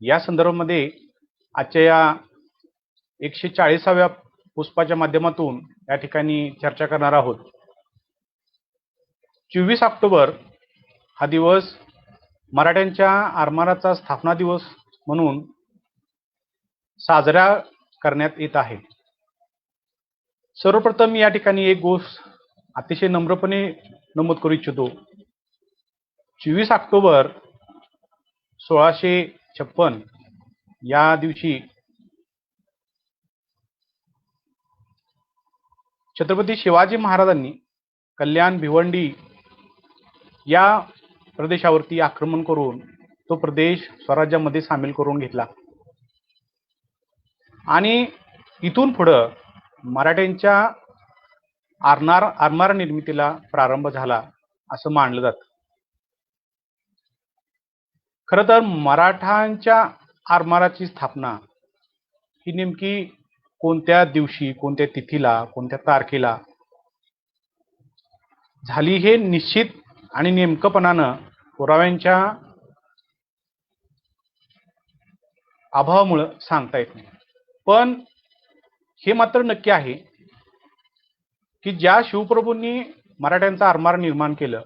या संदर्भामध्ये आजच्या या 140व्या पुष्पाच्या माध्यमातून या ठिकाणी चर्चा करणार आहोत. 24 ऑक्टोबर हा दिवस मराठ्यांच्या आरमाराचा स्थापना दिवस म्हणून साजरा करण्यात येत आहे. सर्वप्रथम या ठिकाणी एक गोष्ट अतिशय नम्रपणे नमूद करू इच्छितो. 24 ऑक्टोबर 1656 या दिवशी छत्रपती शिवाजी महाराजांनी कल्याण भिवंडी या प्रदेशावरती आक्रमण करून तो प्रदेश स्वराज्यामध्ये सामील करून घेतला आणि इथून पुढं मराठ्यांच्या आरमार निर्मितीला प्रारंभ झाला असं मानलं जातं. खरं तर मराठ्यांच्या आरमाराची स्थापना ही नेमकी कोणत्या दिवशी, कोणत्या तिथीला, कोणत्या तारखेला झाली हे निश्चित आणि नेमकपणानं पुराव्यांच्या अभावामुळे सांगता येत नाही. पण हे मात्र नक्की आहे की ज्या शिवप्रभूंनी मराठ्यांचं आरमार निर्माण केलं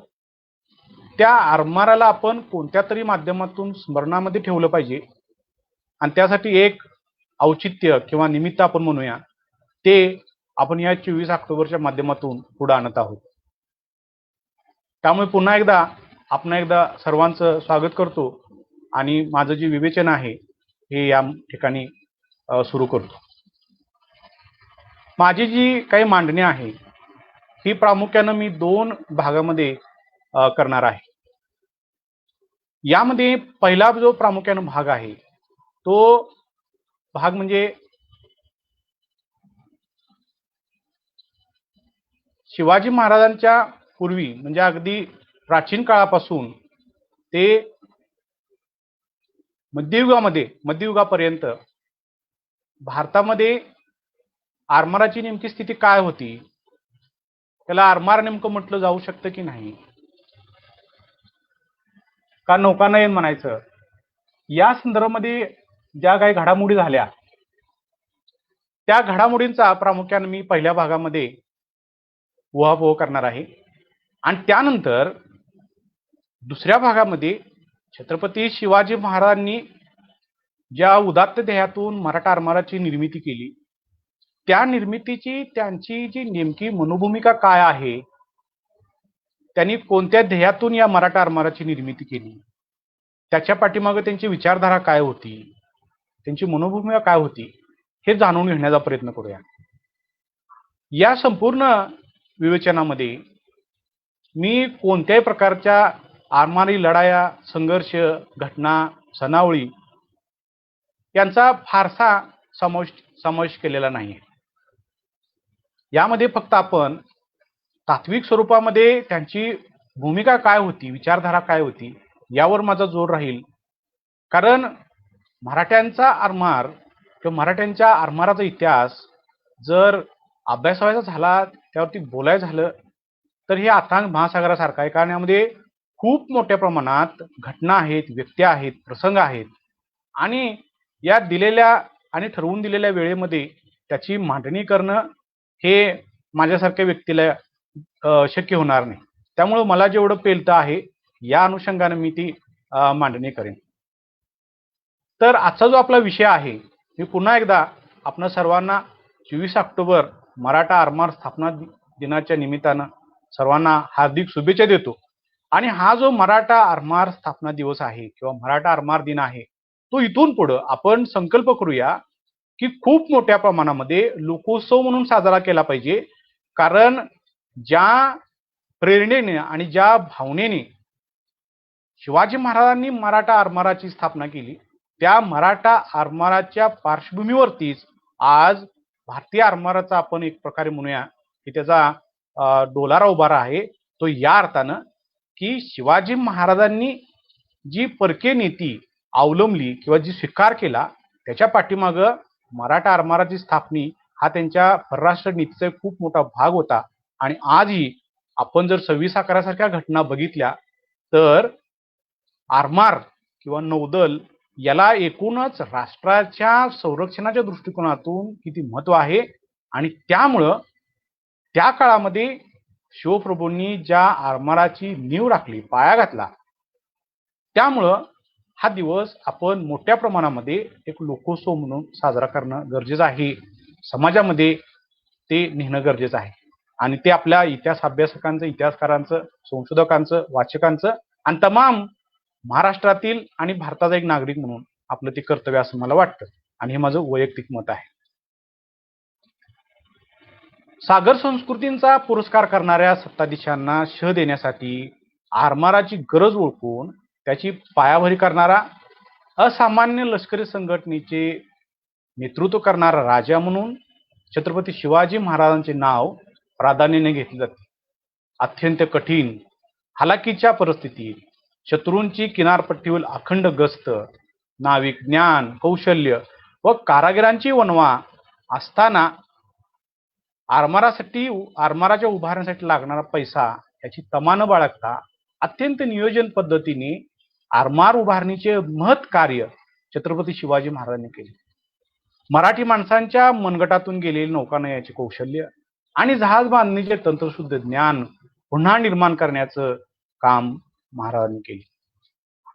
त्या आरमाराला आपण कोणत्या तरी माध्यमातून स्मरणामध्ये ठेवलं पाहिजे आणि त्यासाठी एक औचित्य किंवा निमित्त आपण म्हणूया ते आपण या 24 ऑक्टोबरच्या माध्यमातून पुढे आणत आहोत. त्यामुळे पुन्हा एकदा सर्वांचं स्वागत करतो आणि माझं जे विवेचन आहे हे या ठिकाणी सुरू करतो. माझी जी काही मांडणी आहे ही प्रामुख्यानं मी 2 भागामध्ये करणार आहे. यामध्ये पहिला जो प्रामुख्यानं भाग आहे तो भाग म्हणजे शिवाजी महाराजांच्या पूर्वी म्हणजे अगदी प्राचीन काळापासून ते मध्ययुगापर्यंत भारतामध्ये आरमाराची नेमकी स्थिती काय होती, त्याला आरमार नेमकं म्हटलं जाऊ शकतं की नाही, का नौकानयन म्हणायचं, या संदर्भामध्ये ज्या काही घडामोडी झाल्या त्या घडामोडींचा प्रामुख्याने मी पहिल्या भागामध्ये उहापोह करणार आहे आणि त्यानंतर दुसऱ्या भागामध्ये छत्रपती शिवाजी महाराजांनी ज्या उदात्त ध्येयातून मराठा आरमाराची निर्मिती केली त्या निर्मितीची त्यांची जी नेमकी मनोभूमिका काय आहे, त्यांनी कोणत्या ध्येयातून या मराठा आरमाराची निर्मिती केली, त्याच्या पाठीमागे त्यांची विचारधारा काय होती, त्यांची मनोभूमिका काय होती हे जाणून घेण्याचा प्रयत्न करूया. या संपूर्ण विवेचनामध्ये मी कोणत्याही प्रकारच्या आरमारी लढाया, संघर्ष, घटना, सनावळी यांचा फारसा समावेश केलेला नाही. यामध्ये फक्त आपण तात्विक स्वरूपामध्ये त्यांची भूमिका काय होती, विचारधारा काय होती यावर माझा जोर राहील. कारण मराठ्यांचा आरमार किंवा मराठ्यांच्या आरमाराचा इतिहास जर अभ्यासावायचा झाला, त्यावरती बोलायचं झालं तर हे अथांग महासागरासारखं आहे. कारण यामध्ये खूप मोठ्या प्रमाणात घटना आहेत, व्यक्ती आहेत, प्रसंग आहेत आणि या दिलेल्या आणि ठरवून दिलेल्या वेळेमध्ये त्याची मांडणी करणं हे माझ्यासारख्या व्यक्तीला शक्य होणार नाही. त्यामुळे मला जेवढं पेलतं आहे या अनुषंगाने मी ती मांडणी करेन. तर आजचा जो आपला विषय आहे मी पुन्हा एकदा आपणा सर्वांना 24 ऑक्टोबर मराठा आरमार स्थापना दिनाच्या निमित्तानं सर्वांना हार्दिक शुभेच्छा देतो. आणि हा जो मराठा आरमार स्थापना दिवस आहे किंवा मराठा आरमार दिन आहे तो इथून पुढे आपण संकल्प करूया की खूप मोठ्या प्रमाणामध्ये लोकोत्सव म्हणून साजरा केला पाहिजे. कारण ज्या प्रेरणेने आणि ज्या भावनेने शिवाजी महाराजांनी मराठा आरमाराची स्थापना केली त्या मराठा आरमाराच्या पार्श्वभूमीवरतीच आज भारतीय आरमाराचा आपण एक प्रकारे म्हणूया की त्याचा डोलारा उभारा आहे. तो या अर्थानं की शिवाजी महाराजांनी जी परकीय नीती अवलंबली किंवा जी स्वीकार केला त्याच्या पाठीमागं मराठा आरमाराची स्थापनी हा त्यांच्या परराष्ट्र नीतीचा खूप मोठा भाग होता. आणि आजही आपण जर 26/11 सारख्या घटना बघितल्या तर आरमार किंवा नौदल याला एकूणच राष्ट्राच्या संरक्षणाच्या दृष्टिकोनातून किती महत्व आहे आणि त्यामुळं त्या काळामध्ये शिवप्रभूंनी ज्या आरमाराची नीव राखली, पाया घातला, त्यामुळं हा दिवस आपण मोठ्या प्रमाणामध्ये एक लोकोत्सव म्हणून साजरा करणं गरजेचं आहे. समाजामध्ये ते नेणं गरजेचं आहे आणि ते आपल्या इतिहास अभ्यासकांचं, इतिहासकारांचं, संशोधकांचं, वाचकांचं आणि तमाम महाराष्ट्रातील आणि भारताचा एक नागरिक म्हणून आपलं ते कर्तव्य असं मला वाटतं आणि हे माझं वैयक्तिक मत आहे. सागर संस्कृतींचा पुरस्कार करणाऱ्या सत्ताधीशांना शह देण्यासाठी आरमाराची गरज ओळखून त्याची पायाभरणी करणारा, असामान्य लष्करी संघटनेचे नेतृत्व करणारा राजा म्हणून छत्रपती शिवाजी महाराजांचे नाव प्राधान्याने घेतले जाते. अत्यंत कठीण हालाकीच्या परिस्थितीत शत्रूंची किनारपट्टीवर अखंड गस्त, नाविक ज्ञान, कौशल्य व कारागिरांची वणवा असताना आरमाराच्या उभारण्यासाठी लागणारा पैसा याची तमा न बाळगता अत्यंत नियोजन पद्धतीने आरमार उभारणीचे महत् कार्य छत्रपती शिवाजी महाराजांनी केले. मराठी माणसांच्या मनगटातून गेलेले नौकानयाचे कौशल्य आणि जहाज बांधणीचे तंत्रशुद्ध ज्ञान पुन्हा निर्माण करण्याचं काम महाराजांनी केले.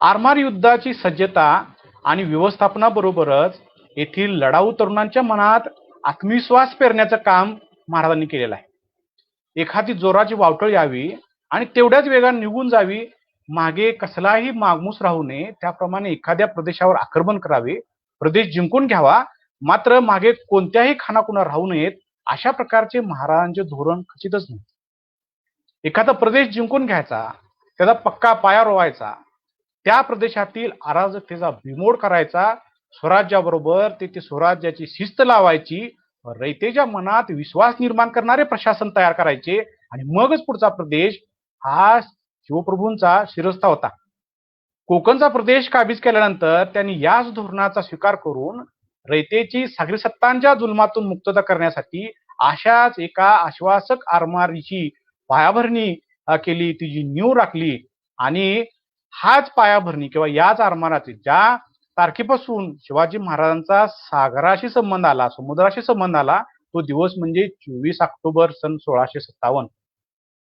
आरमार युद्धाची सज्जता आणि व्यवस्थापनाबरोबरच येथील लढाऊ तरुणांच्या मनात आत्मविश्वास पेरण्याचं काम महाराजांनी केलेलं आहे. एखादी जोराची वावटळ यावी आणि तेवढ्याच वेगाने निघून जावी, मागे कसलाही मागमूस राहू नये, त्याप्रमाणे एखाद्या प्रदेशावर आक्रमण करावे, प्रदेश जिंकून घ्यावा, मात्र मागे कोणत्याही खानाखुणा राहू नयेत, अशा प्रकारचे महाराजांचे धोरण खचितच नाही. एखादा प्रदेश जिंकून घ्यायचा, त्याचा पक्का पाया रोवायचा, त्या प्रदेशातील अराजकतेचा बिमोड करायचा, स्वराज्याबरोबर ते स्वराज्याची शिस्त लावायची, रयतेच्या मनात विश्वास निर्माण करणारे प्रशासन तयार करायचे आणि मगच पुढचा प्रदेश हा शिवप्रभूंचा शिरस्ता होता. कोकणचा प्रदेश काबीज केल्यानंतर त्यांनी याच धोरणाचा स्वीकार करून रयतेची सागरी सत्तांच्या जुलमातून मुक्तता करण्यासाठी अशाच एका आश्वासक आरमारीची पायाभरणी केली, तिची नीव राखली आणि हाच पायाभरणी किंवा याच आरमाराची ज्या तारखेपासून शिवाजी महाराजांचा सागराशी संबंध आला, समुद्राशी संबंध आला, तो दिवस म्हणजे 24 ऑक्टोबर सन 1657.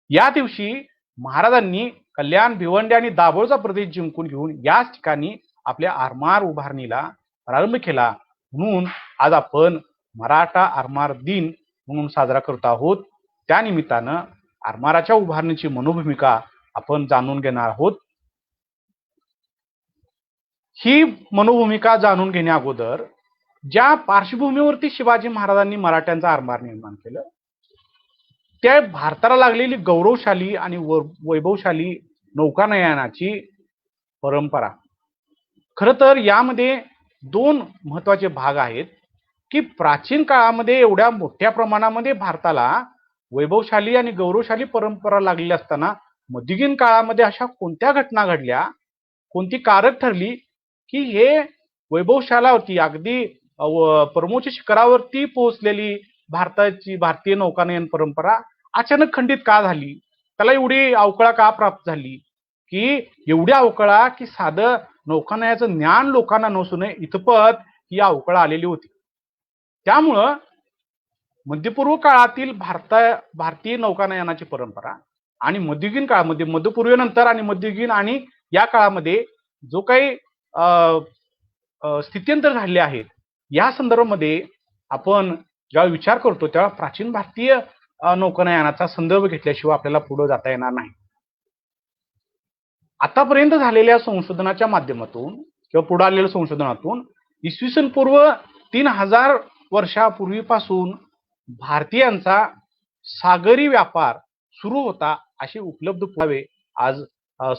या दिवशी महाराजांनी कल्याण, भिवंडी आणि दाभोळचा प्रदेश जिंकून घेऊन याच ठिकाणी आपल्या आरमार उभारणीला प्रारंभ केला. म्हणून आज आपण मराठा आरमार दिन म्हणून साजरा करत आहोत. त्या निमित्तानं आरमाराच्या उभारणीची मनोभूमिका आपण जाणून घेणार आहोत. ही मनोभूमिका जाणून घेण्या अगोदर ज्या पार्श्वभूमीवरती शिवाजी महाराजांनी मराठ्यांचा आरमार निर्माण केलं, त्या भारताला लागलेली गौरवशाली आणि वैभवशाली नौकानयनाची परंपरा. खरं तर यामध्ये दोन महत्वाचे भाग आहेत की प्राचीन काळामध्ये एवढ्या मोठ्या प्रमाणामध्ये भारताला वैभवशाली आणि गौरवशाली परंपरा लागलेली असताना मध्ययुगीन काळामध्ये अशा कोणत्या घटना घडल्या, कोणती कारक ठरली की हे वैभवशालावरती अगदी परमोच्च शिखरावरती पोहोचलेली भारतीय नौकानयन परंपरा अचानक खंडित का झाली, त्याला एवढी अवकळा का प्राप्त झाली, की एवढ्या अवकळा की साधं नौकानयाचं ज्ञान लोकांना नसून इथपत ही अवकळा आलेली होती. त्यामुळं मध्यपूर्व काळातील भारतीय नौकानयनाची परंपरा आणि मध्ययुगीन काळामध्ये, मध्यपूर्वेनंतर आणि मध्ययुगीन आणि या काळामध्ये जो काही स्थित्यंतर झाले आहेत, या संदर्भामध्ये आपण जेव्हा विचार करतो तेव्हा प्राचीन भारतीय नौकानयनाचा संदर्भ घेतल्याशिवाय आपल्याला पुढे जाता येणार नाही. आतापर्यंत झालेल्या संशोधनाच्या माध्यमातून किंवा पुढे आलेल्या संशोधनातून इसवी सन पूर्व 3000 वर्षापूर्वीपासून भारतीयांचा सागरी व्यापार सुरू होता असे उपलब्ध पुरावे आज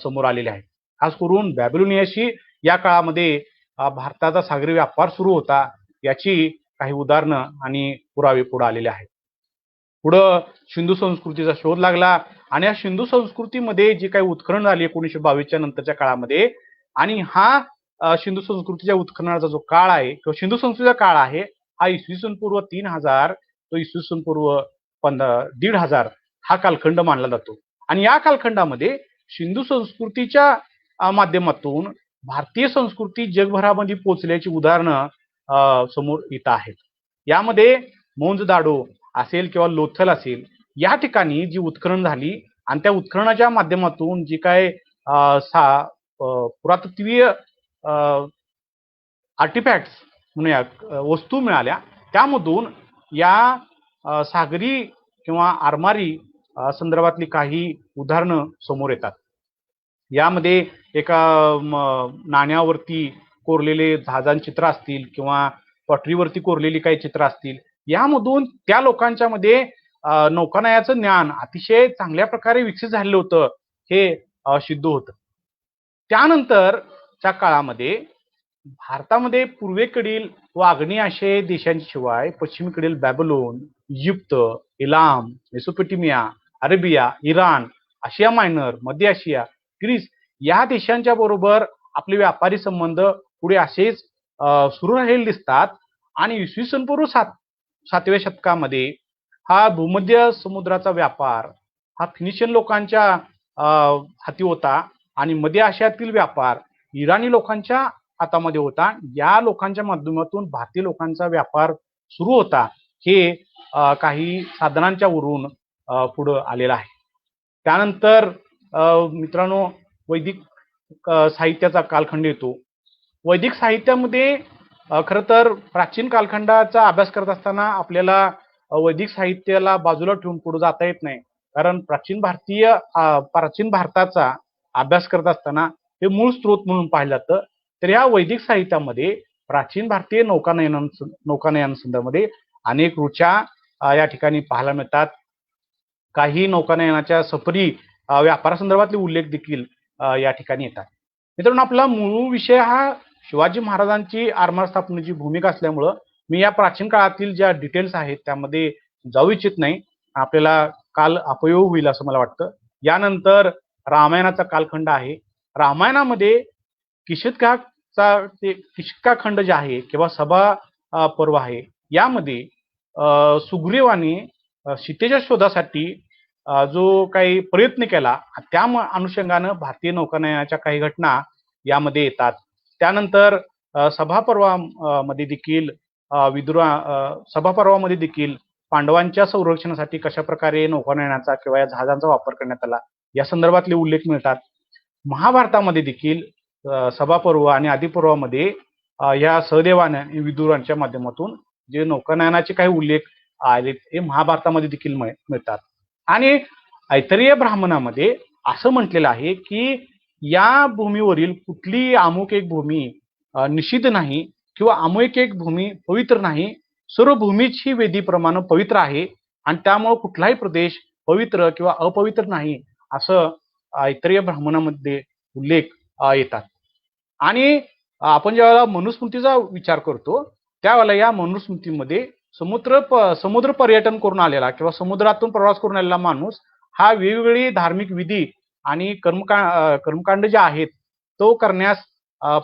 समोर आलेले आहेत. खास करून बॅबिलोनियाशी या काळामध्ये भारताचा सागरी व्यापार सुरू होता याची काही उदाहरणं आणि पुरावे पुढे आलेले आहेत. पुढं सिंधू संस्कृतीचा शोध लागला आणि या सिंधू संस्कृतीमध्ये जी काही उत्खनन झाली 1922च्या नंतरच्या काळामध्ये, आणि हा सिंधू संस्कृतीच्या उत्खननाचा जो काळ आहे किंवा सिंधू संस्कृतीचा काळ आहे हा इसवी सन पूर्व 3000 तो इसवी सन पूर्व 1500 हा कालखंड मानला जातो. आणि या कालखंडामध्ये सिंधू संस्कृतीच्या माध्यमातून भारतीय संस्कृती जगभरामध्ये पोहोचल्याची उदाहरणं समोर येत आहेत. यामध्ये मोंजदाडो असेल किंवा लोथल असेल, या ठिकाणी जी उत्खनन झाली आणि त्या उत्खननाच्या माध्यमातून जी काय पुरातत्वीय आर्टिफॅक्ट्स म्हणूया वस्तू मिळाल्या, त्यामधून या सागरी किंवा आरमारी संदर्भातली काही उदाहरणं समोर येतात. यामध्ये एका नाण्यावरती कोरलेले जहाजांची चित्र असतील किंवा पटरीवरती कोरलेली काही चित्र असतील, यामधून त्या लोकांच्या मध्ये नौकानयाचं ज्ञान अतिशय चांगल्या प्रकारे विकसित झालेलं होतं हे सिद्ध होतं. त्यानंतरच्या काळामध्ये भारतामध्ये पूर्वेकडील व आग्नेय आशियाई देशांच्या शिवाय पश्चिमेकडील Babylon, Egypt, Elam, Mesopotamia, Arabia, Iran, Asia Minor, मध्य आशिया, ग्रीस या देशांच्या बरोबर आपले व्यापारी संबंध पुढे असेच सुरू राहिलेले दिसतात. आणि इसवी सन पूर्व 7व्या शतकामध्ये हा भूमध्य समुद्राचा व्यापार हा फिनिशियन लोकांच्या हाती होता आणि मध्य आशियातील व्यापार इराणी लोकांच्या हातामध्ये होता. या लोकांच्या माध्यमातून भारतीय लोकांचा व्यापार सुरू होता. हे काही साधनांच्या वरून पुढे आलेलं आहे. त्यानंतर मित्रांनो, वैदिक साहित्याचा कालखंड येतो. वैदिक साहित्यामध्ये खरं तर प्राचीन कालखंडाचा अभ्यास करत असताना आपल्याला वैदिक साहित्याला बाजूला ठेवून पुढे जाता येत नाही. कारण प्राचीन भारताचा अभ्यास करत असताना हे मूळ स्रोत म्हणून पाहिलं जातं. तर या वैदिक साहित्यामध्ये प्राचीन भारतीय नौकानयनामध्ये अनेक रुचा या ठिकाणी पाहायला मिळतात. काही नौकानयनाच्या सफरी व्यापारासंदर्भातले उल्लेख देखील या ठिकाणी येतात. मित्रांनो, आपला मूळ विषय हा शिवाजी महाराजांची आरमार स्थापनेची भूमिका असल्यामुळं मी या प्राचीन काळातील ज्या डिटेल्स आहेत त्यामध्ये जाऊ इच्छित नाही. आपल्याला काल अपयोग होईल असं मला वाटतं. यानंतर रामायणाचा कालखंड आहे. रामायणामध्ये किष्किंधा खंड जे आहे किंवा सभा पर्व आहे, यामध्ये सुग्रीवाने सीतेच्या शोधासाठी जो काही प्रयत्न केला त्या अनुषंगानं भारतीय नौकानयनाच्या काही घटना यामध्ये येतात. त्यानंतर सभापर्वामध्ये देखील पांडवांच्या संरक्षणासाठी कशा प्रकारे नौकानयनाचा किंवा या जहाजांचा वापर करण्यात आला या संदर्भातले उल्लेख मिळतात. महाभारतामध्ये देखील सभापर्व आणि आदिपर्वामध्ये या सहदेवाने विदुरांच्या माध्यमातून जे नौकानयनाचे काही उल्लेख आले हे महाभारतामध्ये देखील मिळतात. आणि ऐतरेय ब्राह्मणामध्ये असं म्हटलेलं आहे की या भूमीवरील कुठली अमुक एक भूमी निषिद्ध नाही किंवा अमुक एक भूमी पवित्र नाही, सर्व भूमीची वेदीप्रमाणे पवित्र आहे आणि त्यामुळे कुठलाही प्रदेश पवित्र किंवा अपवित्र नाही असं ऐतरेय ब्राह्मणामध्ये उल्लेख येतात. आणि आपण ज्यावेळेला मनुस्मृतीचा विचार करतो त्यावेळेला या मनुस्मृतीमध्ये समुद्र पर्यटन करून आलेला किंवा समुद्रातून प्रवास करून आलेला माणूस हा वेगवेगळी धार्मिक विधी आणि कर्मकांड जे आहेत तो करण्यास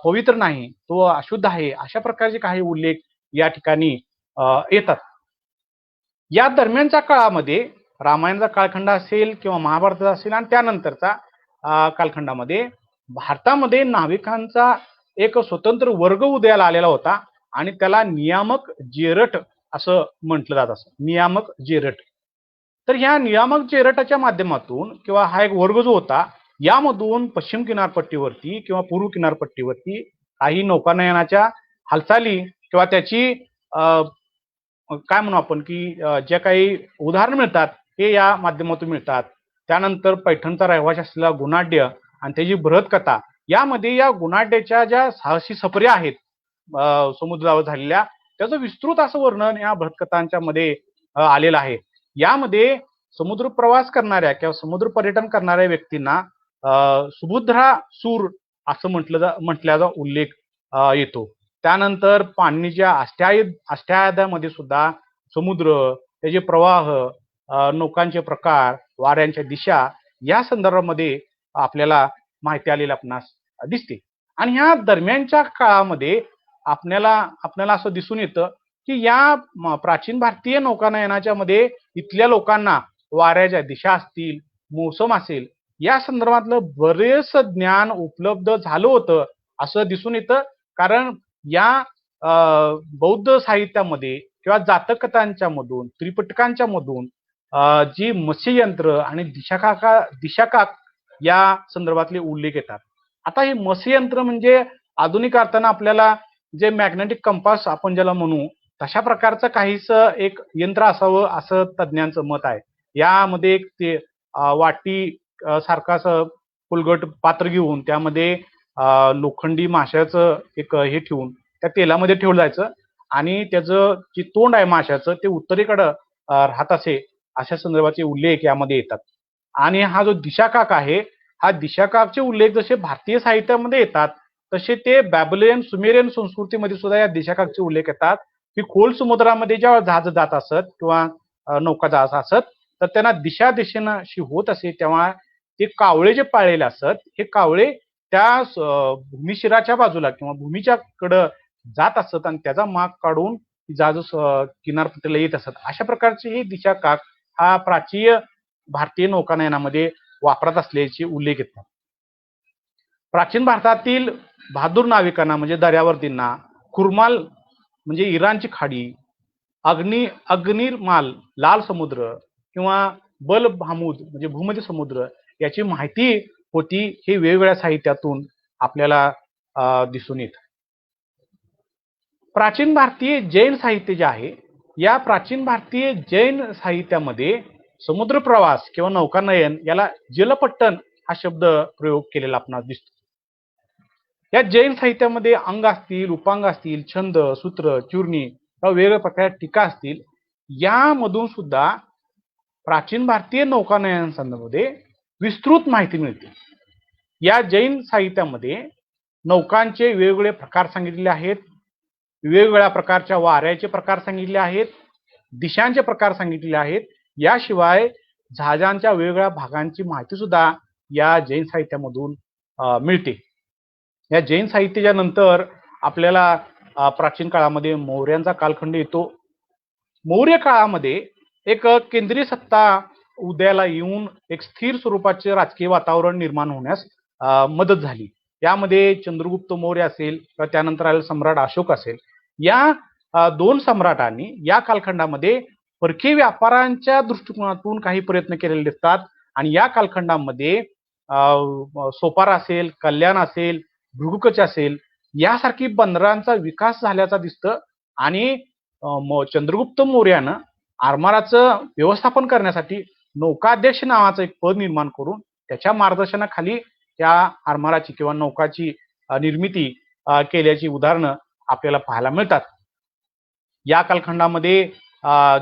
पवित्र नाही, तो अशुद्ध आहे, अशा प्रकारचे काही उल्लेख या ठिकाणी येतात. या दरम्यानच्या काळामध्ये रामायणाचा कालखंड असेल किंवा महाभारताचा असेल आणि त्यानंतरचा कालखंडामध्ये भारतामध्ये नाविकांचा एक स्वतंत्र वर्ग उदयाला आलेला होता आणि त्याला नियामक जेरट असं म्हटलं जात असं, नियामक जेरट. तर ह्या नियामक जेरटाच्या माध्यमातून किंवा हा एक वर्ग जो होता यामधून पश्चिम किनारपट्टीवरती किंवा पूर्व किनारपट्टीवरती काही नौकानयनाच्या हालचाली किंवा त्याची काय म्हणू आपण की ज्या काही उदाहरण मिळतात हे या माध्यमातून मिळतात. त्यानंतर पैठणचा रहिवासी असलेला गुणाढ्य आणि त्याची बृहत कथा, यामध्ये या गुणाढ्याच्या ज्या साहसी सफरी आहेत समुद्रावर झालेल्या त्याचं विस्तृत असं वर्णन या बृहत कथांच्या मध्ये आलेलं आहे. यामध्ये समुद्र प्रवास करणाऱ्या किंवा समुद्र पर्यटन करणाऱ्या व्यक्तींना सुभद्रा सूर असं म्हटल्याचा उल्लेख येतो. त्यानंतर पाणीच्या अष्टाध्यायामध्ये सुद्धा समुद्र, त्याचे प्रवाह, नौकांचे प्रकार, वाऱ्यांच्या दिशा या संदर्भामध्ये आपल्याला माहिती आलेली आपणास दिसते. आणि ह्या दरम्यानच्या काळामध्ये आपल्याला असं दिसून येतं की या प्राचीन भारतीय नौकानयनाच्या मध्ये इथल्या लोकांना वाऱ्याच्या दिशा असतील, मोसम असेल या संदर्भातलं बरेच ज्ञान उपलब्ध झालं होतं असं दिसून येतं. कारण या बौद्ध साहित्यामध्ये किंवा जातक कथांच्या मधून, त्रिपिटकांच्या मधून जी मत्स्ययंत्र आणि दिशाकाक या संदर्भातले उल्लेख येतात. आता हे मत्स्ययंत्र म्हणजे आधुनिक अर्थानं आपल्याला जे मॅग्नेटिक कंपास आपण ज्याला म्हणू तशा प्रकारचं काहीच एक यंत्र असावं असं तज्ज्ञांचं मत आहे. यामध्ये एक ते वाटी सारखं असं फुलगट पात्र घेऊन त्यामध्ये लोखंडी माशाचं एक हे ठेवून त्या तेलामध्ये ठेवलं जायचं आणि त्याचं जे तोंड आहे माशाचं ते उत्तरेकडं राहत असे अशा संदर्भाचे उल्लेख यामध्ये येतात. आणि हा जो दिशाकाक आहे हा दिशाकाकचे उल्लेख जसे भारतीय साहित्यामध्ये येतात तसे ते बॅबिलियन सुमेरियन संस्कृतीमध्ये सुद्धा या दिशाकाकचे उल्लेख येतात की खोल समुद्रामध्ये जेव्हा जहाज जात असत किंवा नौका जात असत तर त्यांना दिशा दिशेनाशी होत असे तेव्हा ते कावळे जे पाळलेले असत हे कावळे त्या भूमिशिराच्या बाजूला किंवा भूमीच्या कडं जात असत आणि त्याचा माग काढून जहाज किनारपट्टीला येत असत. अशा प्रकारचे हे दिशाकाक हा प्राचीन भारतीय नौकानयनामध्ये वापरात असल्याचे उल्लेख येतात. प्राचीन भारतातील बहादूर नाविकांना म्हणजे दर्यावर्दींना कुरमाल म्हणजे इराणची खाडी, अग्निरमाल लाल समुद्र किंवा बल भामूद म्हणजे भूमध्य समुद्र याची माहिती होती. हे वेगवेगळ्या साहित्यातून आपल्याला दिसून येत. प्राचीन भारतीय जैन साहित्य जे आहे या प्राचीन भारतीय जैन साहित्यामध्ये समुद्र प्रवास किंवा नौकानयन याला जलपट्टन हा शब्द प्रयोग केलेला आपणास दिसतो. या जैन साहित्यामध्ये अंग असतील, उपांग असतील, छंद, सूत्र, चूर्णी वेगवेगळ्या प्रकारच्या टीका असतील. यामधून सुद्धा प्राचीन भारतीय नौकानयन संदर्भामध्ये विस्तृत माहिती मिळते. या जैन साहित्यामध्ये नौकांचे वेगवेगळे प्रकार सांगितलेले आहेत, वेगवेगळ्या प्रकारच्या वाऱ्याचे प्रकार सांगितले आहेत, दिशांचे प्रकार सांगितलेले आहेत. याशिवाय जहाजांच्या वेगवेगळ्या भागांची माहिती सुद्धा या जैन साहित्यामधून मिळते. या जैन साहित्याच्या नंतर आपल्याला प्राचीन काळामध्ये मौर्यांचा कालखंड येतो. मौर्य काळामध्ये एक केंद्रीय सत्ता उदयाला येऊन एक स्थिर स्वरूपाचे राजकीय वातावरण निर्माण होण्यास मदत झाली. यामध्ये चंद्रगुप्त मौर्य असेल किंवा त्यानंतर आलेला सम्राट अशोक असेल या दोन सम्राटांनी या कालखंडामध्ये परकीय व्यापारांच्या दृष्टिकोनातून काही प्रयत्न केलेले दिसतात. आणि या कालखंडामध्ये सोपारा असेल, कल्याण असेल, भृगुकच असेल यासारखी बंदरांचा विकास झाल्याचा दिसतं. आणि चंद्रगुप्त मौर्यानं आरमाराचं व्यवस्थापन करण्यासाठी नौकाध्यक्ष नावाचं एक पद निर्माण करून त्याच्या मार्गदर्शनाखाली त्या आरमाराची किंवा नौकाची निर्मिती केल्याची उदाहरणं आपल्याला पाहायला मिळतात. या कालखंडामध्ये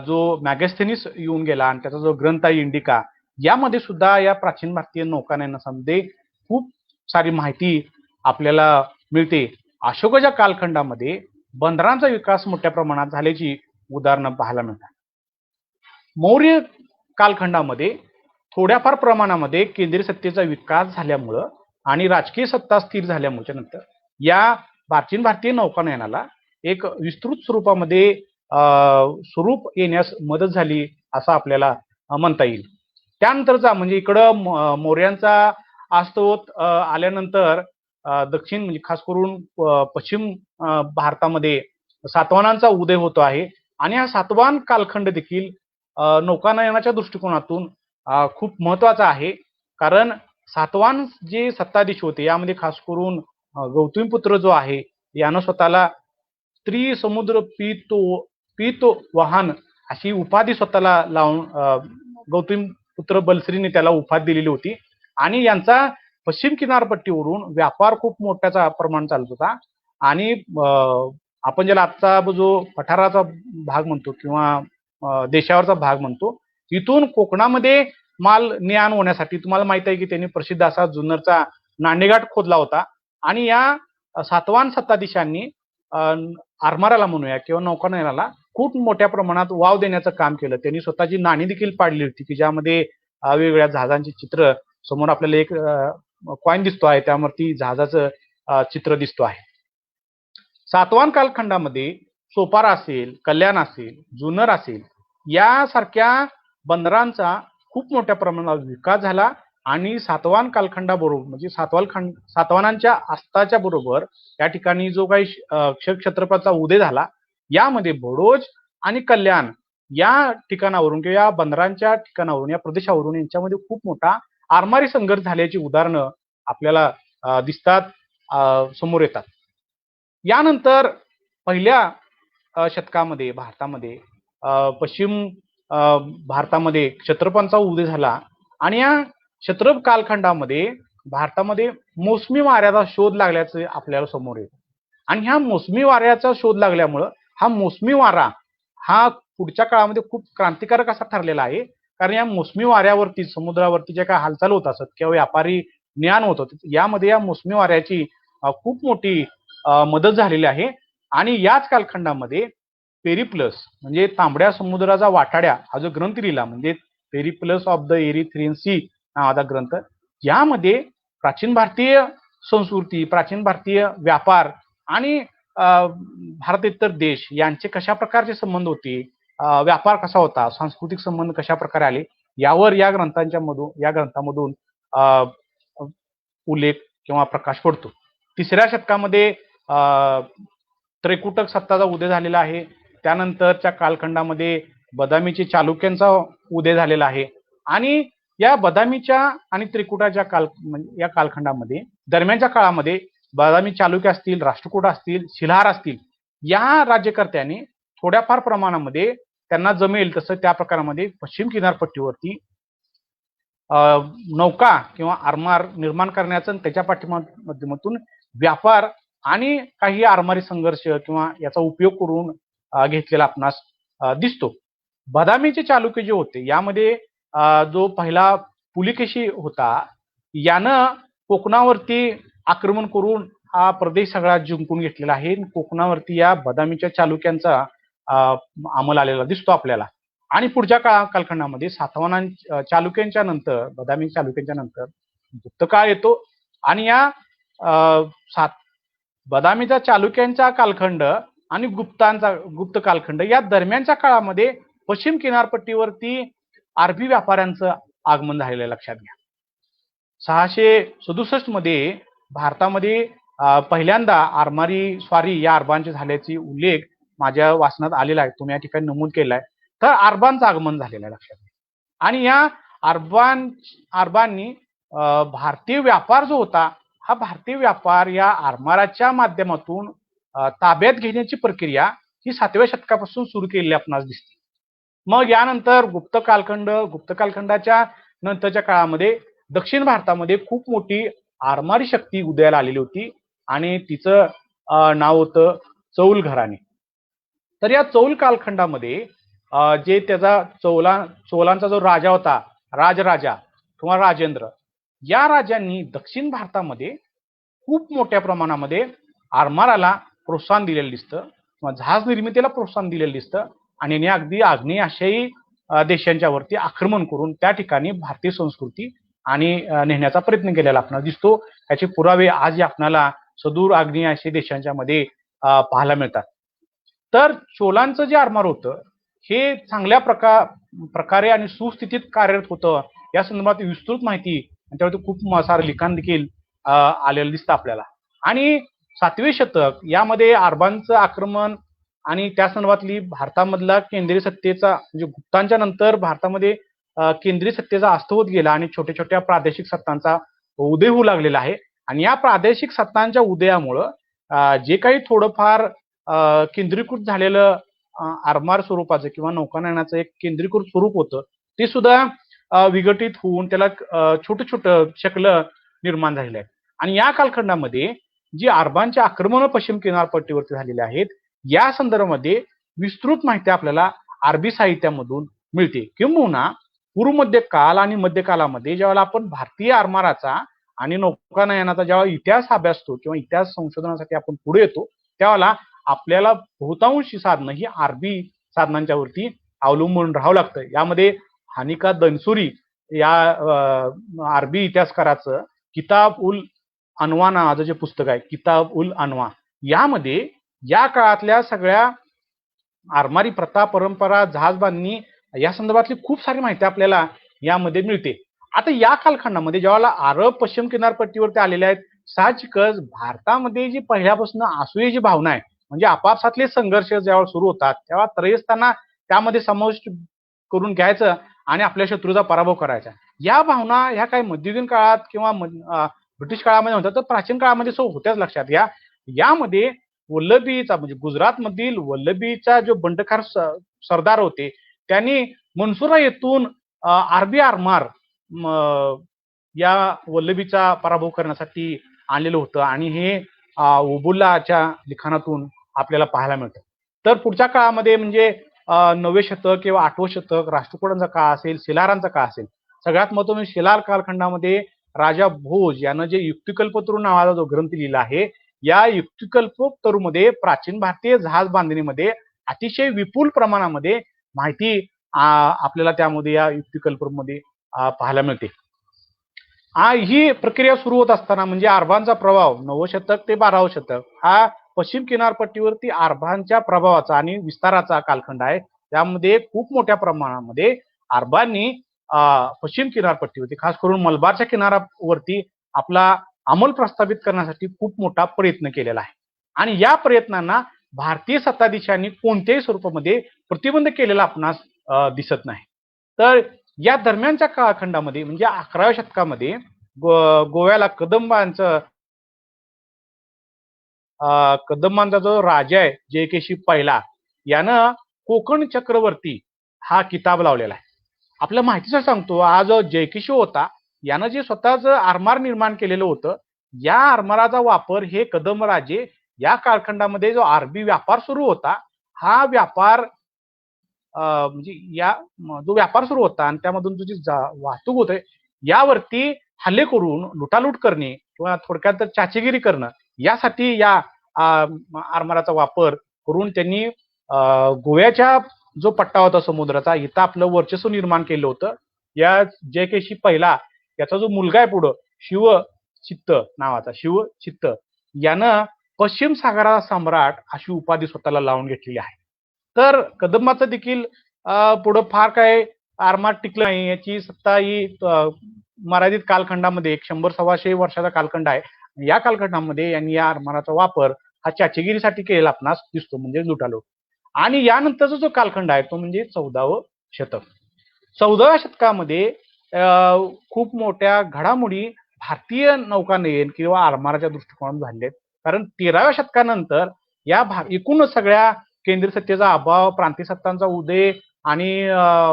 जो मॅगस्थेनिस येऊन गेला आणि त्याचा जो ग्रंथ आहे इंडिका यामध्ये सुद्धा या प्राचीन भारतीय नौकानयनामध्ये खूप सारी माहिती आपल्याला मिळते. अशोकाच्या कालखंडामध्ये बंदरांचा विकास मोठ्या प्रमाणात झाल्याची उदाहरणं पाहायला मिळतात. मौर्य कालखंडामध्ये थोड्याफार प्रमाणामध्ये केंद्रीय सत्तेचा विकास झाल्यामुळं आणि राजकीय सत्ता स्थिर झाल्यामुळे नंतर या प्राचीन भारतीय नौकानयनाला एक विस्तृत स्वरूपामध्ये स्वरूप येण्यास मदत झाली असं आपल्याला म्हणता येईल. त्यानंतरचा म्हणजे इकडं मौर्यांचा अस्तहोत आल्यानंतर दक्षिण म्हणजे खास करून पश्चिम भारतामध्ये सातवाहनांचा उदय होतो आहे. आणि हा सातवाहन कालखंड देखील नौकानयनाच्या दृष्टिकोनातून खूप महत्वाचा आहे. कारण सातवाहन जे सत्ताधीश होते यामध्ये खास करून गौतमीपुत्र जो आहे यानं स्वतःला त्रिसमुद्र पीतो वाहन अशी उपाधी स्वतःला लावून गौतमीपुत्र बलश्रीने त्याला उपाधी दिलेली होती. आणि यांचा पश्चिम किनारपट्टीवरून व्यापार खूप मोठ्याचा प्रमाण चालत होता. आणि आपण ज्याला आजचा जो पठाराचा भाग म्हणतो किंवा देशावरचा भाग म्हणतो इथून कोकणामध्ये माल ने आण होण्यासाठी तुम्हाला माहित आहे की त्यांनी प्रसिद्ध असा जुन्नरचा नाणेघाट खोदला होता. आणि या सातवाहन सत्ताधीशांनी आरमाराला म्हणूया किंवा नौकानयनाला खूप मोठ्या प्रमाणात वाव देण्याचं काम केलं. त्यांनी स्वतःची नाणी देखील पाडली होती की ज्यामध्ये वेगवेगळ्या जहाजांची चित्र समोर आपल्याला एक कॉइन दिसतो आहे त्यावरती जहाजाचं चित्र दिसतो आहे. सातवाहन कालखंडामध्ये सोपारा असेल, कल्याण असेल, जुन्नर असेल यासारख्या बंदरांचा खूप मोठ्या प्रमाणात विकास झाला. आणि सातवाहन कालखंडाबरोबर म्हणजे सातवाहनांच्या अस्ताच्या बरोबर या ठिकाणी जो काही क्षत्रपाचा उदय झाला, यामध्ये बडोज आणि कल्याण या ठिकाणावरून किंवा या बंदरांच्या ठिकाणावरून या प्रदेशावरून यांच्यामध्ये खूप मोठा आरमारी संघर्ष झाल्याची उदाहरणं आपल्याला दिसतात, समोर येतात. यानंतर पहिल्या शतकामध्ये भारतामध्ये पश्चिम भारतामध्ये क्षत्रपांचा उदय झाला आणि या क्षत्रप कालखंडामध्ये भारतामध्ये मोसमी वाऱ्याचा शोध लागल्याचं आपल्याला समोर येतं. आणि ह्या मोसमी वाऱ्याचा शोध लागल्यामुळं हा मोसमी वारा हा पुढच्या काळामध्ये खूप क्रांतिकारक असा ठरलेला आहे. कारण या मोसमी वाऱ्यावरती समुद्रावरती जे काय हालचाल होत असत किंवा व्यापारी ज्ञान होत होते, यामध्ये या मोसमी वाऱ्याची खूप मोठी मदत झालेली आहे. आणि याच कालखंडामध्ये पेरिप्लस म्हणजे तांबड्या समुद्राचा वाटाड्या हा जो ग्रंथ लिहिला, म्हणजे Periplus of the Erythraean Sea नावाचा ग्रंथ, यामध्ये प्राचीन भारतीय संस्कृती, प्राचीन भारतीय व्यापार आणि भारतेतर देश यांचे कशा प्रकारचे संबंध होते, व्यापार कसा होता, सांस्कृतिक संबंध कशा प्रकारे आले, यावर या ग्रंथामधून उल्लेख किंवा प्रकाश पडतो. तिसऱ्या शतकामध्ये त्रिकुटक सत्ताचा उदय झालेला आहे. त्यानंतरच्या कालखंडामध्ये बदामीचे चालुक्यांचा उदय झालेला आहे. आणि या बदामीच्या आणि त्रिकुटाच्या या कालखंडामध्ये दरम्यानच्या काळामध्ये बदामी चालुक्य असतील, राष्ट्रकूट असतील, शिलाहार असतील, या राज्यकर्त्यांनी थोड्याफार प्रमाणामध्ये त्यांना जमेल तसं त्या प्रकारामध्ये पश्चिम किनारपट्टीवरती नौका किंवा आरमार निर्माण करण्याचं आणि त्याच्या माध्यमातून व्यापार आणि काही आरमारी संघर्ष किंवा याचा उपयोग करून घेतलेला आपणास दिसतो. बदामीचे चालुक्य जे होते यामध्ये जो पहिला पुलिकेशी होता, यानं कोकणावरती आक्रमण करून हा प्रदेश सगळा जिंकून घेतलेला आहे. कोकणावरती या बदामीच्या चालुक्यांचा अंमल आलेला दिसतो आपल्याला. आणि पुढच्या कालखंडामध्ये चालुक्यांच्या नंतर, बदामी चालुक्यांच्या नंतर गुप्तकाळ येतो. आणि या बदामीचा चालुक्यांचा कालखंड आणि गुप्त कालखंड या दरम्यानच्या काळामध्ये पश्चिम किनारपट्टीवरती अरबी व्यापाऱ्यांचं आगमन झालेलं लक्षात घ्या. 667 मध्ये भारतामध्ये पहिल्यांदा आरमारी स्वारी या अरबांचे झाल्याची उल्लेख माझ्या वाचनात आलेला आहे, तुम्ही या ठिकाणी नमूद केलाय. तर अरबांचं आगमन झालेलं आहे लक्षात घ्या. आणि या अरबांनी भारतीय व्यापार जो होता, हा भारतीय व्यापार या आरमाराच्या माध्यमातून ताब्यात घेण्याची प्रक्रिया ही 7व्या शतकापासून सुरू केलेली आपणास दिसते. मग यानंतर गुप्त कालखंडाच्या नंतरच्या काळामध्ये दक्षिण भारतामध्ये खूप मोठी आरमारी शक्ती उदयाला आलेली होती आणि तिचं नाव होतं चौल घराणे. तर या चौल कालखंडामध्ये जे त्याचा चोलांचा जो राजा होता, राजराजा किंवा राजेंद्र, या राजांनी दक्षिण भारतामध्ये खूप मोठ्या प्रमाणामध्ये आरमाराला प्रोत्साहन दिलेलं दिसतं किंवा जहाज निर्मितीला प्रोत्साहन दिलेलं दिसतं. आणि याने अगदी आग्नेय आशियाई देशांच्या वरती आक्रमण करून त्या ठिकाणी भारतीय संस्कृती आणि नेण्याचा प्रयत्न केलेला आपल्याला दिसतो. याचे पुरावे आज आपल्याला सदूर आग्नेय आशियाई देशांच्या मध्ये पाहायला मिळतात. तर चोलांचं जे आरमार होतं हे चांगल्या प्रकारे आणि सुस्थितीत कार्यरत होतं, या संदर्भात विस्तृत माहिती आणि त्यावरती खूप सारं लिखाण देखील आलेलं दिसतं आपल्याला. आणि 7वे शतक यामध्ये अरबांचं आक्रमण आणि त्या संदर्भातली भारतामधला केंद्रीय सत्तेचा म्हणजे गुप्तांच्या नंतर भारतामध्ये केंद्रीय सत्तेचा अस्त होत गेला आणि छोट्या छोट्या प्रादेशिक सत्तांचा उदय होऊ लागलेला आहे. आणि या प्रादेशिक सत्तांच्या उदयामुळं जे काही थोडंफार केंद्रीकृत झालेलं आरमार स्वरूपाचं किंवा नौकानयनाचं एक केंद्रीकृत स्वरूप होतं, ते सुद्धा विघटित होऊन त्याला छोटं छोटं शकलं निर्माण झालेलं आहे. आणि या कालखंडामध्ये जी अरबांची आक्रमणं पश्चिम किनारपट्टीवरती झालेली आहेत, या संदर्भामध्ये विस्तृत माहिती आपल्याला अरबी साहित्यामधून मिळते. किंबहुना पूर्व मध्य काल आणि मध्यकालामध्ये ज्यावेळेला आपण भारतीय आरमाराचा आणि नौकानयनाचा जेव्हा इतिहास अभ्यासतो किंवा इतिहास संशोधनासाठी आपण पुढे येतो, त्यावेळेला आपल्याला बहुतांश साधनं ही अरबी साधनांच्या वरती अवलंबून राहावं लागतं. यामध्ये हानिका दनसुरी या अरबी इतिहासकाराचं किताब उल अनवा नावाचं जे पुस्तक आहे, किताब उल अनवा, यामध्ये या काळातल्या सगळ्या आरमारी प्रथा, परंपरा, जहाज बांधणी या संदर्भातली खूप सारी माहिती आपल्याला यामध्ये मिळते. आता या कालखंडामध्ये जेव्हा अरब पश्चिम किनारपट्टीवरती आलेले आहेत, साहजिकच भारतामध्ये जी पहिल्यापासून असूया जी भावना आहे, म्हणजे आपापसातले संघर्ष जेव्हा सुरू होतात तेव्हा त्रयस्थांना त्यामध्ये समाविष्ट करून घ्यायचं आणि आपल्या शत्रूचा पराभव करायचा. या भावना ह्या काही मध्ययुगीन काळात किंवा ब्रिटिश काळामध्ये होतात, तर प्राचीन काळामध्ये होत्याच. लक्षात घ्या, यामध्ये वल्लभीचा म्हणजे गुजरात मधील वल्लभीचा जो बंडखार सरदार होते, त्यांनी मनसुरा येथून अरबी आरमार या वल्लभीचा पराभव करण्यासाठी आणलेलं होतं आणि हे उबुल्लाच्या लिखाणातून आपल्याला पाहायला मिळतं. तर पुढच्या काळामध्ये म्हणजे 9वे शतक किंवा 8वं शतक राष्ट्रकुटांचा काळ असेल, शिलारांचा काळ असेल. सगळ्यात महत्त्वाचं म्हणजे शिलार कालखंडामध्ये राजा भोज यानं जे युक्तिकल्पतरू नावाचा जो ग्रंथ लिहिला आहे, या युक्तिकल्पतरूमध्ये प्राचीन भारतीय जहाज बांधणीमध्ये अतिशय विपुल प्रमाणामध्ये माहिती आपल्याला त्यामध्ये या युक्तिकल्पमध्ये पाहायला मिळते. ही प्रक्रिया सुरू होत असताना म्हणजे अरबांचा प्रभाव 9वं शतक ते 12वं शतक हा पश्चिम किनारपट्टीवरती अरबांच्या प्रभावाचा आणि विस्ताराचा कालखंड आहे. त्यामध्ये खूप मोठ्या प्रमाणामध्ये अरबांनी पश्चिम किनारपट्टीवरती खास करून मलबारच्या किनाऱ्यावरती आपला अंमल प्रस्थापित करण्यासाठी खूप मोठा प्रयत्न केलेला आहे आणि या प्रयत्नांना भारतीय सत्ताधीशांनी कोणत्याही स्वरूपामध्ये प्रतिबंध केलेला आपणास दिसत नाही. तर या दरम्यानच्या कालखंडामध्ये म्हणजे 11व्या शतकामध्ये गोव्याला कदंबांचा जो राजा आहे जयकेशी पहिला यानं कोकण चक्रवर्ती हा किताब लावलेला आहे. आपल्या माहितीसाठी सांगतो, हा जो जयकेशी होता यानं जे स्वतःच आरमार निर्माण केलेलं होतं, या आरमाराचा वापर हे कदंब राजे या कालखंडामध्ये जो अरबी व्यापार सुरू होता, हा व्यापार म्हणजे या जो व्यापार सुरू होता आणि त्यामधून तुझी वाहतूक होते यावरती हल्ले करून लुटालूट करणे किंवा थोडक्यात चाचेगिरी करणं यासाठी या आरमाराचा वापर करून त्यांनी गोव्याच्या जो पट्टा होता समुद्राचा इथं आपलं वर्चस्व निर्माण केलं होतं. या जयकेशी पहिला याचा जो मुलगा आहे पुढं शिवचित्त नावाचा शिवचित्त यानं पश्चिम सागराचा सम्राट अशी उपाधी स्वतःला लावून घेतलेली आहे. तर कदंबाचं देखील पुढं फार काय आरमार टिकलं नाही. याची सत्ता ही मर्यादित कालखंडामध्ये 100-125 वर्षाचा कालखंड आहे. या कालखंडामध्ये यांनी या आरमाराचा वापर हा चाचेगिरीसाठी केलेला आपणास दिसतो, म्हणजे लुटालूट. आणि यानंतरचा जो कालखंड आहे तो म्हणजे 14वं शतक. 14व्या शतकामध्ये खूप मोठ्या घडामोडी भारतीय नौकानयन किंवा आरमाराच्या दृष्टिकोनातून झालेत. कारण 13व्या शतकानंतर या एकूणच सगळ्या केंद्रीय सत्तेचा अभाव, प्रांतीय सत्तांचा उदय आणि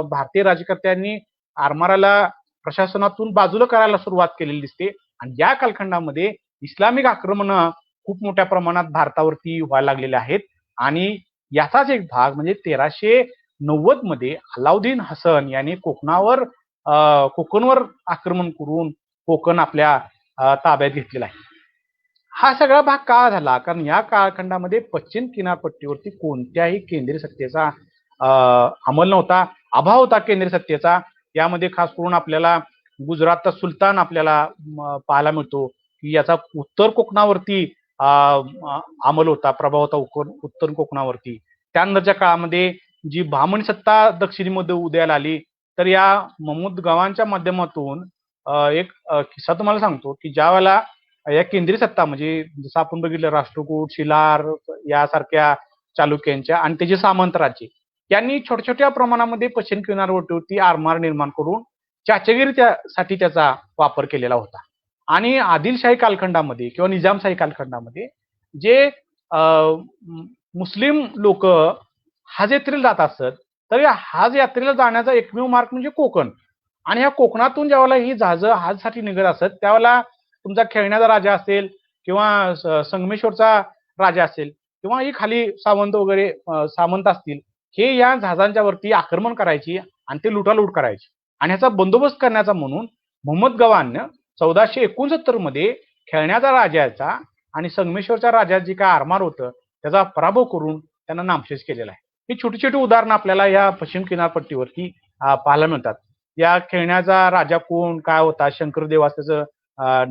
भारतीय राज्यकर्त्यांनी आरमाराला प्रशासनातून बाजूला करायला सुरुवात केलेली दिसते. आणि या कालखंडामध्ये इस्लामिक आक्रमण खूप मोठ्या प्रमाणात भारतावरती व्हायला लागलेले आहेत आणि याचाच एक भाग म्हणजे 1390 मध्ये अलाउद्दीन हसन यांनी कोकणवर आक्रमण करून कोकण आपल्या ताब्यात घेतलेला आहे. हा सगळा भाग का झाला? कारण या कालखंडामध्ये पश्चिम किनारपट्टीवरती कोणत्याही केंद्रीय सत्तेचा अंमल नव्हता, अभाव होता केंद्रीय सत्तेचा. यामध्ये खास करून आपल्याला गुजरातचा सुलतान आपल्याला पाहायला मिळतो की याचा उत्तर कोकणावरती अंमल होता, प्रभाव होता उत्तर कोकणावरती. त्यानंतरच्या काळामध्ये जी बहामनी सत्ता दक्षिणेमध्ये उदयाला आली, तर या महमूद गवानच्या माध्यमातून एक किस्सा तुम्हाला सांगतो की ज्या वेळेला या केंद्रीय सत्ता म्हणजे जसं आपण बघितलं राष्ट्रकूट, शिलार यासारख्या चालुक्यांच्या आणि त्याचे सामंत राज्य यांनी छोट्या छोट्या प्रमाणामध्ये पश्चिम किनारपट्टीवरती आरमार निर्माण करून चाचेगिरीसाठी त्याचा वापर केलेला होता. आणि आदिलशाही कालखंडामध्ये किंवा निजामशाही कालखंडामध्ये जे मुस्लिम लोक हज यात्रेला जात असत, तर या हज यात्रेला जाण्याचा एकमेव मार्ग म्हणजे कोकण. आणि या कोकणातून ज्यावेळेला ही जहाजं हजसाठी निघत असत त्यावेळेला तुमचा खेळण्याचा राजा असेल किंवा संगमेश्वरचा राजा असेल किंवा ही खाली सावंत वगैरे सामंत असतील, हे या जहाजांच्या वरती आक्रमण करायची आणि ते लुटालूट करायची. आणि ह्याचा बंदोबस्त करण्याचा म्हणून मोहम्मद गवाननं 1469 मध्ये खेळण्याचा राजाचा आणि संगमेश्वरच्या राजात जे काय आरमार होतं त्याचा पराभव करून त्यांना नामशेष केलेला आहे. ही छोटी छोटी उदाहरणं आपल्याला या पश्चिम किनारपट्टीवरती पाहायला मिळतात. या खेळण्याचा राजा कोण, काय होता, शंकरदेव त्याचं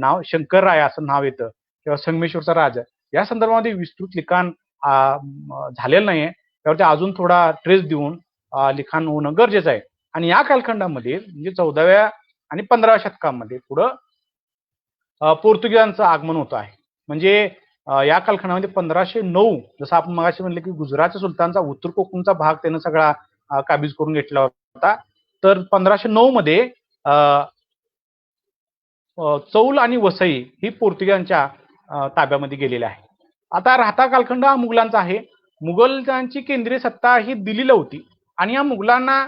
नाव शंकरराय असं नाव येतं किंवा संगमेश्वरचा राजा, या संदर्भामध्ये विस्तृत लिखाण झालेलं नाहीये. त्यावरती अजून थोडा ट्रेस देऊन लिखाण होणं गरजेचं आहे. आणि या कालखंडामध्ये म्हणजे 14व्या आणि 15व्या शतकामध्ये पुढं पोर्तुगीजांचं आगमन होतं आहे. म्हणजे या कालखंडामध्ये 1509, जसं आपण मगाशी म्हणले की गुजरातच्या सुलतानचा उत्तर कोकणचा भाग त्यानं सगळा काबीज करून घेतला होता. तर 1509 मध्ये चौल आणि वसई ही पोर्तुगीजांच्या ताब्यामध्ये गेलेली आहे. आता राहता कालखंड हा मुघलांचा आहे. मुघलांची केंद्रीय सत्ता ही दिल्लीला होती आणि या मुघलांना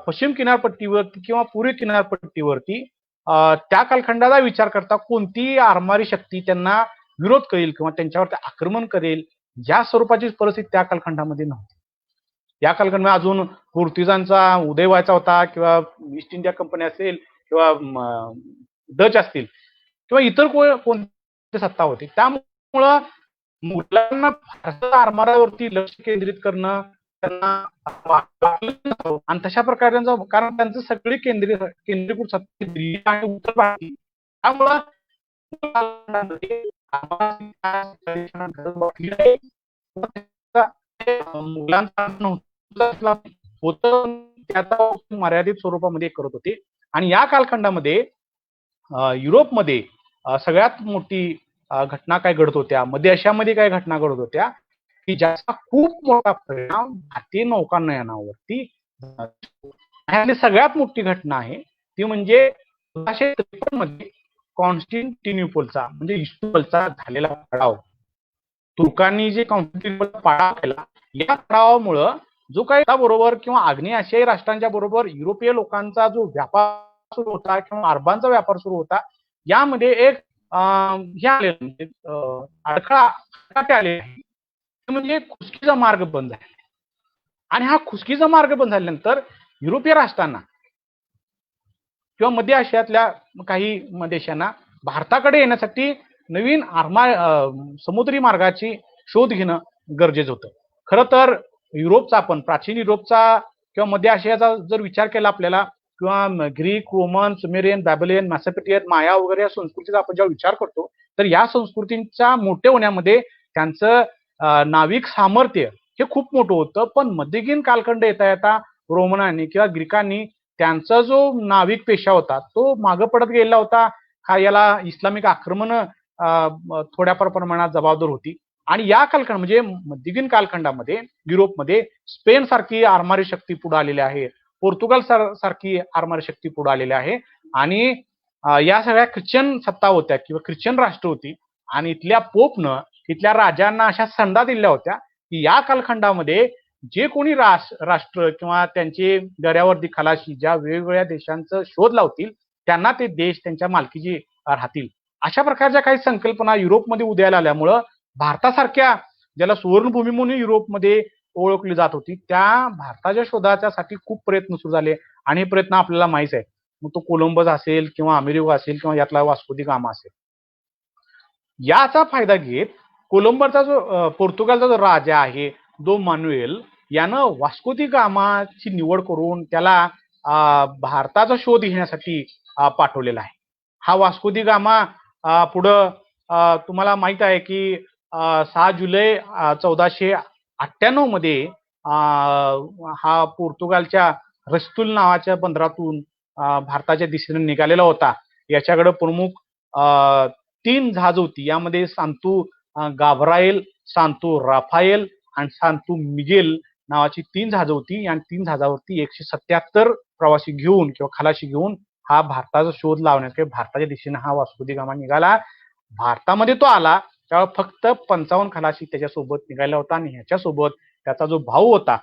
पश्चिम किनारपट्टीवरती किंवा पूर्व किनारपट्टीवरती त्या कालखंडाचा विचार करता कोणती आरमारी शक्ती त्यांना विरोध करेल किंवा त्यांच्यावरती आक्रमण करेल या स्वरूपाची परिस्थिती त्या कालखंडामध्ये नव्हती. या कालखंडामध्ये अजून पोर्तुगीजांचा उदय व्हायचा होता किंवा ईस्ट इंडिया कंपनी असेल किंवा डच असतील किंवा इतर कोणती सत्ता होती. त्यामुळं मुघलांना भारताच्या आरमारावरती लक्ष केंद्रित करणं त्यांना आणि तशा प्रकारे कारण त्यांचं सगळी केंद्रीकृत सत्ता दिल्ली आणि उत्तर भारती, त्यामुळं मुघलांचा होतं त्याचा मर्यादित स्वरूपामध्ये करत होते. आणि या कालखंडामध्ये युरोपमध्ये सगळ्यात मोठी घटना काय घडत होत्या, मध्य आशियामध्ये काय घटना घडत होत्या की ज्याचा खूप मोठा परिणाम भारतीय नौकानयनावरती आणि सगळ्यात मोठी घटना आहे ती म्हणजे 1953 मध्ये कॉन्स्टँटिनोपलचा म्हणजे इस्तंबूलचा झालेला पडाव. तुर्कांनी जे कॉन्स्टँटिनोपलचा पाडाव केला, या पडावामुळं जो काही बरोबर किंवा आग्नेय आशियाई राष्ट्रांच्या बरोबर युरोपीय लोकांचा जो व्यापार सुरू होता किंवा अरबांचा व्यापार सुरू होता, यामध्ये एक हे आलेलं म्हणजे अडथळा आले म्हणजे खुसकीचा मार्ग बंद झाला. आणि हा खुसकीचा मार्ग बंद झाल्यानंतर युरोपीय राष्ट्रांना किंवा मध्य आशियातल्या काही देशांना भारताकडे येण्यासाठी नवीन समुद्री मार्गाची शोध घेणं गरजेचं होतं. खरं तर युरोपचा आपण प्राचीन युरोपचा किंवा मध्य आशियाचा जर विचार केला आपल्याला किंवा ग्रीक, रोमन, सुमेरियन, बॅबिलियन, मॅसेपेटियन, माया वगैरे या संस्कृतीचा आपण जेव्हा विचार करतो तर या संस्कृतींच्या मोठे होण्यामध्ये त्यांचं नाविक सामर्थ्य हे खूप मोठं होतं. पण मध्ययुगीन कालखंड येता येता रोमनांनी किंवा ग्रीकांनी त्यांचा जो नाविक पेशा होता तो मागं पडत गेला होता. हा याला इस्लामिक आक्रमण थोड्याफार प्रमाणात जबाबदार होती. आणि या कालखंड म्हणजे मध्ययुगीन कालखंडामध्ये युरोपमध्ये स्पेन सारखी आरमारी शक्ती पुढे आलेली आहे, पोर्तुगाल सारखी आरमारी शक्ती पुढे आलेली आहे आणि या सगळ्या ख्रिश्चन सत्ता होत्या किंवा ख्रिश्चन राष्ट्र होती आणि इथल्या पोपनं इथल्या राजांना अशा संधा दिल्या होत्या की या कालखंडामध्ये जे कोणी राष्ट्र किंवा त्यांचे दर्यावरती खलाशी ज्या वेगवेगळ्या देशांचा शोध लावतील त्यांना ते देश त्यांच्या मालकीचे राहतील. अशा प्रकारच्या काही संकल्पना युरोपमध्ये उदयाला आल्यामुळं भारतासारख्या ज्याला सुवर्णभूमी म्हणून युरोपमध्ये ओळखली जात होती त्या भारताच्या शोधाच्यासाठी खूप प्रयत्न सुरू झाले आणि हे प्रयत्न आपल्याला माहित आहे. मग तो कोलंबस असेल किंवा अमेरिको असेल किंवा यातला वास्को दी गामा असेल. याचा फायदा घेत कोलंबसचा जो पोर्तुगालचा जो राजा आहे दो मान्युएल यानं वास्को दी गामाची निवड करून त्याला भारताचा शोध घेण्यासाठी पाठवलेला आहे. हा वास्को दी गामा पुढं तुम्हाला माहित आहे की 6 जुलै 1498 मध्ये हा पोर्तुगालच्या रस्तुल नावाच्या बंदरातून भारताच्या दिशेने निघालेला होता. याच्याकडे प्रमुख 3 जहाज होती. यामध्ये सांतू गाब्राएल, सांतू राफाएल आणि सांतू मिगेल नावाची 3 जहाजं होती. या 3 जहाजावरती 177 प्रवासी घेऊन किंवा खलाशी घेऊन हा भारताचा शोध लावण्यात किंवा भारताच्या दिशेने हा वास्को दी गामा निघाला. भारतामध्ये तो आला तेव्हा फक्त 55 खलाशी त्याच्यासोबत निघाला होता आणि ह्याच्यासोबत त्याचा जो भाऊ होता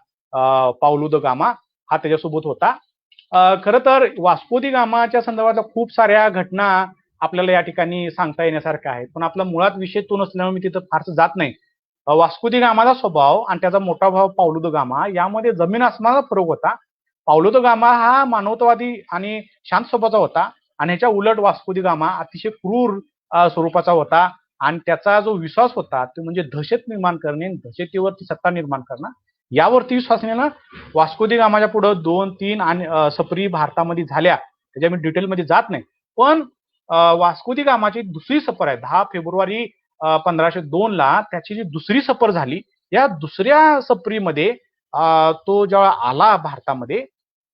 पाउलो द गामा हा त्याच्यासोबत होता. खरं तर वास्को दी गामाच्या संदर्भातल्या खूप साऱ्या घटना आपल्याला या ठिकाणी सांगता येण्यासारख्या आहेत, पण आपला मुळात विषय तो नसल्यामुळे मी तिथं फारसं जात नाही. वास्को दी गामाचा स्वभाव आणि त्याचा मोठा भाव पाउलो द गामा यामध्ये जमीन आसमानाचा फरक होता. पाउलो द गामा हा मानवतावादी आणि शांत स्वभावाचा होता आणि ह्याच्या उलट वास्को दी गामा अतिशय क्रूर स्वरूपाचा होता आणि त्याचा जो विश्वास होता तो म्हणजे दहशत निर्माण करणे, दहशतीवरती सत्ता निर्माण करणं यावरती विश्वास नेणं. वास्को दी गामाच्या पुढे 2-3 आणि सफरी भारतामध्ये झाल्या, त्याच्या मी डिटेलमध्ये जात नाही. पण वास्को दी गामाची दुसरी सफर आहे 10 फेब्रुवारी 1502 ला त्याची जी दुसरी सफर झाली. या दुसऱ्या सफरीमध्ये तो जेव्हा आला भारतामध्ये,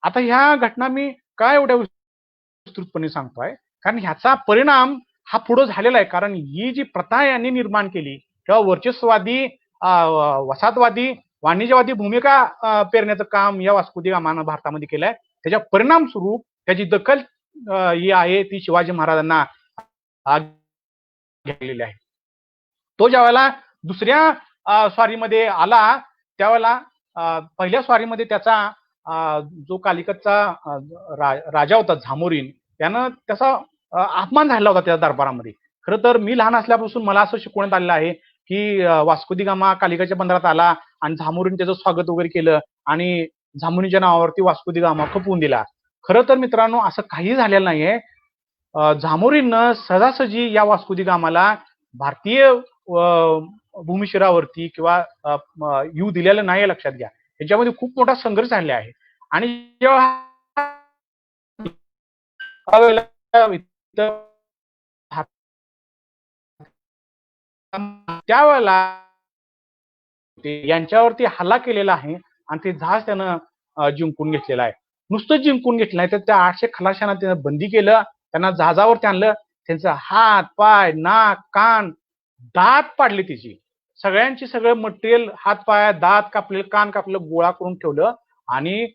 आता ह्या घटना मी काय एवढ्या विस्तृतपणे सांगतोय, कारण ह्याचा परिणाम हा पुढे झालेला आहे. कारण ही जी प्रथा यांनी निर्माण केली किंवा वर्चस्ववादी वसाहतवादी वाणिज्यवादी भूमिका पेरण्याचं काम या वास्को दी गामानं भारतामध्ये केलंय. त्याच्या परिणाम स्वरूप त्याची दखल ही आहे ती शिवाजी महाराजांना घेतलेली आहे. तो ज्यावेळेला दुसऱ्या स्वारीमध्ये आला त्यावेळेला पहिल्या स्वारीमध्ये त्याचा जो कालिकतचा राजा होता झामोरीन, त्यानं त्याचा अपमान झाला होता त्या दरबारामध्ये. खरं तर मी लहान असल्यापासून मला असं शिकवण्यात आलेलं आहे की वास्को दी गामा कालिकाच्या बंदरात आला आणि झामोरीन त्याचं स्वागत वगैरे केलं आणि झामोरीच्या नावावरती वास्को दी गामा खपवून दिला. खरं तर मित्रांनो असं काही झालेलं नाहीये. झामोरीनं सहजासहजी या वास्को दी गामाला भारतीय भूमिशिरावरती किंवा येऊ दिलेलं नाही, लक्षात घ्या. त्याच्यामध्ये खूप मोठा संघर्ष झालेला आहे. आणि जेव्हा त्यावेळेला यांच्यावरती हल्ला केलेला आहे आणि ते जहाज त्यानं जिंकून घेतलेलं आहे. नुसतं जिंकून घेतलं नाही तर त्या 800 खलाशांना त्यानं बंदी केलं, त्यांना जहाजावरती आणलं, त्यांचं हात पाय नाक कान दात पाडले, तिची सगळ्यांची सगळं मटेरियल हात पाय दात कापले कान कापलं गोळा करून ठेवलं आणि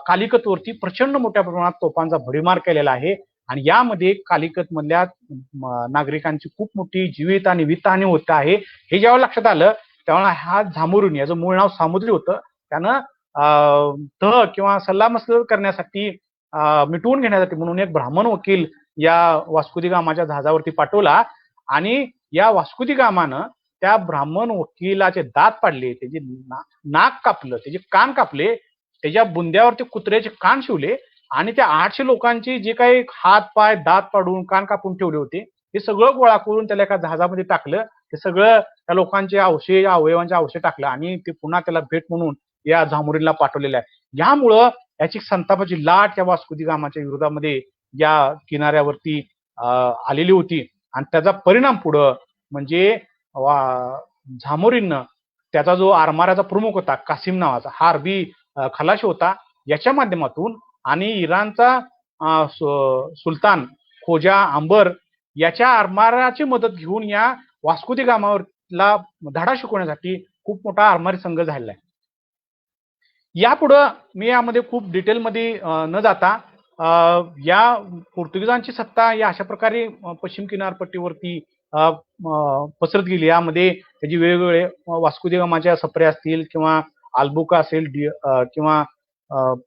कालिकतवरती प्रचंड मोठ्या प्रमाणात तोफांचा भडीमार केलेला आहे. आणि यामध्ये कालिकत मधल्या नागरिकांची खूप मोठी जीवित आणि वित्तहानी होत आहे. हे जेव्हा लक्षात आलं तेव्हा हा झामोरीन, याचं मूळ नाव सामुद्री होतं, त्यानं तह किंवा सल्लामसलत करण्यासाठी मिटवून घेण्यासाठी म्हणून एक ब्राह्मण वकील या वास्को दी गामाच्या जहाजावरती पाठवला आणि या वास्को दी गामानं त्या ब्राह्मण वकिलाचे दात पाडले, त्याचे नाक कापलं, त्याचे कान कापले, त्याच्या बुंद्यावरती कुत्र्याचे कान शिवले आणि त्या 800 लोकांची जे काही हात पाय दात पाडून कान कापून ठेवले होते हे सगळं गोळा करून त्याला एका जहाजामध्ये टाकलं. ते सगळं त्या लोकांचे अवशेष अवयवांचे अवशेष टाकलं आणि ते पुन्हा त्याला भेट म्हणून या झामोरीनला पाठवलेलं आहे. यामुळं याची संतापाची लाट या वास्को दी गामाच्या विरोधामध्ये या किनाऱ्यावरती आलेली होती आणि त्याचा परिणाम पुढं म्हणजे झामोरीननं त्याचा जो आरमाराचा प्रमुख होता कासिम नावाचा, हा अरबी खलाशी होता, याच्या माध्यमातून आणि इराणचा सुलतान खोजा अंबर याच्या आरमाराची मदत घेऊन या वास्को दी गामावरला धडा शिकवण्यासाठी खूप मोठा आरमारी संघ झालेला आहे. यापुढं मी यामध्ये खूप डिटेलमध्ये न जाता या पोर्तुगीजांची सत्ता या अशा प्रकारे पश्चिम किनारपट्टीवरती पसरत गेली. यामध्ये त्याची वेगवेगळे वास्को दी गामाच्या सप्रे असतील किंवा आल्बुका असेल किंवा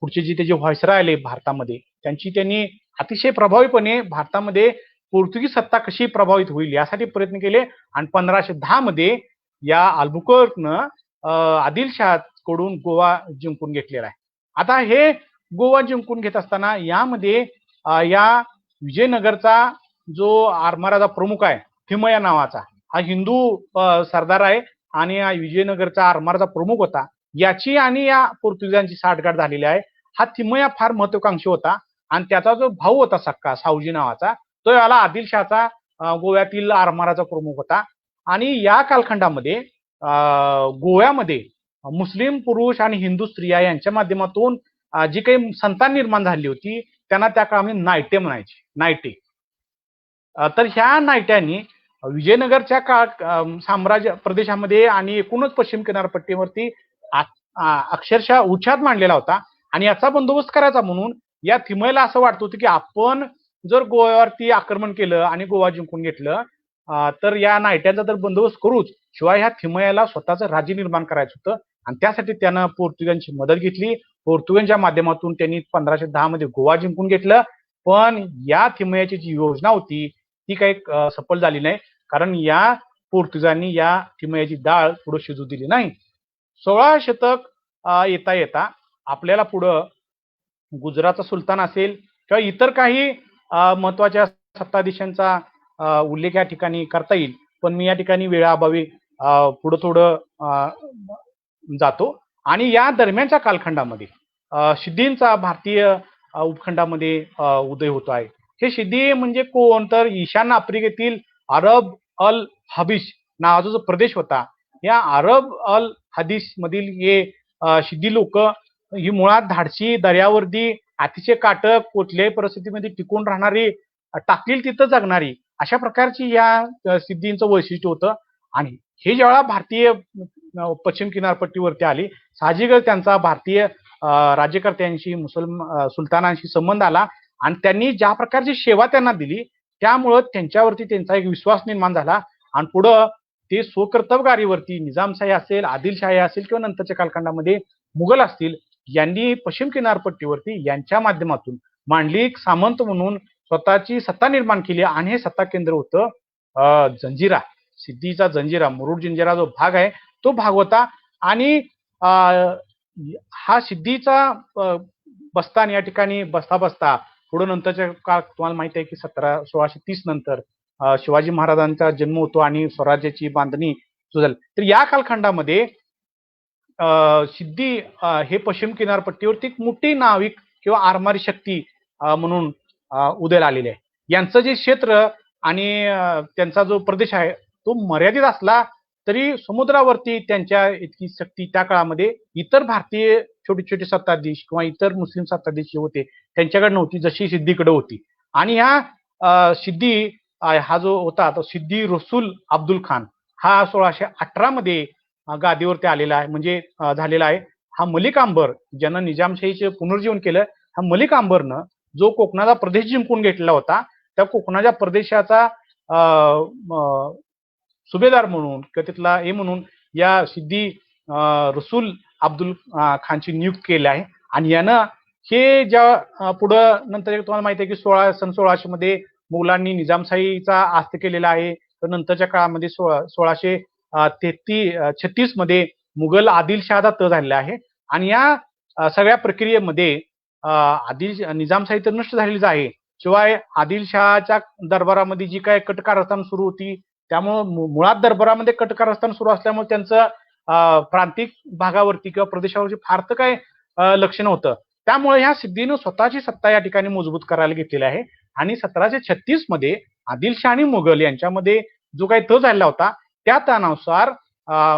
पुढचे जे त्याचे व्हायसराय आले भारतामध्ये, त्यांनी अतिशय प्रभावीपणे भारतामध्ये पोर्तुगीज सत्ता कशी प्रभावित होईल यासाठी प्रयत्न केले आणि 1510 मध्ये या अल्बुकर्कनं आदिलशाह कडून गोवा जिंकून घेतलेला आहे. आता हे गोवा जिंकून घेत असताना यामध्ये या विजयनगरचा जो आरमाराचा प्रमुख आहे थिमया नावाचा, हा हिंदू सरदार आहे आणि हा विजयनगरचा आरमाराचा प्रमुख होता. याची आणि या पोर्तुगीजांची साठगाठ झालेली आहे. हा थिमया फार महत्वाकांक्षी होता आणि त्याचा जो भाऊ होता सक्का सावजी नावाचा, तो याला आदिलशाहचा गोव्यातील आरमाराचा प्रमुख होता. आणि या कालखंडामध्ये गोव्यामध्ये मुस्लिम पुरुष आणि हिंदू स्त्रिया यांच्या माध्यमातून जी काही संतान निर्माण झाली होती त्यांना त्या काळामध्ये नायटे म्हणायचे, नायटे. तर ह्या नायट्यांनी विजयनगरच्या साम्राज्य प्रदेशामध्ये आणि एकूणच पश्चिम किनारपट्टीवरती अक्षरशः उच्छाद मांडलेला होता. आणि याचा बंदोबस्त करायचा म्हणून या थिमयला असं वाटत होतं की आपण जर गोव्यावरती आक्रमण केलं आणि गोवा जिंकून घेतलं तर या नायट्यांचा तर बंदोबस्त करूच, शिवाय ह्या थिमयाला स्वतःचं राज्य निर्माण करायचं होतं. आणि त्यासाठी त्यानं पोर्तुगीजांची मदत घेतली. पोर्तुगीजांच्या माध्यमातून त्यांनी 1510 मध्ये गोवा जिंकून घेतलं. पण या थिमयाची जी योजना होती ती काही सफल झाली नाही, कारण या पोर्तुगीजांनी या थिमयाची डाळ पुढे शिजू दिली नाही. 16 शतक येता येता आपल्याला पुढं गुजरातचा सुलतान असेल किंवा इतर काही महत्वाच्या सत्ताधीशांचा उल्लेख या ठिकाणी करता येईल, पण मी या ठिकाणी वेळाअभावी पुढं थोडं जातो. आणि या दरम्यानच्या कालखंडामध्ये सिद्धींचा भारतीय उपखंडामध्ये उदय होतो आहे. हे सिद्धी म्हणजे कोण, तर ईशान्य आफ्रिकेतील अरब अल हबीश नावाचा जो प्रदेश होता, या अरब अल हदीस मधील हे सिद्धी लोक ही मुळात धाडसी दर्यावर्दी अतिशय काटक, कुठल्याही परिस्थितीमध्ये टिकून राहणारी, टाकतील तिथं जगणारी, अशा प्रकारची या सिद्धींचं वैशिष्ट्य होतं. आणि हे ज्यावेळा भारतीय पश्चिम किनारपट्टीवरती आली, साहजिकच त्यांचा भारतीय राज्यकर्त्यांशी, सुलतानांशी संबंध आला आणि त्यांनी ज्या प्रकारची सेवा त्यांना दिली त्यामुळं त्यांच्यावरती त्यांचा एक विश्वास निर्माण झाला आणि पुढं ते स्वकर्तबगारीवरती निजामशाही असेल, आदिलशाही असेल किंवा नंतरच्या कालखंडामध्ये मुघल असतील, यांनी पश्चिम किनारपट्टीवरती यांच्या माध्यमातून मांडलिक सामंत म्हणून स्वतःची सत्ता निर्माण केली आणि हे सत्ता केंद्र होतं जंजिरा, सिद्धीचा जंजिरा, मुरुड जंजिरा जो भाग आहे तो भाग होता. आणि हा सिद्धीचा बस्तान या ठिकाणी बसता बसता पुढे नंतरच्या काळ तुम्हाला माहिती आहे की 1630 नंतर शिवाजी महाराजांचा जन्म होतो आणि स्वराज्याची बांधणी सुरू झाली. तर या कालखंडामध्ये सिद्धी हे पश्चिम किनारपट्टीवरती एक मोठी नाविक किंवा आरमारी शक्ती म्हणून उदयाला आलेली आहे. यांचं जे क्षेत्र आणि त्यांचा जो प्रदेश आहे तो मर्यादित असला तरी समुद्रावरती त्यांच्या इतकी शक्ती त्या काळामध्ये इतर भारतीय छोटे छोटे सत्ताधीश किंवा इतर मुस्लिम सत्ताधीश जे होते त्यांच्याकडे नव्हती, जशी सिद्धीकडे होती. आणि ह्या सिद्धी हा जो होता तो सिद्धी रसूल अब्दुल खान हा 1618 मध्ये गादीवरती आलेला आहे, म्हणजे झालेला आहे. हा मलिक अंबर ज्यानं निजामशाहीचे पुनर्जीवन केलं, हा मलिक अंबरनं जो कोकणाचा प्रदेश जिंकून घेतलेला होता त्या कोकणाच्या प्रदेशाचा सुभेदार म्हणून किंवा तिथला हे म्हणून या सिद्धी रसूल अब्दुल खानची नियुक्ती केली आहे. आणि यानं हे ज्या पुढं नंतर तुम्हाला माहिती आहे की 1600 मध्ये मुघलांनी निजामशाहीचा आस्त केलेला आहे. तर नंतरच्या काळामध्ये 1636 मध्ये मुघल आदिलशहाचा तह झालेला आहे. आणि या सगळ्या प्रक्रियेमध्ये निजामशाही तर नष्ट झालेलीच आहे, शिवाय आदिलशहाच्या दरबारामध्ये जी काय कटकारस्थान सुरू होती त्यामुळे मुळात दरबारामध्ये कटकारस्थान सुरू असल्यामुळे त्यांचं प्रांतिक भागावरती किंवा प्रदेशावरती फार तर काय लक्ष नव्हतं. त्यामुळे ह्या सिद्धीनं स्वतःची सत्ता या ठिकाणी मजबूत करायला घेतलेली आहे. आणि 1736 मध्ये आदिलशाह आणि मुघल यांच्यामध्ये जो काही तह झालेला होता त्या तहानुसार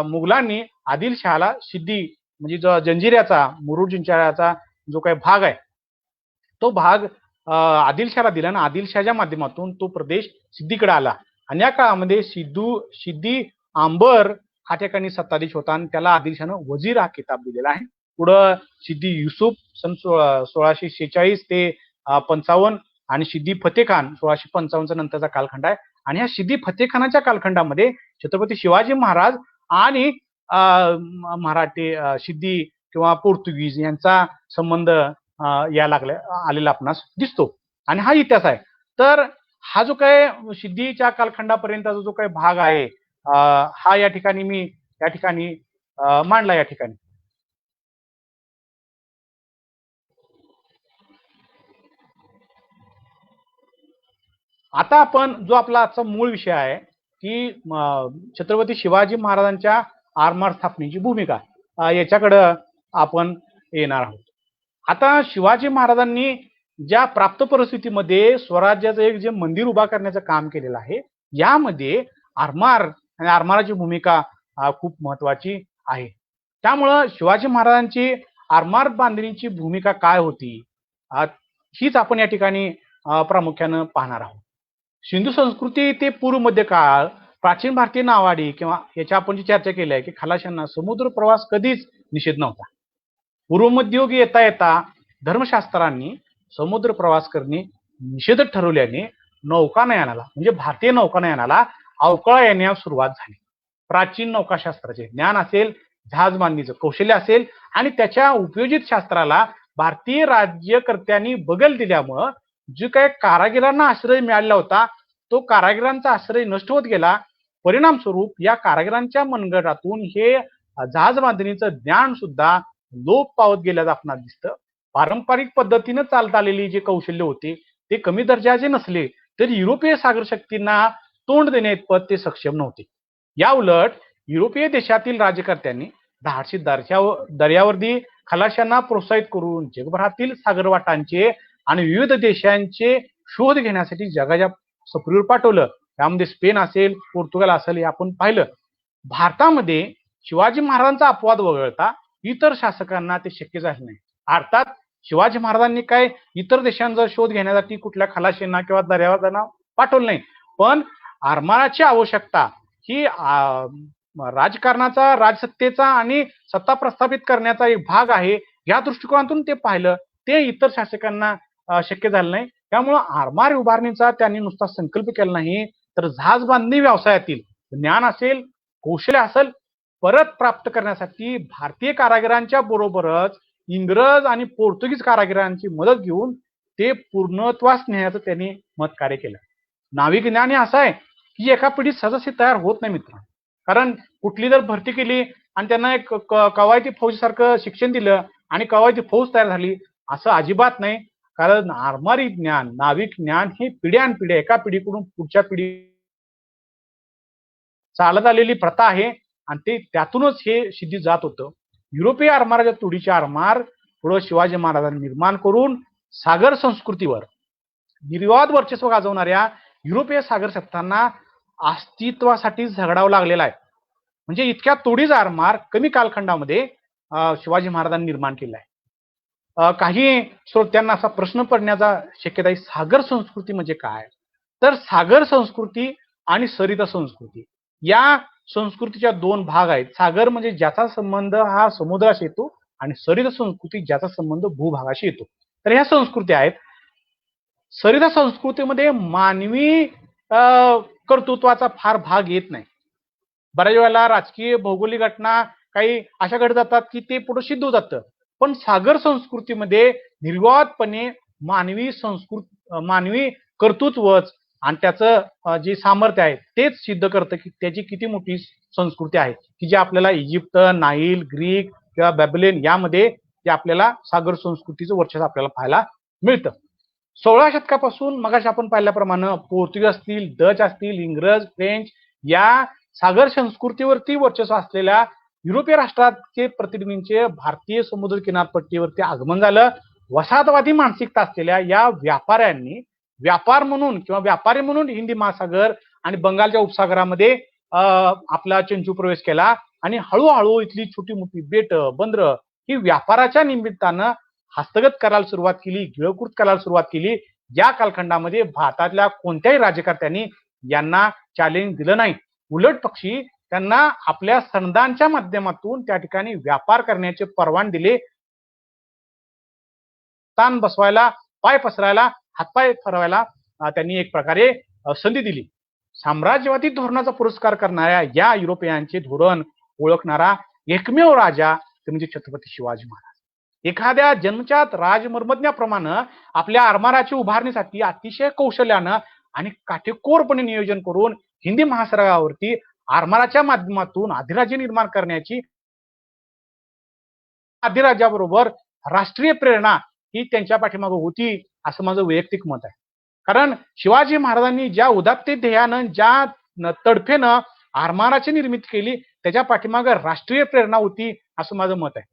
मुघलांनी आदिलशहाला सिद्धी म्हणजे जो जंजिऱ्याचा, मुरुड जंजिऱ्याचा जो काही भाग आहे तो भाग आदिलशाहला दिला आणि आदिलशाहच्या माध्यमातून तो प्रदेश सिद्धीकडे आला. आणि या काळामध्ये सिद्धी अंबर हा ठिकाणी सत्ताधीश होता आणि त्याला आदिलशाहनं वजीर हा किताब दिलेला आहे. पुढं सिद्धी युसुफ सन 1646 ते 55 आणि सिद्धी फतेखान 1655 नंतरचा कालखंड आहे. आणि या सिद्धी फतेखानाच्या कालखंडामध्ये छत्रपती शिवाजी महाराज आणि मराठी सिद्धी किंवा पोर्तुगीज यांचा संबंध आलेला आपणास दिसतो. आणि हा इतिहास आहे. तर हा जो काय सिद्धीच्या कालखंडापर्यंतचा जो काही भाग आहे हा या ठिकाणी मी मांडला या ठिकाणी. आता आपण जो आपला आजचा मूळ विषय आहे की छत्रपती शिवाजी महाराजांच्या आरमार स्थापनेची भूमिका याच्याकडं आपण येणार आहोत. आता शिवाजी महाराजांनी ज्या प्राप्त परिस्थितीमध्ये स्वराज्याचं एक जे मंदिर उभा करण्याचं काम केलेलं आहे यामध्ये आरमार आणि आरमाराची भूमिका खूप महत्वाची आहे. त्यामुळं शिवाजी महाराजांची आरमार बांधणीची भूमिका काय होती हीच आपण या ठिकाणी प्रामुख्यानं पाहणार आहोत. सिंधू संस्कृती ते पूर्व मध्य काळ प्राचीन भारतीय नावाडी किंवा याच्या आपण जी चर्चा केली आहे की खलाशांना समुद्र प्रवास कधीच निषेध नव्हता. पूर्व मध्ययुगी येता येता धर्मशास्त्रांनी समुद्र प्रवास करणे निषेध ठरवल्याने नौकानयनाला म्हणजे भारतीय नौकानयनाला अवकळा येण्यास सुरुवात झाली. प्राचीन नौकाशास्त्राचे ज्ञान असेल, जहाज बांधणीचं कौशल्य असेल आणि त्याच्या उपयोजित शास्त्राला भारतीय राज्यकर्त्यांनी बगल दिल्यामुळं जो काही कारागिरांना आश्रय मिळालेला होता तो कारागिरांचा आश्रय नष्ट होत गेला. परिणाम स्वरूप या कारागिरांच्या मनगटातून हे जहाज बांधणीचं ज्ञान सुद्धा लोप पावत गेल्याचं आपणास दिसतं. पारंपरिक पद्धतीनं चालत आलेली जे कौशल्य होते ते कमी दर्जाचे नसले तरी युरोपीय सागर शक्तींना तोंड देण्याइतपत ते सक्षम नव्हते. या उलट युरोपीय देशातील राज्यकर्त्यांनी धाडसी दर्यावर्दी खलाशांना प्रोत्साहित करून जगभरातील सागरवाटांचे आणि विविध देशांचे शोध घेण्यासाठी जगाच्या सफरीवर पाठवलं. त्यामध्ये स्पेन असेल, पोर्तुगाल असेल हे आपण पाहिलं. भारतामध्ये शिवाजी महाराजांचा अपवाद वगळता इतर शासकांना ते शक्य झाले नाही. अर्थात शिवाजी महाराजांनी काय इतर देशांचा शोध घेण्यासाठी कुठल्या खलाशींना किंवा दर्यावाजांना पाठवलं नाही, पण आरमाराची आवश्यकता ही राजकारणाचा, राजसत्तेचा आणि सत्ता प्रस्थापित करण्याचा एक भाग आहे, या दृष्टिकोनातून ते पाहिलं. ते इतर शासकांना शक्य झालं नाही. त्यामुळं आरमार उभारणीचा त्यांनी नुसता संकल्प केला नाही, तर जहाज बांधणी व्यवसायातील ज्ञान असेल, कौशल्य असेल, परत प्राप्त करण्यासाठी भारतीय कारागिरांच्या बरोबरच इंग्रज आणि पोर्तुगीज कारागिरांची मदत घेऊन ते पूर्णत्वास नेण्याचं त्यांनी मतकार्य केलं. नाविक ज्ञान हे असं आहे की एका पिढीत सहजासहजी तयार होत नाही मित्र. कारण कुठली जर भरती केली आणि त्यांना एक कवायती फौजीसारखं शिक्षण दिलं आणि कवायती फौज तयार झाली असं अजिबात नाही. कारण आरमारी ज्ञान, नाविक ज्ञान हे पिढ्यानपिढ्या एका पिढीकडून पुढच्या पिढी चालत आलेली प्रथा आहे आणि ते त्यातूनच हे सिद्धी जात होतं. युरोपीय आरमाराच्या तुडीचे आरमार पुढे शिवाजी महाराजांनी निर्माण करून सागर संस्कृतीवर निर्वाद वर्चस्व गाजवणाऱ्या युरोपीय सागर सत्तांना अस्तित्वासाठी झगडावं लागलेला आहे. म्हणजे इतक्या तोडीच आरमार कमी कालखंडामध्ये शिवाजी महाराजांनी निर्माण केला आहे. काही श्रोत्यांना असा प्रश्न पडण्याचा शक्यता आहे, सागर संस्कृती म्हणजे काय? तर सागर संस्कृती आणि सरित संस्कृती या संस्कृतीच्या दोन भाग आहेत. सागर म्हणजे ज्याचा संबंध हा समुद्राशी येतो आणि सरित संस्कृती ज्याचा संबंध भूभागाशी येतो. तर ह्या संस्कृती आहेत. सरित संस्कृतीमध्ये मानवी कर्तृत्वाचा फार भाग येत नाही. बऱ्याच वेळेला राजकीय भौगोलिक घटना काही अशा घडत जातात की ते पुढे सिद्ध जातं. पण सागर संस्कृतीमध्ये निर्वादपणे मानवी कर्तृत्वच आणि त्याचं जे सामर्थ्य आहे तेच सिद्ध करतं की त्याची किती मोठी संस्कृती आहे, की जे आपल्याला इजिप्त, नाईल, ग्रीक किंवा बॅबिलोन यामध्ये जे आपल्याला सागर संस्कृतीचं वर्चस्व आपल्याला पाहायला मिळतं. 16 शतकापासून मगाशी आपण पाहिल्याप्रमाणे पोर्तुगीज असतील, डच असतील, इंग्रज, फ्रेंच या सागर संस्कृतीवरती वर्चस्व असलेल्या युरोपीय राष्ट्राचे प्रतिनिधींचे भारतीय समुद्र किनारपट्टीवरती आगमन झालं. वसाहतवादी मानसिकता असलेल्या या व्यापाऱ्यांनी व्यापार म्हणून किंवा व्यापारी म्हणून हिंदी महासागर आणि बंगालच्या उपसागरामध्ये आपला चंचू प्रवेश केला आणि हळूहळू इथली छोटी मोठी बेट, बंदरं ही व्यापाराच्या निमित्तानं हस्तगत करायला सुरुवात केली, गिळंकृत करायला सुरुवात केली. या कालखंडामध्ये भारतातल्या कोणत्याही राज्यकर्त्यांनी यांना चॅलेंज दिलं नाही. उलट पक्षी त्यांना आपल्या संधांच्या माध्यमातून त्या ठिकाणी व्यापार करण्याचे परवान दिले. ताण बसवायला, पाय पसरायला, हातपाय फिरवायला त्यांनी एक प्रकारे संधी दिली. साम्राज्यवादी धोरणाचा पुरस्कार करणाऱ्या या युरोपियांचे धोरण ओळखणारा एकमेव राजा ते म्हणजे छत्रपती शिवाजी महाराज. एखाद्या जन्मजात राजमर्मज्ञाप्रमाणे आपल्या आरमाराची उभारणीसाठी अतिशय कौशल्यानं आणि काटेकोरपणे नियोजन करून हिंदी महासागरावरती आरमाराच्या माध्यमातून अधिराज्य निर्माण करण्याची अधिराज्याबरोबर राष्ट्रीय प्रेरणा ही त्यांच्या पाठीमागे होती असं माझं वैयक्तिक मत आहे. कारण शिवाजी महाराजांनी ज्या उदात्त ध्येयानं, ज्या तडफेनं आरमाराची निर्मिती केली त्याच्या पाठीमागे राष्ट्रीय प्रेरणा होती असं माझं मत आहे.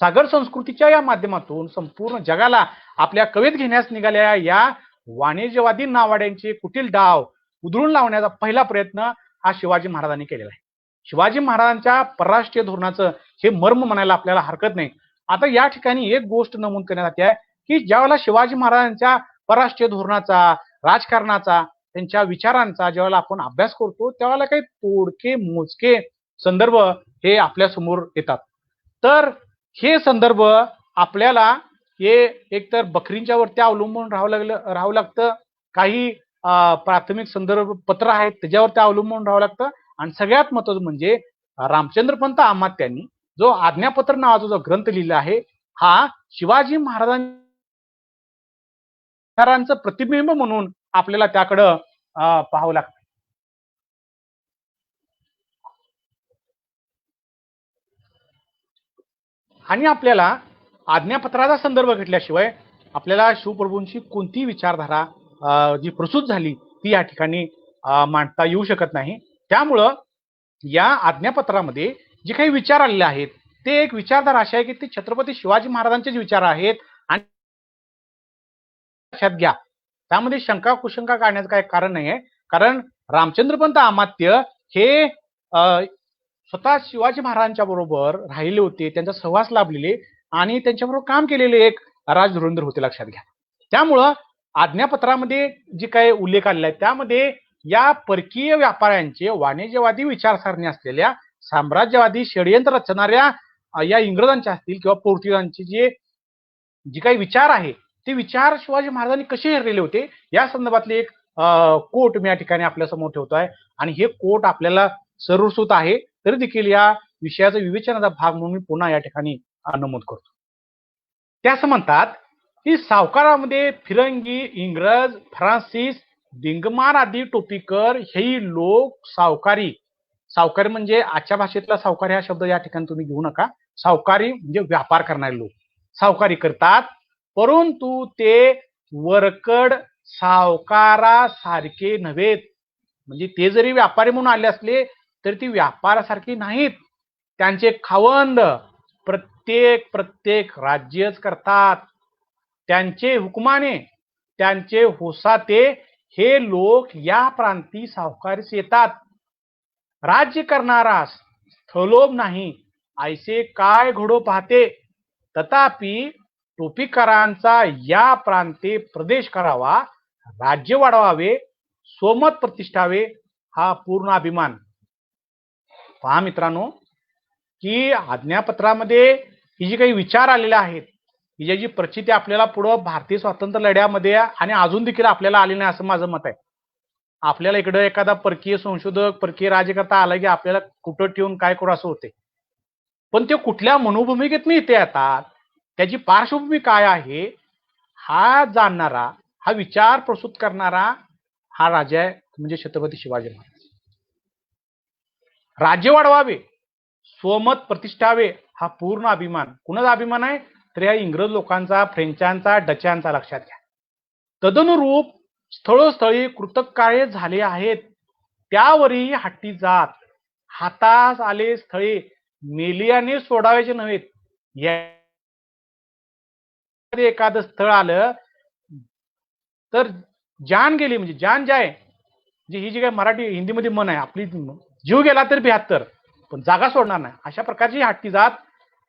सागर संस्कृतीच्या या माध्यमातून संपूर्ण जगाला आपल्या कवेत घेण्यास निघालेल्या या वाणिज्यवादी नावाड्यांचे कुटील डाव उधळून लावण्याचा पहिला प्रयत्न हा शिवाजी महाराजांनी केलेला आहे. शिवाजी महाराजांच्या परराष्ट्रीय धोरणाचं हे मर्म म्हणायला आपल्याला हरकत नाही. आता या ठिकाणी एक गोष्ट नमूद करण्यात आहे की ज्यावेळेला शिवाजी महाराजांच्या परराष्ट्रीय धोरणाचा, राजकारणाचा, त्यांच्या विचारांचा ज्यावेळेला आपण अभ्यास करतो त्यावेळेला काही तोडके मोजके संदर्भ हे आपल्या समोर येतात. तर हे संदर्भ आपल्याला हे एकतर बकरींच्या वरती अवलंबून राहावं लागतं, काही प्राथमिक संदर्भ पत्र आहेत त्याच्यावरती अवलंबून राहावं लागतं आणि सगळ्यात महत्त्वाचं म्हणजे रामचंद्रपंत अमात्यांनी जो आज्ञापत्र नावाचा जो ग्रंथ लिहिला आहे हा शिवाजी महाराजांचं प्रतिबिंब म्हणून आपल्याला त्याकडं पाहावं लागतं. आणि आपल्याला आज्ञापत्राचा संदर्भ घेतल्याशिवाय आपल्याला शिवप्रभूंची कोणती विचारधारा जी प्रसूत झाली ती या ठिकाणी मांडता येऊ शकत नाही. त्यामुळं या आज्ञापत्रामध्ये जे काही विचार आलेले आहेत ते एक विचारधारा अशी आहे की ते छत्रपती शिवाजी महाराजांचेच विचार आहेत आणि लक्षात घ्या त्यामध्ये शंका कुशंका काढण्याचं काही कारण नाही आहे. कारण रामचंद्रपंत अमात्य हे स्वतः शिवाजी महाराजांच्या बरोबर राहिले होते, त्यांचा सहवास लाभलेले आणि त्यांच्याबरोबर काम केलेले एक राज धुरंधर होते, लक्षात घ्या. त्यामुळं आज्ञापत्रामध्ये जे काही उल्लेख आलेला आहे त्यामध्ये या परकीय व्यापाऱ्यांचे वाणिज्यवादी विचारसरणी असलेल्या साम्राज्यवादी षडयंत्र रचणाऱ्या या इंग्रजांचे असतील किंवा पोर्तुगीजांचे जे काही विचार आहे ते विचार शिवाजी महाराजांनी कसे हेरलेले होते या संदर्भातले एक कोट मी या ठिकाणी आपल्या समोर ठेवतोय. आणि हे कोट आपल्याला सर्वश्रुत आहे तरी देखील या विषयाचा विवेचनाचा भाग म्हणून मी पुन्हा या ठिकाणी नमूद करतो. ते असं म्हणतात की सावकारामध्ये फिरंगी, इंग्रज, फ्रान्सिस, डिंगमार आदी टोपीकर हे लोक सावकारी म्हणजे आजच्या भाषेतला सावकारी हा शब्द या ठिकाणी तुम्ही घेऊ नका. सावकारी म्हणजे व्यापार करणारे लोक सावकारी करतात, परंतु ते वरकड सावकारासारखे नव्हेत. म्हणजे ते जरी व्यापारी म्हणून आले असले तरी ती व्यापारासारखी नाहीत. त्यांचे खावंद प्रत्येक राज्यच करतात. त्यांचे हुकमाने, त्यांचे होसाते हे लोक या प्रांती सावकारीस येतात. राज्य करणारा स्थलोभ नाही ऐसे काय घडो पाहते. तथापि टोपीकरांचा या प्रांते प्रदेश करावा, राज्य वाढवावे, स्वमत प्रतिष्ठावे हा पूर्ण अभिमान. पहा मित्रांनो की आज्ञापत्रामध्ये ही जी काही विचार आलेले आहेत ही ज्याची प्रचिती आपल्याला पुढं भारतीय स्वातंत्र्य लढ्यामध्ये आणि अजून देखील आपल्याला आली नाही असं माझं मत आहे. आपल्याला इकडे एखादा परकीय संशोधक, परकीय राज्यकर्ता आला की आपल्याला कुठं ठेवून काय करू असं होते. पण ते कुठल्या मनोभूमिकेतून इथे येतात, त्याची पार्श्वभूमी काय आहे हा जाणणारा, हा विचार प्रस्तुत करणारा हा राजा आहे म्हणजे छत्रपती शिवाजी महाराज. राज्य वाढवावे, स्वमत प्रतिष्ठावे हा पूर्ण अभिमान. कुणाचा अभिमान आहे तर या इंग्रज लोकांचा, फ्रेंचांचा, डचांचा, लक्षात घ्या. तदनुरूप स्थळोस्थळी कृतक कार्य झाले आहेत. त्यावरही हट्टी जात हातास आले स्थळे मेलियाने सोडावायचे नव्हेत. एखादं स्थळ आलं तर जान गेली म्हणजे जान जाय, म्हणजे ही जी काय मराठी हिंदीमध्ये मन आहे आपली, जीव गेला तर 72 पण जागा सोडणार नाही, अशा प्रकारची हट्टी जात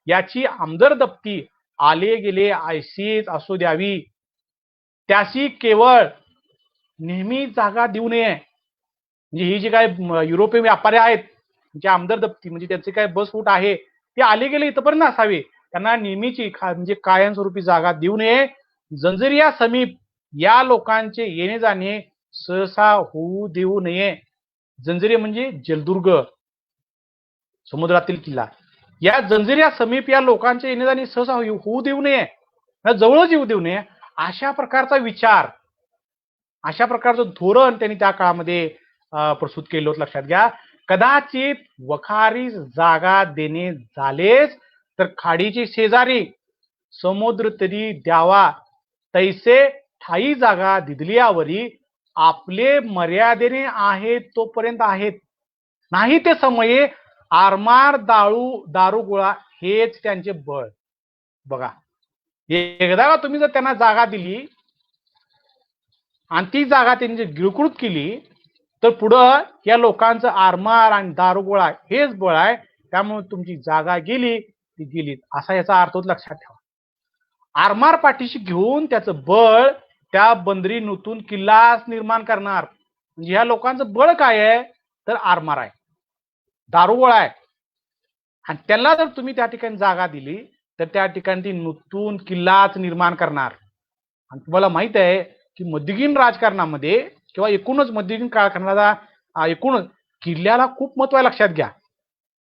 याची आमदरदप्ती आले गेले ऐशीच असू द्यावी. त्याशी केवळ नेहमी जागा देऊ नये. म्हणजे ही जी काय युरोपियन व्यापारी आहेत त्यांची आमदरदप्ती म्हणजे त्यांचे काय बसफूट आहे ते आले गेले इथपर्यंत असावे. त्यांना नेहमीची म्हणजे कायमस्वरूपी जागा देऊ नये. जंजिरिया समीप या लोकांचे येणे जाणे सहसा होऊ देऊ नये. जंजिरे म्हणजे जलदुर्ग, समुद्रातील किल्ला. या जंजिरिया समीप या लोकांचे येणे जाणे सहसा होऊ देऊ नये, जवळच येऊ देऊ नये. अशा प्रकारचा विचार, अशा प्रकारचं धोरण त्यांनी त्या काळामध्ये प्रस्तुत केलं होतं. लक्षात घ्या. कदाचित वखारी जागा देणे झालेच तर खाडीची शेजारी समुद्र तरी द्यावा, तैसे ठाई जागा दिदलियावरी आपले मर्यादेने आहेत तोपर्यंत आहेत. नाही ते समये आरमार दारुगोळा हेच त्यांचे बळ. बघा, एकदा तुम्ही जर त्यांना जागा दिली आणि ती जागा त्यांनी गिळकृत केली तर पुढं या लोकांचं आरमार आणि दारुगोळा हेच बळ आहे. त्यामुळे तुमची जागा गेली ती गेली असा याचा अर्थ लक्षात ठेवा. आरमार पाठीशी घेऊन त्याचं बळ त्या बंदरी नूतून किल्लाच निर्माण करणार. म्हणजे ह्या लोकांचं बळ काय आहे तर आरमार आहे, दारुगोळा आहे. आणि त्याला जर तुम्ही त्या ठिकाणी जागा दिली तर त्या ठिकाणी ती नूतन किल्लाच निर्माण करणार. आणि तुम्हाला माहित आहे की मध्ययुगीन राजकारणामध्ये किंवा एकूणच मध्ययुगीन काळखंडाला एकूण किल्ल्याला खूप महत्व आहे. लक्षात घ्या.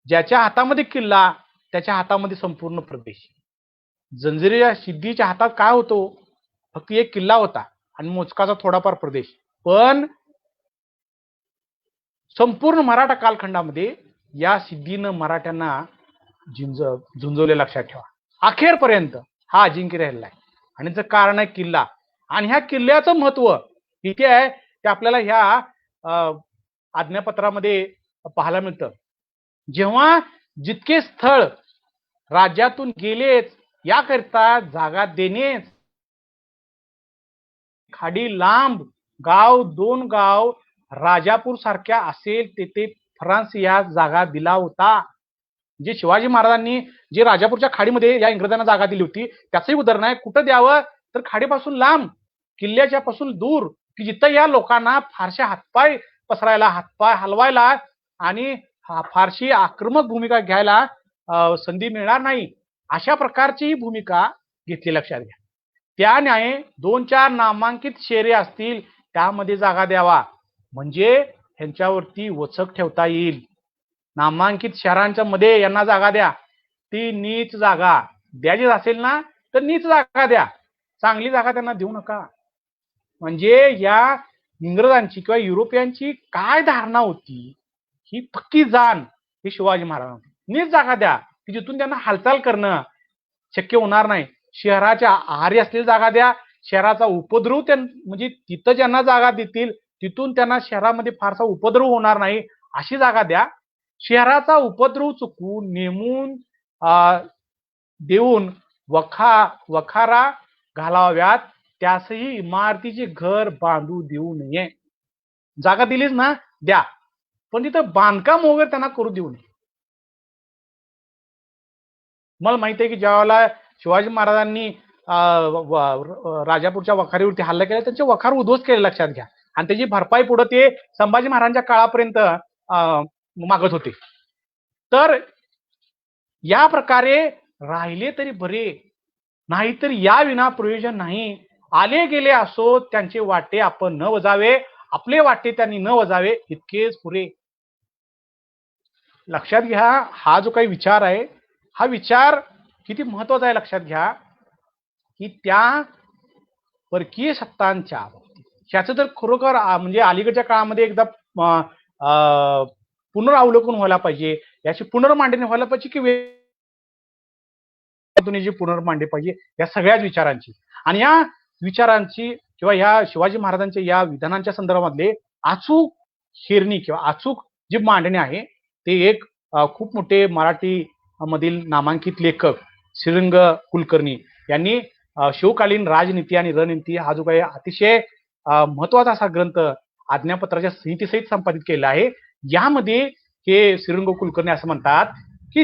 ज्याच्या हातामध्ये किल्ला त्याच्या हातामध्ये संपूर्ण प्रदेश. जंजिरा सिद्धीच्या हातात काय होतो, फक्त एक किल्ला होता आणि मोजकाचा थोडाफार प्रदेश. पण संपूर्ण मराठा कालखंडामध्ये या सिद्धीनं मराठ्यांना झुंजवले. लक्षात ठेवा. अखेरपर्यंत हा अजिंक्य राहिला आहे आणि त्याचं कारण आहे किल्ला. आणि ह्या किल्ल्याचं महत्व किती आहे ते आपल्याला ह्या आज्ञापत्रामध्ये पाहायला मिळतं. जेव्हा जितके स्थळ राज्यातून गेलेच याकरिता जागा देणेच, खाडी लांब गाव 2 गाव राजापूर सारख्या असेल तेथे फ्रान्स या जागा दिला होता. जे शिवाजी महाराजांनी जे राजापूरच्या खाडीमध्ये या इंग्रजांना जागा दिली होती त्याचंही उदाहरण आहे. कुठं द्यावं तर खाडीपासून लांब, किल्ल्याच्या पासून दूर, की जिथं या लोकांना फारशा हातपाय पसरायला, हातपाय हलवायला आणि फारशी आक्रमक भूमिका घ्यायला संधी मिळणार नाही, अशा प्रकारची ही भूमिका घेतली. लक्षात घ्या. त्याने 2-4 नामांकित शहरे असतील त्यामध्ये जागा द्यावा, म्हणजे ह्यांच्यावरती वचक ठेवता येईल. नामांकित शहरांच्या मध्ये यांना जागा द्या. ती नीच जागा द्यायची असेल ना तर नीच जागा द्या, चांगली जागा त्यांना देऊ नका. म्हणजे या इंग्रजांची किंवा युरोपियनची काय धारणा होती, ही पक्की जाण ही शिवाजी महाराजांना. नीच जागा द्या की जिथून त्यांना हालचाल करणं शक्य होणार नाही. शहराच्या आहारी असलेली जागा द्या. शहराचा उपद्रव म्हणजे तिथं ज्यांना जागा देतील तिथून त्यांना शहरामध्ये फारसा उपद्रव होणार नाही अशी जागा द्या. शहराचा उपद्रव चुकवून नेमून देऊन वखारा घालाव्यात, त्यासही इमारतीचे घर बांधू देऊ नये. जागा दिलीच ना द्या, पण तिथं बांधकाम वगैरे त्यांना करू देऊ नये. मला माहिती आहे की ज्यावेळेला शिवाजी महाराजांनी राजापूरच्या वखारीवरती हल्ला केला त्यांचे वखार उद्ध्वस्त केले, लक्षात घ्या. आणि त्याची भरपाई पुढे ते संभाजी महाराजांच्या काळापर्यंत मागत होते. तर या प्रकारे राहिले तरी बरे, नाहीतर या विना प्रयोजन नाही. आले गेले असो त्यांचे वाटे आपण न वजावे, आपले वाटे त्यांनी न वजावे, इतकेच पुरे. लक्षात घ्या, हा जो काही विचार आहे हा विचार किती महत्वाचा आहे. लक्षात घ्या की त्या परकीय सत्तांच्या ह्याचं तर खरोखर म्हणजे अलीकडच्या काळामध्ये एकदा पुनरावलोकन व्हायला पाहिजे, याची पुनर्मांडणी व्हायला पाहिजे की पुनर्मांडणी पाहिजे या सगळ्याच विचारांची. आणि या विचारांची किंवा या शिवाजी महाराजांच्या या विधानांच्या संदर्भातले अचूक हिरणी किंवा अचूक जी मांडणी आहे ते एक खूप मोठे मराठी मधील नामांकित लेखक श्रीरंग कुलकर्णी यांनी शिवकालीन राजनीती आणि रणनीती हा जो काही अतिशय महत्वाचा असा ग्रंथ आज्ञापत्राच्या संहितेसहित संपादित केलेला आहे. यामध्ये हे श्रीरंग कुलकर्णी असं म्हणतात की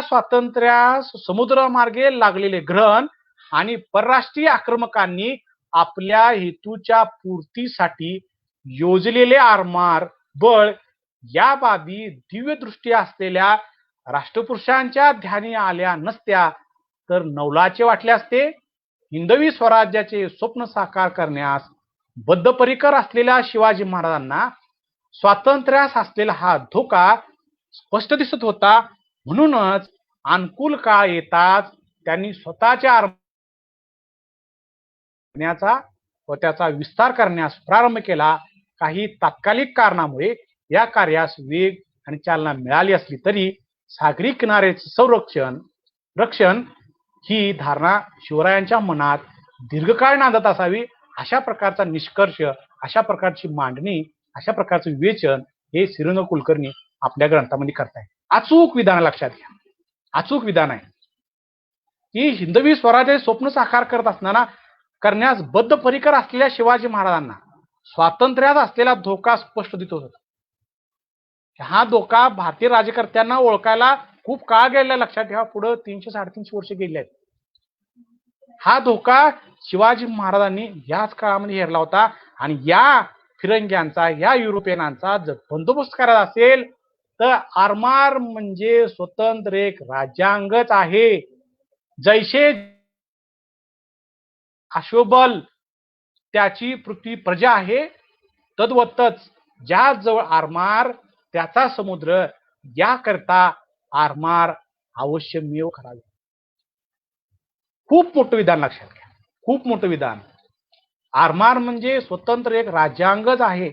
स्वातंत्र्यास समुद्रमार्गे लागलेले ग्रहण आणि परराष्ट्रीय आक्रमकांनी आपल्या हेतूच्या पूर्तीसाठी योजलेले आरमार बळ या बाबी दिव्य दृष्टी असलेल्या राष्ट्रपुरुषांच्या ध्यानी आल्या नसत्या तर नवलाचे वाटले असते. हिंदवी स्वराज्याचे स्वप्न साकार करण्यास बद्धपरिकर असलेल्या शिवाजी महाराजांना स्वातंत्र्यास असलेला हा धोका स्पष्ट दिसत होता. म्हणूनच अनुकूल काळ येताच त्यांनी स्वतःच्या आरण्याचा व त्याचा विस्तार करण्यास प्रारंभ केला. काही तात्कालिक कारणामुळे या कार्यास वेग आणि चालना मिळाली असली तरी सागरी किनाऱ्याचे रक्षण ही धारणा शिवरायांच्या मनात दीर्घकाळ नांदत असावी. अशा प्रकारचा निष्कर्ष, अशा प्रकारची मांडणी, अशा प्रकारचं विवेचन हे श्रीरंग कुलकर्णी आपल्या ग्रंथामध्ये करतायत. अचूक विधान लक्षात घ्या, अचूक विधान आहे की हिंदवी स्वराज्याचे स्वप्न साकार करण्यास बद्धपरिकर असलेल्या शिवाजी महाराजांना स्वातंत्र्यात असलेला धोका स्पष्ट दिसत होता. हा धोका भारतीय राज्यकर्त्यांना ओळखायला खूप काळ गेला. लक्षात ठेवा, पुढे 300-350 वर्ष गेले आहेत. हा धोका शिवाजी महाराजांनी याच काळामध्ये हेरला होता. आणि या फिरंग्यांचा, या युरोपियनांचा जर बंदोबस्त करायचा असेल तर आरमार म्हणजे स्वतंत्र एक राज्यांगच आहे. जैसे अश्वबल त्याची पृथ्वी प्रजा आहे, तद्वतच ज्या जवळ आरमार त्याचा समुद्र, याकरता आरमार अवश्यमेव करावे. खूप मोठं विधान लक्षात घ्या, खूप मोठं विधान. आरमार म्हणजे स्वतंत्र एक राज्यांगच आहे.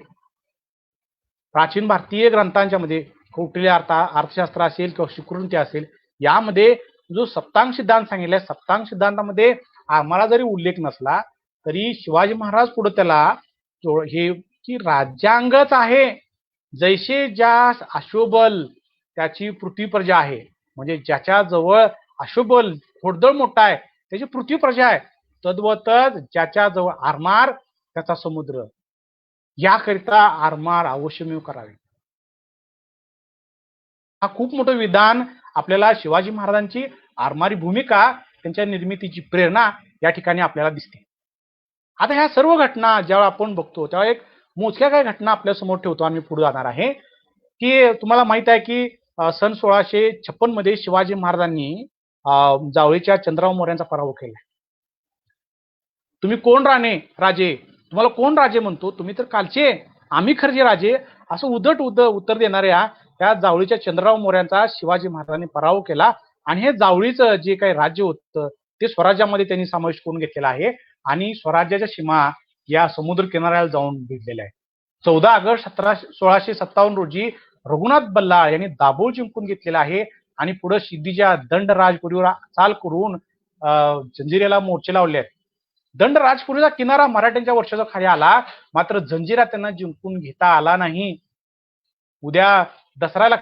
प्राचीन भारतीय ग्रंथांच्या मध्ये कौटिल्य अर्थशास्त्र असेल किंवा शुक्रवृत्ती असेल, यामध्ये जो सप्तांग सिद्धांत सांगितलाय, सप्तांग सिद्धांतामध्ये आम्हाला जरी उल्लेख नसला तरी शिवाजी महाराज पुढे त्याला हे की राज्यांगच आहे. जैसे ज्या अश्वबल त्याची पृथ्वी प्रजा आहे, म्हणजे ज्याच्या जवळ अश्वबल घोडदळ मोठा आहे त्याची पृथ्वी प्रजा आहे, तद्वतच ज्याच्या जवळ आरमार त्याचा समुद्र, याकरिता आरमार अवश्यमेव करावे. हा खूप मोठं विधान आपल्याला शिवाजी महाराजांची आरमारी भूमिका, त्यांच्या निर्मितीची प्रेरणा या ठिकाणी आपल्याला दिसते. आता ह्या सर्व घटना ज्यावेळी आपण बघतो तेव्हा एक मोजक्या काही घटना आपल्या समोर ठेवतो आणि पुढे जाणार आहे की तुम्हाला माहित आहे की सन 1656 मध्ये शिवाजी महाराजांनी जावळीच्या चंद्रराव मोऱ्यांचा पराभव केला. तुम्ही कोण राजे, तुम्हाला कोण राजे म्हणतो, तुम्ही तर कालचे, आम्ही खरजे राजे, असं उद्धट उत्तर देणाऱ्या त्या जावळीच्या चंद्रराव मोऱ्यांचा शिवाजी महाराजांनी पराभव केला आणि हे जावळीचं जे काही राज्य होतं ते स्वराज्यामध्ये त्यांनी समावेश करून घेतलेला आहे आणि स्वराज्याच्या सीमा या समुद्र किनाऱ्याला जाऊन भिडलेल्या आहेत. 14 ऑगस्ट 1657 रोजी रघुनाथ बल्लाळ यांनी दाभोळ जिंकून घेतलेला आहे आणि पुढे सिद्धीच्या दंड राजपुरीवर चाल करून जंजिऱ्याला मोर्चे लावले आहेत. दंड राजपुरीचा किनारा मराठ्यांच्या वर्षाचा खाली आला, मात्र जंजिरा त्यांना जिंकून घेता आला नाही. उद्या दसऱ्याला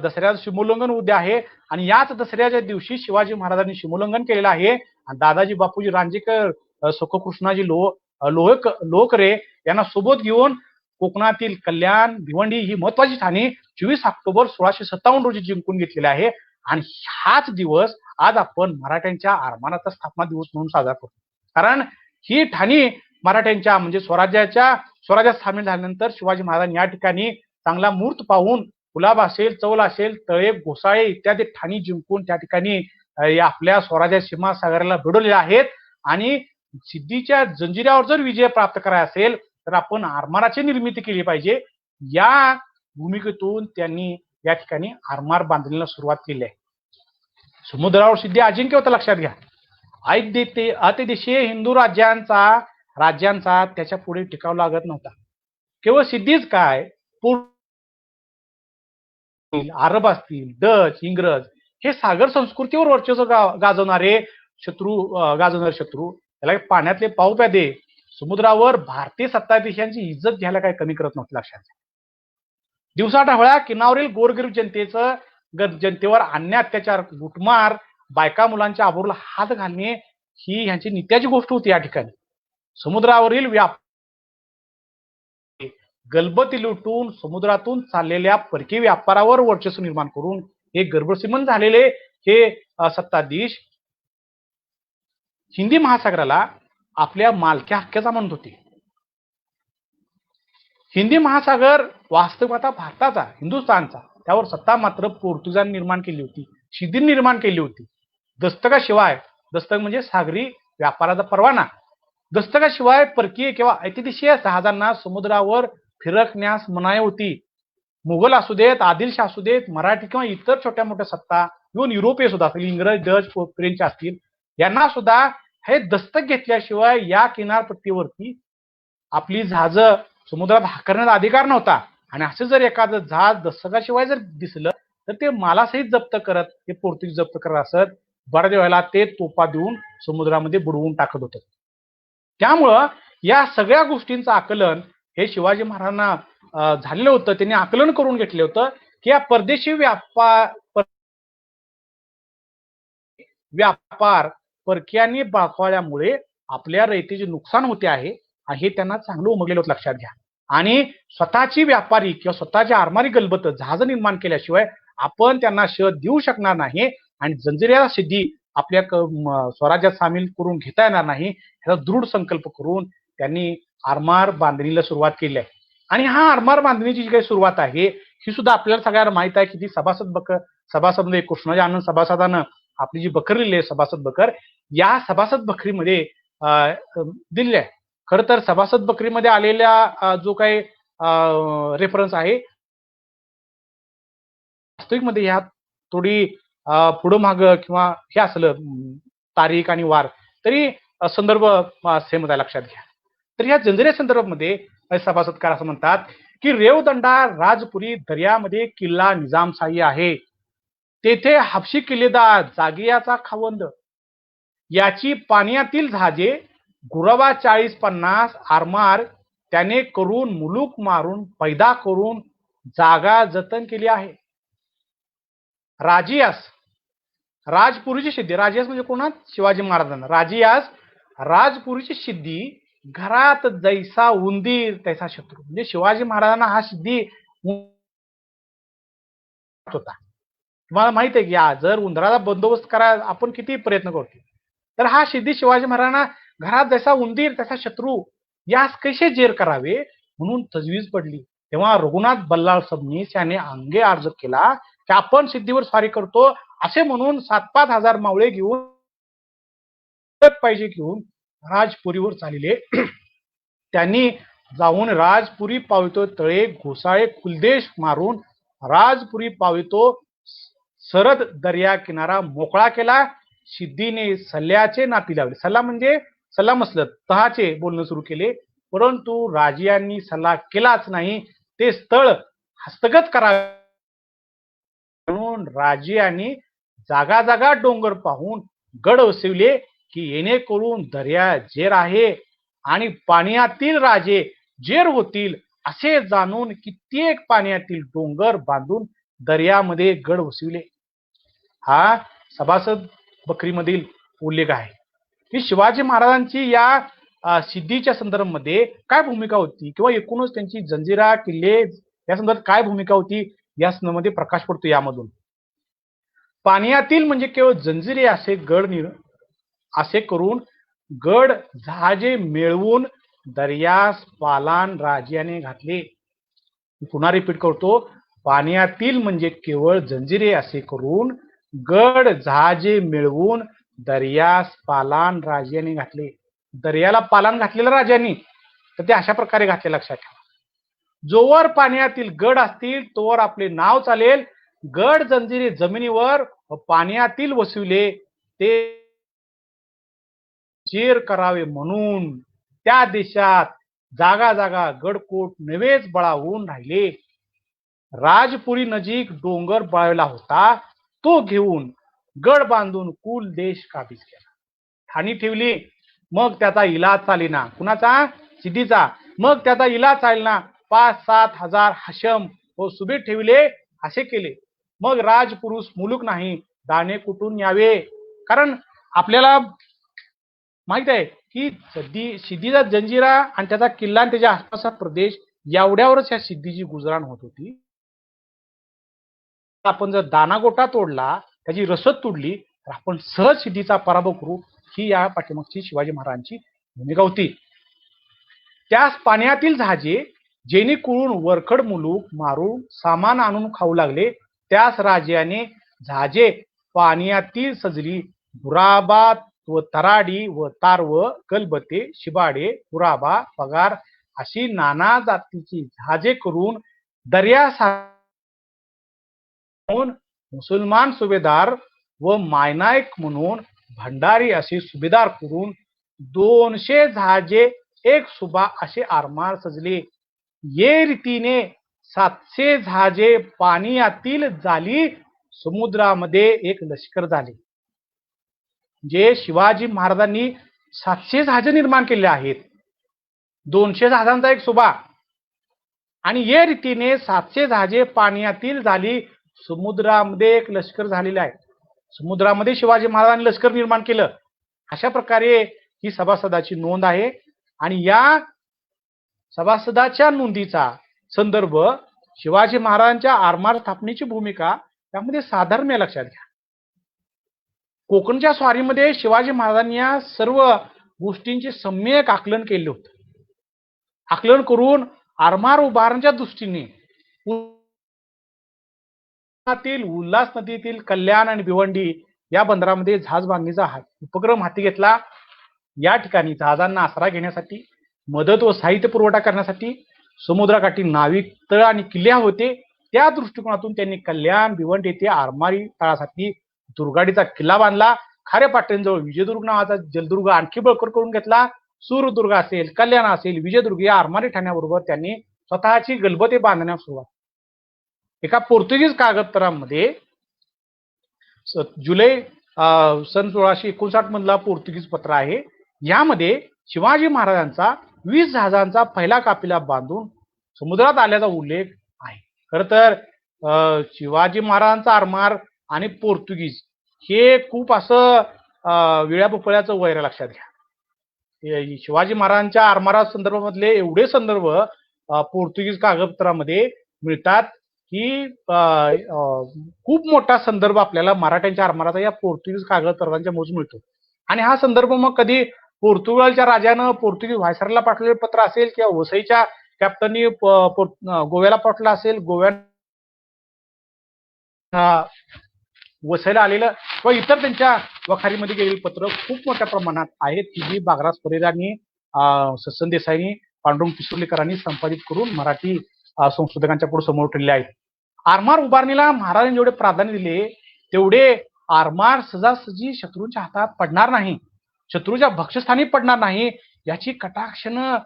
दसऱ्याचं शिमोल्लंघन उद्या आहे आणि याच दसऱ्याच्या दिवशी शिवाजी महाराजांनी शिमोल्लंघन केलेलं आहे आणि दादाजी बापूजी रांजेकर, सुखकृष्णाजी लोहकरे यांना सोबत घेऊन कोकणातील कल्याण, भिवंडी ही महत्वाची ठाणी 24 ऑक्टोबर 1657 रोजी जिंकून घेतलेले आहे आणि हाच दिवस आज आपण मराठ्यांच्या आरमाराचा स्थापना दिवस म्हणून साजरा करतो. कारण ही ठाणी मराठ्यांच्या म्हणजे स्वराज्यात सामील झाल्यानंतर शिवाजी महाराजांनी या ठिकाणी चांगला मुहूर्त पाहून कुलाब असेल, चौल असेल, तळे, घोसाळे इत्यादी ठाणी जिंकून त्या ठिकाणी आपल्या स्वराज्य सीमा सागराला भिडवलेल्या आहेत आणि सिद्धीच्या जंजिऱ्यावर जर विजय प्राप्त करायचा असेल तर आपण आरमाराची निर्मिती केली पाहिजे. या भूमिकेतून त्यांनी या ठिकाणी आरमार बांधणीला सुरुवात केली आहे. समुद्रावर सिद्धी अजिंक्य होतं, लक्षात घ्या. अतिदेशीय हिंदू राज्यांचा त्याच्या पुढे टिकाव लागत नव्हता. केवळ सिद्धीच काय, अरब असतील, डच, इंग्रज हे सागर संस्कृतीवर वर्चस्व गाजवणारे शत्रू त्याला पाण्यातले पाव प्यादे समुद्रावर भारतीय सत्ताधीशांची इज्जत घ्यायला काही कमी करत नव्हतं, लक्षात घ्या. दिवसाढवळ्या किनावरील गोरगरीब जनतेवर अन्याय, अत्याचार, लुटमार, बायका मुलांच्या आबरूला हात घालणे ही ह्यांची नित्याची गोष्ट होती. या ठिकाणी समुद्रावरील गलबती लुटून समुद्रातून चाललेल्या परकीय व्यापारावर वर्चस्व निर्माण करून हे गर्भश्रीमंत झालेले हे सत्ताधीश हिंदी महासागराला आपल्या मालक्या हक्काचा म्हणत होते. हिंदी महासागर वास्तविक आता भारताचा, हिंदुस्थानचा, त्यावर सत्ता मात्र पोर्तुगीजांनी निर्माण केली होती, सिद्धी निर्माण केली होती. दस्तक म्हणजे सागरी व्यापाराचा परवाना. दस्तकाशिवाय परकीय किंवा अतिदेशीय जहाजांना समुद्रावर फिरकण्यास मनाई होती. मुघल असू देत, आदिलशाह असू देत, मराठी किंवा इतर छोट्या मोठ्या सत्ता, इव्हन युरोपीय सुद्धा असतील, इंग्रज, डच, फ्रेंच असतील, यांना सुद्धा हे दस्तक घेतल्याशिवाय या किनारपट्टीवरती आपली जहाज समुद्रात हाकरण्याचा अधिकार नव्हता. आणि असं जर एखादं जहाज दस्तकाशिवाय जर दिसलं तर ते मालासहित जप्त करत, ते पोर्तुगीज जप्त करत असत. बऱ्याच वेळेला ते तोफा देऊन समुद्रामध्ये बुडवून टाकत होतं. त्यामुळं या सगळ्या गोष्टींचं आकलन हे शिवाजी महाराजांना झालेलं होतं. त्यांनी आकलन करून घेतलं होतं की या परदेशी व्यापार परकीयांनी बाळकावल्यामुळे आपल्या रयतेचे नुकसान होते आहे हे त्यांना चांगलं उमगलेलं होतं, लक्षात घ्या. आणि स्वतःची व्यापारी किंवा स्वतःची आरमारी गलबत जहाज निर्माण केल्याशिवाय आपण त्यांना शोध देऊ शकणार नाही आणि जंजिऱ्याला सिद्धी आपल्या स्वराज्यात सामील करून घेता येणार नाही याचा दृढ संकल्प करून त्यांनी आरमार बांधणीला सुरुवात केली आहे. आणि हा आरमार बांधणीची जी काही सुरुवात आहे ही सुद्धा आपल्याला सगळ्यांना माहित आहे की ती सभासद म्हणजे कृष्णाजी आनंद सभासदानं आपली जी बखर लिहिली आहे, सभासद बखर, या सभासद बखरीमध्ये दिली आहे. खर तर सभासद बकरीमध्ये आलेल्या जो काही रेफरन्स आहे वास्तविकमध्ये ह्यात थोडी पुढं माग किंवा हे असलं तारीख आणि वार तरी संदर्भ सेम आहे, लक्षात घ्या. तर ह्या जंजिऱ्या संदर्भामध्ये सभासदकार असं म्हणतात की रेवदंडा राजपुरी दर्यामध्ये किल्ला निजामशाही आहे. तेथे हापशी किल्लेदार जागियाचा खावंद याची पाण्यातील जहाजे गुरवा 40-50 आरमार त्याने करून मुलूक मारून पैदा करून जागा जतन केली आहे. राजियास राजपुरीची सिद्धी, राजियास म्हणजे कोणा, शिवाजी महाराजांना. राजियास राजपुरीची सिद्धी घरात जैसा उंदीर तैसा शत्रू, म्हणजे शिवाजी महाराजांना हा सिद्धी होता. तुम्हाला माहित आहे की जर उंदराचा बंदोबस्त करायला आपण किती प्रयत्न करतो, तर हा सिद्धी शिवाजी महाराजांना घरात जसा उंदीर तसा शत्रू यास कसे जेर करावे म्हणून तजवीज पडली. तेव्हा रघुनाथ बल्लाळ सबनीस याने अंगे अर्ज केला की आपण सिद्धीवर स्वारी करतो असे म्हणून 7,000-5,000 मावळे घेऊन पाहिजे घेऊन राजपुरीवर चालले. त्यांनी जाऊन राजपुरी पावितो तळे घोसाळे कुलदेश मारून राजपुरी पावितो सरद दर्या किनारा मोकळा केला. सिद्धीने सल्ल्याचे नाती लावले. सल्ला म्हणजे सल्ला मसलत तहाचे बोलणं सुरू केले, परंतु राजियांनी सल्ला केलाच नाही. ते स्थळ हस्तगत करावे म्हणून राजियांनी जागा जागा डोंगर पाहून गड वसविले की येणेकरून दर्या जेर आहे आणि पाण्यातील राजे जेर होतील असे जाणून कित्येक पाण्यातील डोंगर बांधून दर्यामध्ये गड वसविले. हा सभासद बकरीमधील उल्लेख आहे की शिवाजी महाराजांची या सिद्धीच्या संदर्भामध्ये काय भूमिका होती किंवा एकूणच त्यांची जंजिरा किल्ले या संदर्भात काय भूमिका होती या संदर्भामध्ये प्रकाश पडतो. यामधून पाण्यातील म्हणजे केवळ जंजिरे असे गड असे करून गड जहाजे मिळवून दर्यास पालान राजाने घातले. पुन्हा रिपीट करतो, पाण्यातील म्हणजे केवळ जंजिरे असे करून गड जहाजे मिळवून दर्यास पालान राजाने घातले. दर्याला पालान घातलेलं राजांनी, तर ते अशा प्रकारे घातले लक्षात ठेवा. जोवर पाण्यातील गड असतील तोवर आपले नाव चालेल. गड जंजिरे जमिनीवर पाण्यातील वसविले ते जेर करावे म्हणून त्या देशात जागा जागा गडकोट नवेच बळावून राहिले. राजपुरी नजीक डोंगर बळावला होता, तो घेऊन गड बांधून कुल देश काबीज केला. ठाणी ठेवली, मग त्याचा इलाज चालेना. कुणाचा? सिद्धीचा. मग त्याचा इलाज चालेना. 5-7 हजार हशम व सुबे ठेवले, असे केले. मग राजपुरुष मुलूक नाही, दाणे कुठून यावे. कारण आपल्याला माहित आहे की सिद्धीचा जंजिरा आणि त्याचा किल्ला आणि त्याच्या आसपासचा प्रदेश एवढ्यावरच या सिद्धीची गुजराण होत होती. आपण जर दाना गोटा तोडला, त्याची रसद तोडली, तर आपण सहज सिद्धीचा पराभव करू. ही या पाठीमागची शिवाजी महाराजांची भूमिका होती. त्यास पाण्यातील जहाजे जेणेकरून वरखड मुलूक मारून सामान आणून खाऊ लागले, त्यास राजाने जहाजे पाण्यातील सजली. बुराबा व तराडी व तारव गलबते शिबाडे पुराबा पगार अशी नाना जातीची जहाजे करून दर्या मुसलमान सुभेदार व मायनायक म्हणून भंडारी असे सुभेदार करून 200 जहाजे एक सुबा असे आरमार सजले. ये रीतीने 700 जहाजे पाण्यातील झाली. समुद्रामध्ये एक लष्कर झाले. जे शिवाजी महाराजांनी 700 जहाजे निर्माण केले आहेत, 200 जहाजांचा एक सुबा, आणि या रीतीने 700 जहाजे पाण्यातील झाली. समुद्रामध्ये एक लष्कर झालेले आहे. समुद्रामध्ये शिवाजी महाराजांनी लष्कर निर्माण केलं. अशा प्रकारे ही सभासदाची नोंद आहे. आणि या सभासदाच्या नोंदीचा संदर्भ शिवाजी महाराजांच्या आरमार स्थापनेची भूमिका त्यामध्ये साधारण लक्षात घ्या. कोकणच्या स्वारीमध्ये शिवाजी महाराजांनी या सर्व गोष्टींचे सम्यक आकलन केले होते. आकलन करून आरमार उभारण्याच्या दृष्टीने उल्हास नदीतील कल्याण आणि भिवंडी या बंदरामध्ये जहाज बांधणीचा उपक्रम हाती घेतला. या ठिकाणी जहाजांना आसरा घेण्यासाठी, मदत व साहित्य पुरवठा करण्यासाठी समुद्रकाठी नाविक तळ आणि किल्ले होते. त्या दृष्टिकोनातून त्यांनी कल्याण भिवंडी येथे आरमारी तळासाठी दुर्गाडीचा किल्ला बांधला. खारेपाटणजवळ विजयदुर्ग नावाचा जलदुर्ग आणखी बळकट करून घेतला. सूरदुर्ग असेल, कल्याण असेल, विजयदुर्ग या आरमारी ठाण्याबरोबर त्यांनी स्वतःची गलबते बांधण्यास सुरुवात. एका पोर्तुगीज कागदपत्रामध्ये जुलै सन 1659 मधला पोर्तुगीज पत्र आहे. यामध्ये शिवाजी महाराजांचा 20 जहाजांचा पहिला काफिला बांधून समुद्रात आल्याचा उल्लेख आहे. खर तर शिवाजी महाराजांचा आरमार आणि पोर्तुगीज हे खूप असं विळ्यापोपळ्याचं वैर लक्षात घ्या. शिवाजी महाराजांच्या आरमारा संदर्भामधले एवढे संदर्भ पोर्तुगीज कागदपत्रामध्ये मिळतात की खूप मोठा संदर्भ आपल्याला मराठ्यांच्या आरमाराचा या पोर्तुगीज कागदपत्रांच्या मोज मिळतो. आणि हा संदर्भ मग कधी पोर्तुगालच्या राजानं पोर्तुगीज व्हायसरॉयला पाठवलेलं पत्र असेल, किंवा वसईच्या कॅप्टननी गोव्याला पाठवलं असेल, वसईला आलेलं किंवा इतर त्यांच्या वखारीमध्ये गेलेली पत्र खूप मोठ्या प्रमाणात आहेत, की जी बागराज परेरांनी, ससन देसाईंनी, पांडुरंग पिसुर्लेकरांनी संपादित करून मराठी संशोधकांच्या पुढे समोर ठेवले आहेत. आरमार उभारणीला महाराजांनी जेवढे प्राधान्य दिले, तेवढे आरमार सहजासहजी शत्रूंच्या हातात पडणार नाही, शत्रूच्या भक्षस्थानी पडणार नाही, याची कटाक्षानं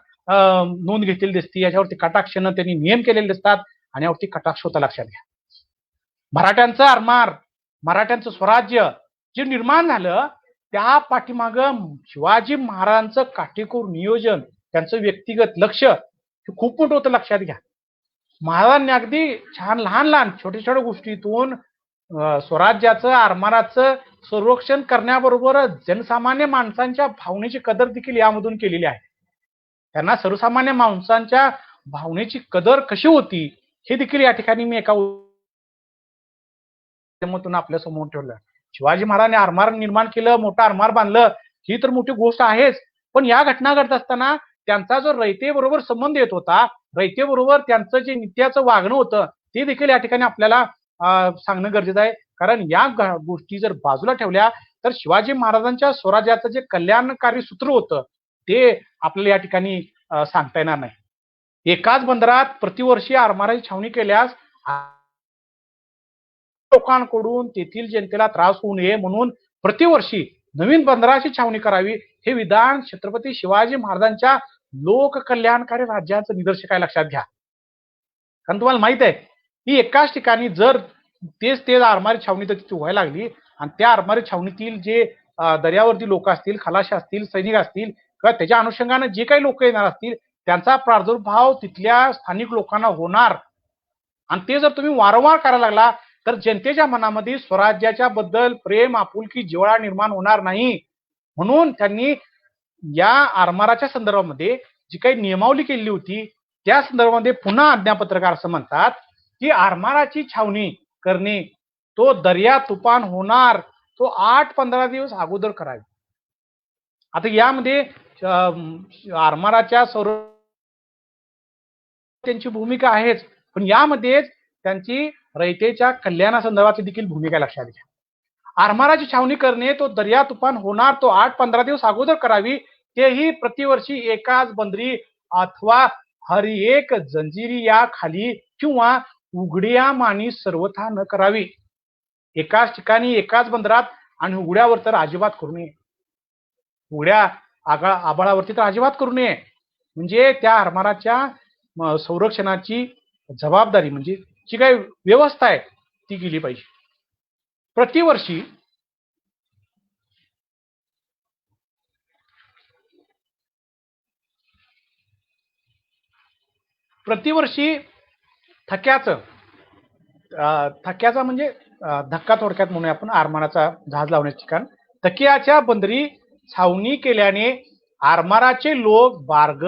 नोंद घेतलेली दिसते. याच्यावरती कटाक्षानं त्यांनी नियम केलेले दिसतात, आणि यावरती कटाक्ष होता. लक्षात घ्या, मराठ्यांचं आरमार, मराठ्यांचं स्वराज्य जे निर्माण झालं, त्या पाठीमाग शिवाजी महाराजांचं काटेकोर नियोजन, त्यांचं व्यक्तिगत लक्ष हे खूप मोठं होतं. लक्षात घ्या, महाराजांनी अगदी छान लहान लहान छोट्या छोट्या गोष्टीतून स्वराज्याचं, आरमाराचं संरक्षण करण्याबरोबर जनसामान्य माणसांच्या भावनेची कदर देखील यामधून केलेली आहे. त्यांना सर्वसामान्य माणसांच्या भावनेची कदर कशी होती हे देखील या ठिकाणी मी एका आपल्या समोर ठेवलं. शिवाजी महाराजांनी आरमार निर्माण केलं, मोठं आरमार बांधलं, ही तर मोठी गोष्ट आहेच. पण या घटना घडत असताना त्यांचा जो रयतेबरोबर संबंध येत होता, रयतेबरोबर त्यांचं जे नित्याचं वागणं होतं, ते देखील या ठिकाणी आपल्याला सांगणं गरजेचं आहे. कारण या गोष्टी जर बाजूला ठेवल्या तर शिवाजी महाराजांच्या स्वराज्याचं जे कल्याणकारी सूत्र होतं ते आपल्याला या ठिकाणी सांगता येणार नाही. एकाच बंदरात प्रतिवर्षी आरमाराची छावणी केल्यास लोकांकडून तेथील जनतेला त्रास होऊ नये म्हणून प्रतिवर्षी नवीन बंदराची छावणी करावी, हे विधान छत्रपती शिवाजी महाराजांच्या लोककल्याणकारी राज्याचं निदर्शक आहे. लक्षात घ्या, कारण तुम्हाला माहित आहे की एकाच ठिकाणी जर तेच आरमारी छावणी तर तिथे व्हायला लागली, आणि त्या आरमारी छावणीतील जे दर्यावरती लोक असतील, खलाशी असतील, सैनिक असतील, किंवा त्याच्या अनुषंगाने जे काही लोक येणार असतील, त्यांचा प्रादुर्भाव तिथल्या स्थानिक लोकांना होणार. आणि ते जर तुम्ही वारंवार करायला लागला तर जनतेच्या मनामध्ये स्वराज्याच्या बद्दल प्रेम, आपुलकी, जिव्हाळा निर्माण होणार नाही. म्हणून त्यांनी या आरमाराच्या संदर्भामध्ये जी काही नियमावली केलेली होती त्या संदर्भामध्ये पुन्हा आज्ञापत्रकार असं म्हणतात की आरमाराची छावणी करणे तो दर्या तुफान होणार तो 8-15 दिवस अगोदर करावी. आता यामध्ये आरमाराच्या त्यांची भूमिका आहेच, पण यामध्येच त्यांची रयतेच्या कल्याणासंदर्भातली देखील भूमिका लक्षात घ्या. आरमाराची छावणी करणे तो दर्या तुफान होणार तो 8-15 दिवस अगोदर करावी, तेही प्रतिवर्षी एकाच बंदरी अथवा हर एक जंजिरी या खाली किंवा उघड्या मानी सर्वथा न करावी. एकाच ठिकाणी एकाच बंदरात आणि उघड्यावर तर अजिबात करू नये, उघड्या आभाळावरती तर अजिबात करू नये. म्हणजे त्या आरमाराच्या संरक्षणाची जबाबदारी, म्हणजे जी काही व्यवस्था आहे ती केली पाहिजे. प्रतिवर्षी थक्याचा म्हणजे धक्का थोडक्यात म्हणूया आपण, आरमाराचा जहाज लावण्याचे ठिकाण थकियाच्या बंदरी छावणी केल्याने आरमाराचे लोक बार्ग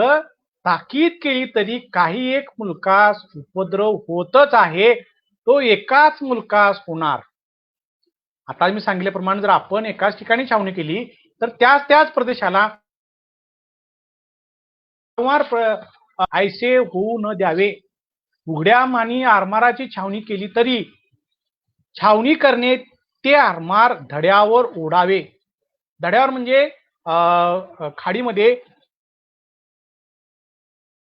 ताकीद केली तरी काही एक मुलकास उपद्रव होतच आहे, तो एकाच मुलकास होणार. आता मी सांगितल्याप्रमाणे जर आपण एकाच ठिकाणी छावणी केली तर त्याच प्रदेशाला ऐसे होऊ न द्यावे. उघड्या मानी आरमाराची छावणी केली तरी छावणी करणे ते आरमार धड्यावर ओढावे. धड्यावर म्हणजे खाडीमध्ये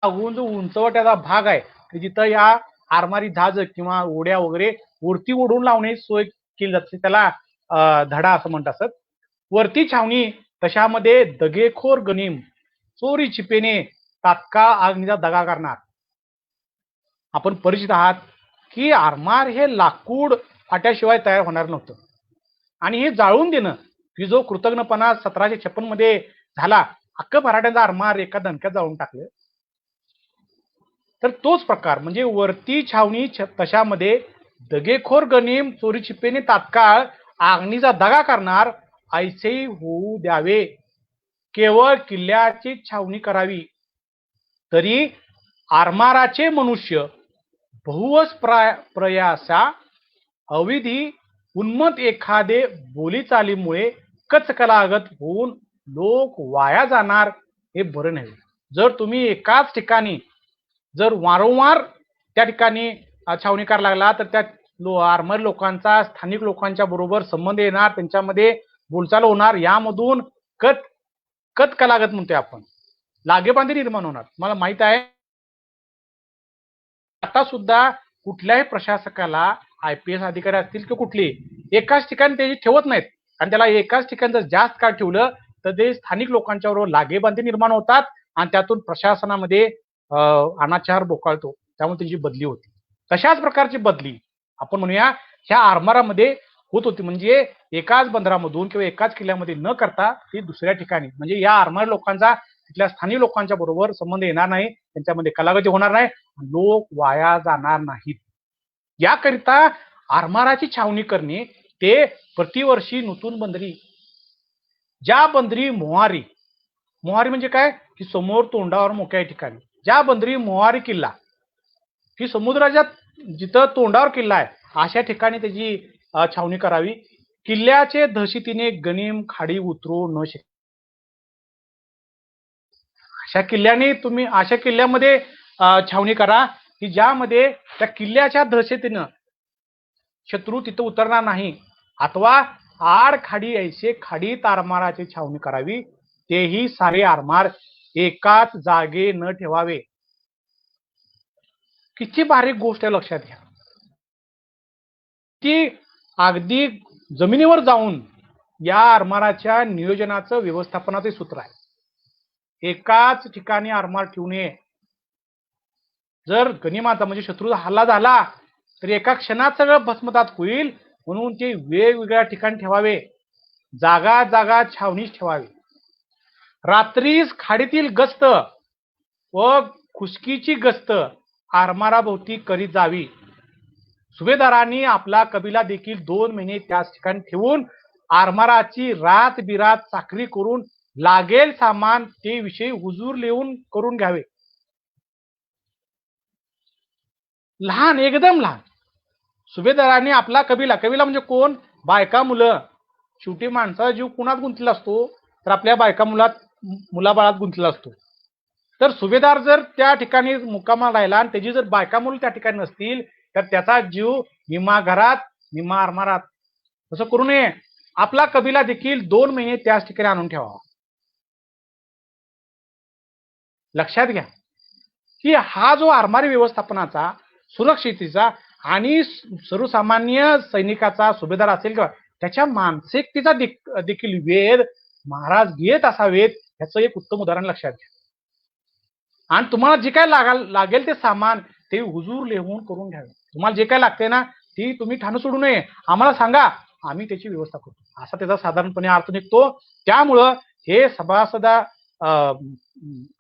जो उंचवट्याचा भाग आहे की जिथं या आरमारी जहाज किंवा ओढ्या वगैरे वरती ओढून लावणे सोय केली जाते, त्याला धडा असं म्हणतात. वरती छावणी तशामध्ये दगेखोर गनिम चोरी छिपेने तात्काळ आगीचा दगा करणार. आपण परिचित आहात की आरमार हे लाकूड फाट्याशिवाय तयार होणार नव्हतं, आणि हे जाळून देणं की जो कृतज्ञपणा 1756 मध्ये झाला, अख्खं मराठ्यांचा आरमार एका दणक्यात जाळून टाकलं. तर तोच प्रकार म्हणजे वरती छावणी तशामध्ये दगेखोर गनिम चोरी छिपेने तात्काळ आगीचा दगा करणार ऐसे होऊ द्यावे. केवळ किल्ल्याची छावणी करावी तरी आरमाराचे मनुष्य बहुवस प्रयासा अविधी उन्मत एखादे बोलीचालीमुळे कचकलागत होऊन लोक वाया जाणार हे बरं नाही. जर तुम्ही एकाच ठिकाणी जर वारंवार त्या ठिकाणी छावणी करायला लागला तर त्या आरमारी लोकांचा स्थानिक लोकांच्या बरोबर संबंध येणार, त्यांच्यामध्ये बोलचाल होणार, यामधून कलागत म्हणतोय आपण, लागेबांधे निर्माण होणार. मला माहित आहे आता सुद्धा कुठल्याही प्रशासकाला IPS अधिकारी असतील किंवा कुठले एकाच ठिकाणी ते ठेवत नाहीत, आणि त्याला एकाच ठिकाणी जर जास्त काळ ठेवलं तर ते स्थानिक लोकांच्या बरोबर लागेबांधे निर्माण होतात आणि त्यातून प्रशासनामध्ये अनाचार बोकाळतो, त्यामुळे त्यांची बदली होती. तशाच प्रकारची बदली आपण म्हणूया ह्या आरमारामध्ये होत होती. म्हणजे एकाच बंदरामधून किंवा एकाच किल्ल्यामध्ये न करता ती दुसऱ्या ठिकाणी, म्हणजे या आरमारी लोकांचा तिथल्या स्थानिक लोकांच्या बरोबर संबंध येणार नाही, त्यांच्यामध्ये कलागती होणार नाही, लोक वाया जाणार नाहीत. याकरिता आरमाराची छावणी करणे ते प्रतिवर्षी नूतन बंदरी, ज्या बंदरी मोहारी म्हणजे काय की समोर तोंडावर मोक्या ठिकाणी, ज्या बंदरी मोहारी किल्ला की समुद्राच्या जिथं तोंडावर किल्ला आहे अशा ठिकाणी त्याची छावणी करावी. किल्ल्याचे दहशतीने गनिम खाडी उतरू न शके, अशा किल्ल्यामध्ये छावणी करा की ज्यामध्ये त्या किल्ल्याच्या दहशतीनं शत्रू तिथं उतरणार नाही, अथवा आड खाडी ऐसे खाडीत आरमाराची छावणी करावी, तेही सारे आरमार एकाच जागे न ठेवावे. किती बारीक गोष्ट आहे, लक्षात घ्या. की अगदी जमिनीवर जाऊन या आरमाराच्या नियोजनाचं व्यवस्थापनाचे सूत्र आहे. एकाच ठिकाणी आरमार ठेवू नये. जर गनिमाचा म्हणजे शत्रूचा हल्ला झाला तर एका क्षणात सगळं भस्मसात होईल, म्हणून ते वेगवेगळ्या ठिकाणी ठेवावे, जागा जागा छावणीच ठेवावी. रात्रीच खाडीतील गस्त व खुशकीची गस्त आरमाराभोवती करीत जावी. सुभेदारांनी आपला कबिला देखील 2 महिने त्याच ठिकाणी ठेवून आरमाराची रात बिरात चाकरी करून लागेल सामान ते विषयी हुजूर लिहून करून घ्यावे. लहान, एकदम लहान सुभेदारांनी आपला कबिला म्हणजे कोण, बायका मुलं. शेवटी माणसाचा जीव कुणात गुंतलेला असतो तर आपल्या बायका मुलाबाळात गुंतलेला असतो. तर सुभेदार जर त्या ठिकाणी मुक्कामाला राहिला आणि त्याची जर बायका मुलं त्या ठिकाणी नसतील तर त्याचा जीव निम्मा घरात निम्मा आरमारात. तसं करू नये. आपला कबिला देखील 2 महिने त्याच ठिकाणी आणून ठेवावा. लक्षात घ्या की हा जो आरमारी व्यवस्थापनाचा, सुरक्षितेचा आणि सर्वसामान्य सैनिकाचा सुभेदार असेल किंवा त्याच्या मानसिकतेचा देखील वेध महाराज घेत असावेत, याचं एक उत्तम उदाहरण लक्षात घ्या. आणि तुम्हाला जे काय लागेल ते सामान ते हुजूर लिहून करून घ्यावे. तुम्हाला जे काय लागते ना ती तुम्ही ठाणं सोडू नये, आम्हाला सांगा, आम्ही त्याची व्यवस्था करतो, असा त्याचा साधारणपणे अर्थ निघतो. त्यामुळं हे सभासदा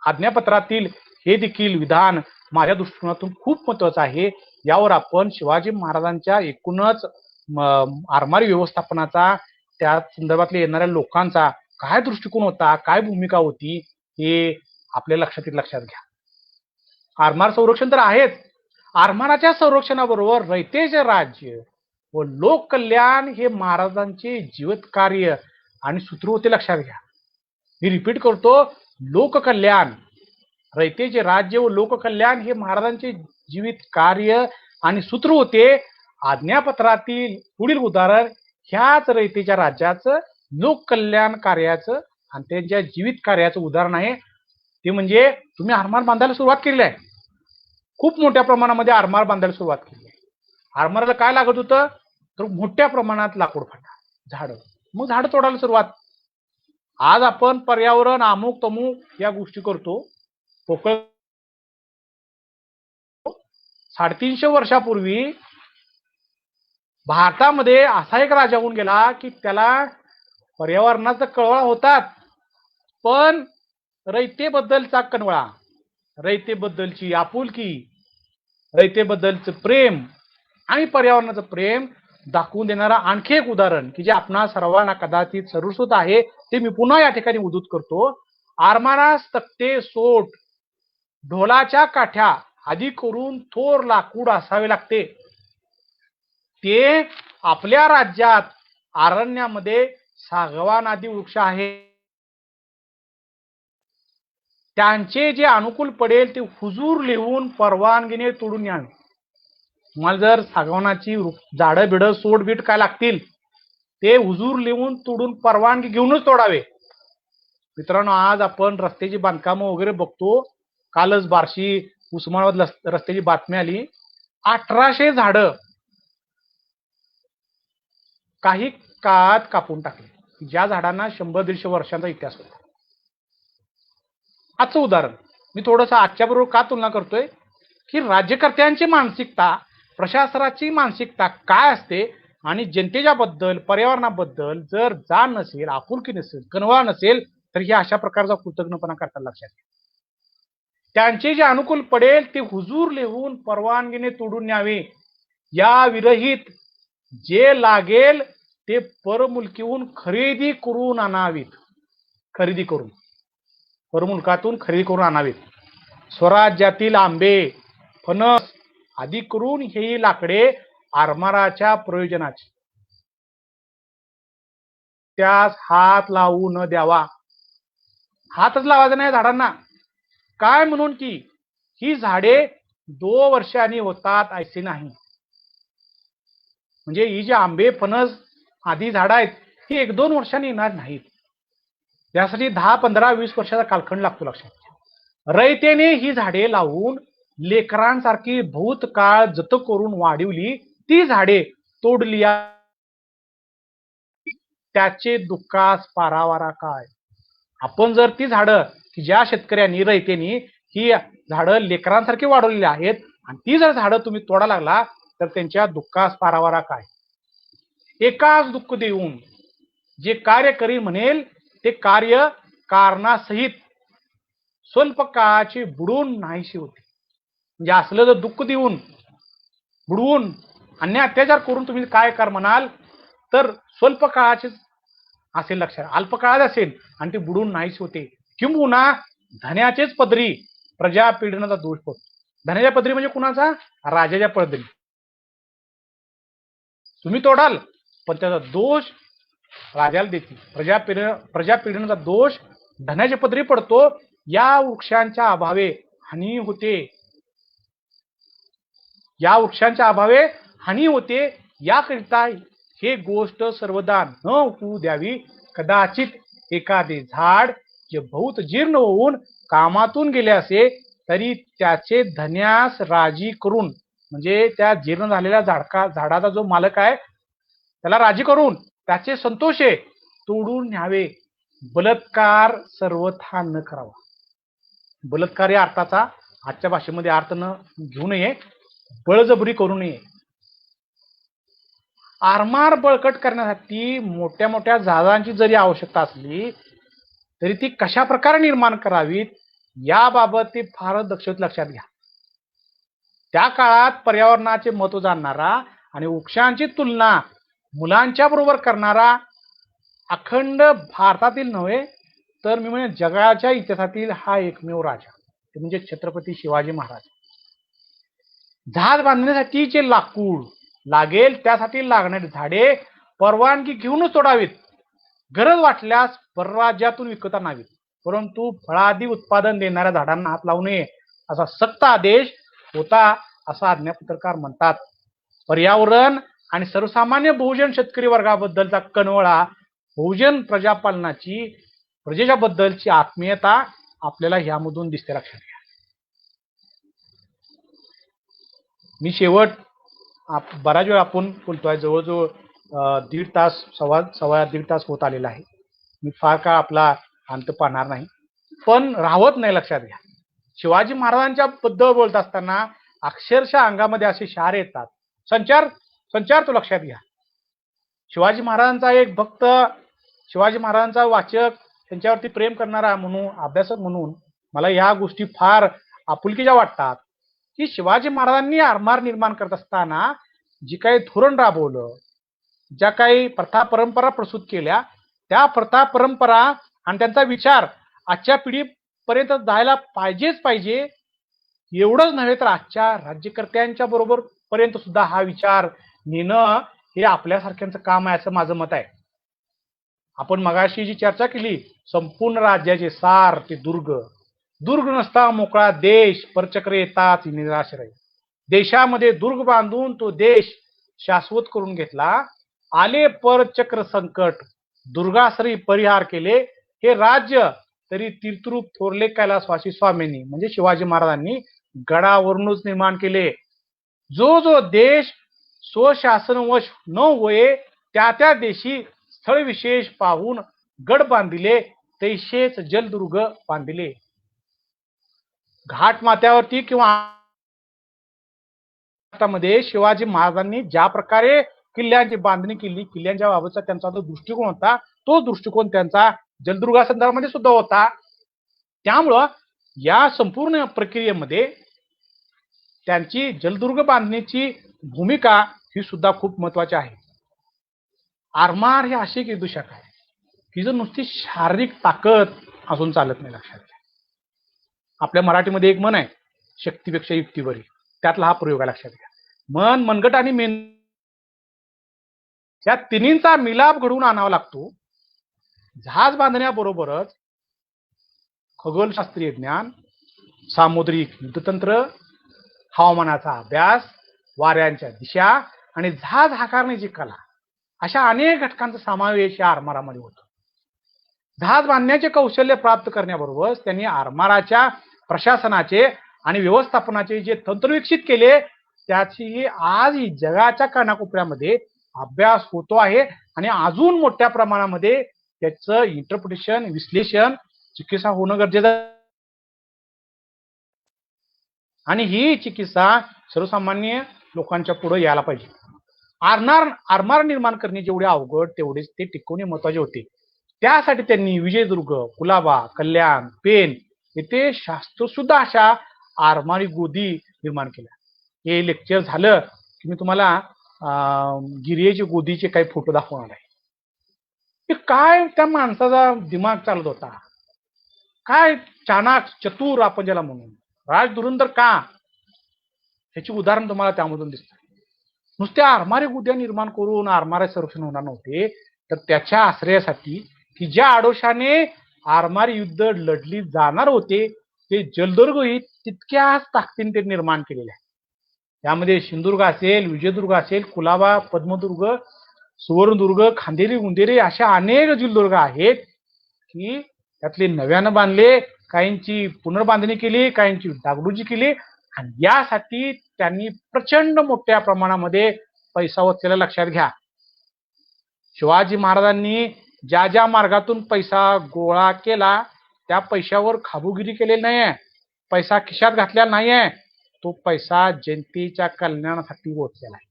आज्ञापत्रातील हे देखील विधान माझ्या दृष्टिकोनातून खूप महत्वाचं आहे. यावर आपण शिवाजी महाराजांच्या एकूणच आरमारी व्यवस्थापनाचा, त्या संदर्भातल्या येणाऱ्या लोकांचा काय दृष्टिकोन होता, काय भूमिका होती, हे आपल्या लक्षात घ्या. आरमार संरक्षण तर आहेच, आरमाराच्या संरक्षणाबरोबर रयतेचे राज्य व लोक कल्याण हे महाराजांचे जीवित कार्य आणि सूत्र होते. लक्षात घ्या, मी रिपीट करतो, लोककल्याण, रयतेचे राज्य व लोककल्याण हे महाराजांचे जीवित कार्य आणि सूत्र होते. आज्ञापत्रातील पुढील उदाहरण ह्याच रयतेच्या राज्याचं लोककल्याण कार्याचं आणि त्यांच्या जीवित कार्याचं उदाहरण आहे. ते म्हणजे तुम्ही आरमार बांधायला सुरुवात केली आहे, खूप मोठ्या प्रमाणामध्ये आरमार बांधायला सुरुवात केली आहे. आरमाराला काय लागत होतं तर मोठ्या प्रमाणात लाकूड फाटा, झाडं, मग झाडं तोडायला सुरुवात. आज आपण पर्यावरण अमुक तमुक या गोष्टी करतो. पोकळ 350 वर्षापूर्वी भारतामध्ये असा एक राजा होऊन गेला की त्याला पर्यावरणाचा कळवळा होतात, पण रयतेबद्दलचा कळवळा, रयतेबद्दलची आपुलकी, रयतेबद्दलचं प्रेम आणि पर्यावरणाचं प्रेम दाखवून देणारा आणखी एक उदाहरण की जे आपणा सर्वांना कदाचित सरस्वत आहे, ते मी पुन्हा या ठिकाणी उद्धृत करतो. आरमारास तक्ते सोट, ढोलाच्या काठ्या आधी करून थोर लाकूड असावे लागते. ते आपल्या राज्यात अरण्यामध्ये सागवान आदी वृक्ष आहे, त्यांचे जे अनुकूल पडेल ते हुजूर लिहून परवानगीने तोडून न्यावे. तुम्हाला जर सागवानाची झाडं बिडं सोडबीट काय लागतील ते हुजूर लिहून तोडून परवानगी घेऊनच तोडावे. मित्रांनो, आज आपण रस्त्याची बांधकामं वगैरे बघतो. कालच बार्शी उस्मानाबाद रस्त्याची बातमी आली. 1800 झाडं काही काळात कापून टाकले, ज्या झाडांना 100-150 वर्षांचा इतिहास होता. आजचं उदाहरण मी थोडस आजच्या बरोबर का तुलना करतोय की राज्यकर्त्यांची मानसिकता, प्रशासनाची मानसिकता काय असते आणि जनतेच्या बद्दल, पर्यावरणाबद्दल जर जाण नसेल, आपुलकी नसेल, कनवा नसेल तर हे अशा प्रकारचा कृतज्ञपणा करतात. लक्षात घ्या. त्यांचे जे अनुकूल पडेल ते हुजूर लिहून परवानगीने तोडून न्यावे. या विरहित जे लागेल ते परमुलकीहून खरेदी करून आणावीत. खरेदी करून, परमुलकातून खरेदी करून आणावीत. स्वराज्यातील आंबे, फणस आदी करून ही लाकडे आरमाराच्या प्रयोजनाची, त्यास हात लावू न द्यावा. हातच लावायचा नाही झाडांना. काय म्हणून की ही झाडे 2 वर्षांनी होतात ऐसे नाही. म्हणजे ही जी आंबे, फणस आदी झाडं आहेत ही 1-2 वर्षांनी येणार नाहीत. यासाठी 10, 15, 20 वर्षाचा कालखंड लागतो. लक्षात घ्या. रयतेने ही झाडे लावून लेकरांसारखी भूतकाळ जत करून वाढवली ती झाडे तोडली, त्याचे दुःखास पारावारा काय. आपण जर ती झाडं की ज्या शेतकऱ्यांनी, रयतेनी ही झाडं लेकरांसारखी वाढवलेली आहेत आणि ती जर झाडं तुम्ही तोडा लागला तर त्यांच्या दुःखास पारावारा काय. एकाच दुःख देऊन जे कार्य करी म्हणेल ते कार्य कारणासहित स्वल्प काळाचे बुडून नाहीशी होते. म्हणजे असलं जर दुःख देऊन, बुडवून, अन्याय अत्याचार करून तुम्ही काय कर म्हणाल तर स्वल्प काळाचे असेल, लक्षात, अल्पकाळात असेल आणि ते बुडून नाहीशी होते. किंबहुना धन्याचेच पदरी प्रजा पीडनाचा दोष पडतो. धन्याच्या पदरी म्हणजे कुणाचा? राजाच्या पदरी. तुम्ही तोडाल पण त्याचा दोष राजाला देतील. प्रजा पीडनाचा दोष धनाच्या पदरी पडतो. या वृक्षांच्या अभावे हानी होते. या वृक्षांच्या अभावे हानी होते. याकरिता हे गोष्ट सर्वदा न होऊ द्यावी. कदाचित एखादे झाड जे बहुत जीर्ण होऊन कामातून गेले असे तरी त्याचे धन्यास राजी करून, म्हणजे त्या जीर्ण झालेल्या झाडाचा जो मालक आहे त्याला राजी करून त्याचे संतोषे तोडून न्यावे. बलात्कार सर्वथा न करावा. बलात्कार या अर्थाचा आजच्या भाषेमध्ये अर्थ न घेऊ नये, बळजबरी करू नये. आरमार बळकट करण्यासाठी मोठ्या मोठ्या जहाजांची जरी आवश्यकता असली तरी ती कशा प्रकारे निर्माण करावीत याबाबत ते फारच दक्षता लक्षात घ्या. त्या काळात पर्यावरणाचे महत्त्व जाणणारा आणि वृक्षांची तुलना मुलांच्या बरोबर करणारा अखंड भारतातील नव्हे तर मी म्हणजे जगाच्या इतिहासातील हा एकमेव राजा ते म्हणजे छत्रपती शिवाजी महाराज. जहाज बांधण्यासाठी जे लाकूड लागेल त्यासाठी लागणारी झाडे परवानगी घेऊनच तोडावीत. गरज वाटल्यास परराज्यातून विकत आणावीत, परंतु फळादी उत्पादन देणाऱ्या झाडांना हात लावू नये असा सक्त आदेश होता असा आज्ञापत्रकार म्हणतात. पर्यावरण आणि सर्वसामान्य बहुजन शेतकरी वर्गाबद्दलचा कनवळा, बहुजन प्रजापालनाची, प्रजेच्या बद्दलची आत्मीयता आपल्याला यामधून दिसते. लक्षात घ्या. मी शेवट बराच वेळ आपण बोलतोय, जवळजवळ 1.5 तास, सव्वा 1.5 तास होत आलेला आहे. मी फार काळ आपला अंत पाहणार नाही, पण राहत नाही. लक्षात घ्या. शिवाजी महाराजांच्या बद्दल बोलत असताना अक्षरशः अंगामध्ये असे शार येतात. संचार तो लक्षात घ्या. शिवाजी महाराजांचा एक भक्त, शिवाजी महाराजांचा वाचक, त्यांच्यावरती प्रेम करणारा म्हणून, अभ्यासक म्हणून मला या गोष्टी फार आपुलकीच्या वाटतात की शिवाजी महाराजांनी आरमार निर्माण करत असताना जी काही धोरण राबवलं, ज्या काही प्रथा परंपरा प्रस्तुत केल्या, त्या प्रथा परंपरा आणि त्यांचा विचार आजच्या पिढीपर्यंत जायला पाहिजे. एवढंच नव्हे तर आजच्या राज्यकर्त्यांच्या बरोबर पर्यंत सुद्धा हा विचार नेणं हे आपल्यासारख्यांचं काम आहे असं माझं मत आहे. आपण मगाशी जी चर्चा केली, संपूर्ण राज्याचे सार ते दुर्ग, दुर्ग नसता मोकळा देश, परचक्र येतात निराश्रय. देशामध्ये दुर्ग बांधून तो देश शाश्वत करून घेतला. आले परचक्र संकट, दुर्गाश्री परिहार केले. हे राज्य तरी तीर्थरूप थोरले कैलासवासी स्वामींनी म्हणजे शिवाजी महाराजांनी गडावरूनच निर्माण केले. जो जो देश स्वशासनवश न होये त्या त्या देशी स्थळ विशेष पाहून गड बांधिले, तैसेच जलदुर्ग बांधिले. घाट माथ्यावरती किंवा मध्ये शिवाजी महाराजांनी ज्या प्रकारे किल्ल्यांची बांधणी केली, किल्ल्यांच्या बाबतचा त्यांचा जो दृष्टिकोन होता, तो दृष्टिकोन त्यांचा जलदुर्गा संदर्भामध्ये सुद्धा होता. त्यामुळं या संपूर्ण प्रक्रियेमध्ये त्यांची जलदुर्ग बांधणीची भूमिका ही सुद्धा खूप महत्वाची आहे. आरमार हे अशी एक युद्धशाखा आहे की जर नुसती शारीरिक ताकद असून चालत नाही. लक्षात घ्या, आपल्या मराठीमध्ये एक म्हण आहे, शक्तीपेक्षा युक्ती बरी. त्यातला हा प्रयोग आहे. लक्षात घ्या, मन, मनगट आणि मेन या तिन्हींचा मिलाप घडवून आणावा लागतो. जहाज बांधण्याबरोबरच खगोलशास्त्रीय ज्ञान, सामुद्रिक युद्धतंत्र, हवामानाचा अभ्यास, वाऱ्यांच्या दिशा आणि जहाज हाकारण्याची कला अशा अनेक घटकांचा समावेश या आरमारामध्ये होतो. जहाज बांधण्याचे कौशल्य प्राप्त करण्याबरोबरच त्यांनी आरमाराच्या प्रशासनाचे आणि व्यवस्थापनाचे जे तंत्र विकसित केले, त्याची आज जगाच्या कानाकोपऱ्यामध्ये अभ्यास होतो आहे आणि अजून मोठ्या प्रमाणामध्ये त्याचं इंटरप्रिटेशन, विश्लेषण, चिकित्सा होणं गरजेचं आहे. आणि ही चिकित्सा सर्वसामान्य लोकांच्या पुढे यायला पाहिजे. आरमार निर्माण करणे जेवढे अवघड तेवढेच ते टिकवणे महत्वाचे होते. त्यासाठी त्यांनी विजयदुर्ग, कुलाबा, कल्याण, पेन येथे शास्त्रशुद्ध अशा आरमारी गोदी निर्माण केल्या. हे लेक्चर झालं की मी तुम्हाला गिर्याची गोदीचे काही फोटो दाखवणार आहे. काय त्या माणसाचा दिमाग चालत होता, काय चाणाक्ष चतुर आपण ज्याला म्हणून, राजधुरंधर का, ह्याची उदाहरण तुम्हाला त्यामधून दिसतात. नुसत्या आरमारी गुद्या निर्माण करून आरमारी संरक्षण होणार नव्हते, तर त्याच्या आश्रयासाठी की ज्या आडोशाने आरमारी युद्ध लढली जाणार होते ते जलदुर्ग ही तितक्याच ताकदीने ते निर्माण केलेले आहे. त्यामध्ये सिंधुदुर्ग असेल, विजयदुर्ग असेल, कुलाबा, पद्मदुर्ग, सुवर्णदुर्ग, खांदेरी, गुंदेरी अशा अनेक जलदुर्ग आहेत की त्यातले नव्यानं बांधले, काहींची पुनर्बांधणी केली, काहींची डागडुजी केली. आणि यासाठी त्यांनी प्रचंड मोठ्या प्रमाणामध्ये पैसा वचलेला. लक्षात घ्या, शिवाजी महाराजांनी ज्या ज्या मार्गातून पैसा गोळा केला त्या पैशावर खाबूगिरी केलेली नाहीये, पैसा खिशात घातलेला नाहीये, तो पैसा जनतेच्या कल्याणासाठी वचलेला आहे.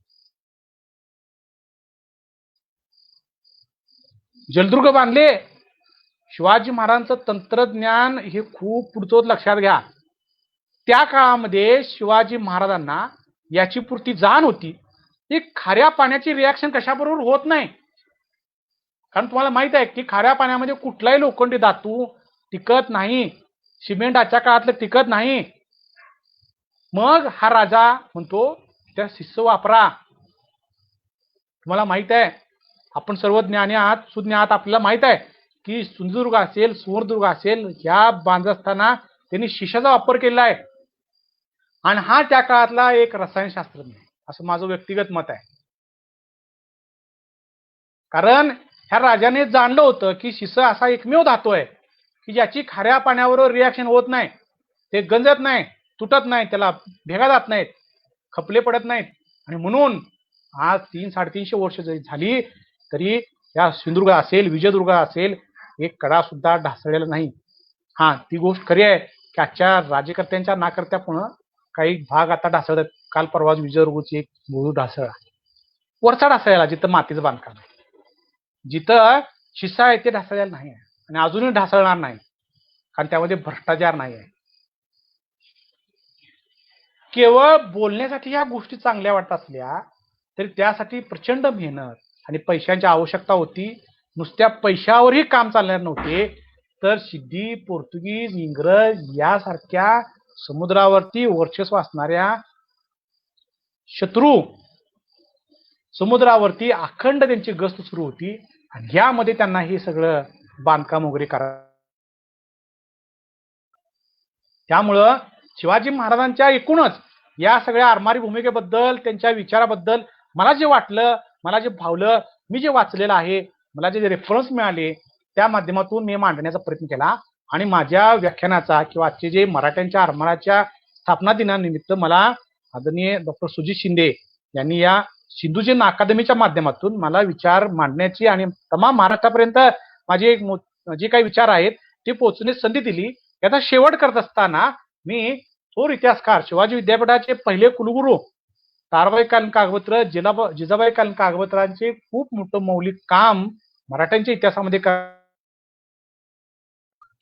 जलदुर्ग बांधले, शिवाजी महाराजांचं तंत्रज्ञान हे खूप पुढचं. लक्षात घ्या, त्या काळामध्ये शिवाजी महाराजांना याची पुरती जाण होती की खाऱ्या पाण्याची रिॲक्शन कशाबरोबर होत नाही. कारण तुम्हाला माहित आहे की खाऱ्या पाण्यामध्ये कुठलाही लोखंडी धातू टिकत नाही, सिमेंट आजच्या काळातलं टिकत नाही. मग हा राजा म्हणतो त्या शिस्स वापरा. तुम्हाला माहित आहे, आपण सर्व ज्ञानी आहात, सुज्ञ आहात, आपल्याला माहित आहे की सिंधुदुर्ग असेल, सुवर्णदुर्ग असेल, या बांधताना त्यांनी शिशाचा वापर केला आहे. आणि हा त्या काळातला एक रसायनशास्त्रज्ञ आहे असं माझं व्यक्तिगत मत आहे. कारण ह्या राजाने जाणलं होतं की शिस असा एकमेव धातू आहे की ज्याची खाऱ्या पाण्यावर रिॲक्शन होत नाही, ते गंजत नाही, तुटत नाही, त्याला भेगा जात नाहीत, खपले पडत नाहीत. आणि म्हणून आज 300-350 वर्ष जरी झाली तरी या सिंधुदुर्ग असेल, विजयदुर्ग असेल, एक कडा सुद्धा ढासळलेला नाही. हा, ती गोष्ट खरी आहे की आजच्या राज्यकर्त्यांच्या नाकर्त्यापण काही भाग आता ढासळतात. काल परवा विजयदुर्गची एक मुळू ढासळला, वरचा ढासळला जिथं मातीचं बांधकाम आहे, जिथं शिसा आहे ते ढासळलेला नाही आहे आणि अजूनही ढासळणार नाही, कारण त्यामध्ये भ्रष्टाचार नाही आहे. केवळ बोलण्यासाठी ह्या गोष्टी चांगल्या वाटत असल्या तरी त्यासाठी प्रचंड मेहनत आणि पैशांची आवश्यकता होती. नुसत्या पैशावरही काम चालणार नव्हते, तर सिद्धी, पोर्तुगीज, इंग्रज यासारख्या समुद्रावरती वर्चस्व असणाऱ्या शत्रू समुद्रावरती अखंड त्यांची गस्त सुरू होती आणि यामध्ये त्यांना हे सगळं बांधकाम वगैरे करा. त्यामुळं शिवाजी महाराजांच्या एकूणच या सगळ्या आरमारी भूमिकेबद्दल, त्यांच्या विचाराबद्दल मला जे वाटलं, मला जे भावलं, मी जे वाचलेलं आहे, मला जे रेफरन्स मिळाले त्या माध्यमातून मी मांडण्याचा प्रयत्न केला. आणि माझ्या व्याख्यानाचा किंवा आजचे जे मराठ्यांच्या आरमाराच्या स्थापना दिनानिमित्त मला आदरणीय डॉक्टर सुजित शिंदे यांनी या सिंधुजन अकादमीच्या माध्यमातून मला विचार मांडण्याची आणि तमाम महाराष्ट्रापर्यंत माझे जे काही विचार आहेत ते पोहोचण्याची संधी दिली. याचा शेवट करत असताना मी थोर इतिहासकार शिवाजी विद्यापीठाचे पहिले कुलगुरू ताराबाई कालीन कागवत्र, जिजाबाई कालीन कागवत्रांचे खूप मोठं मौलिक काम मराठ्यांच्या इतिहासामध्ये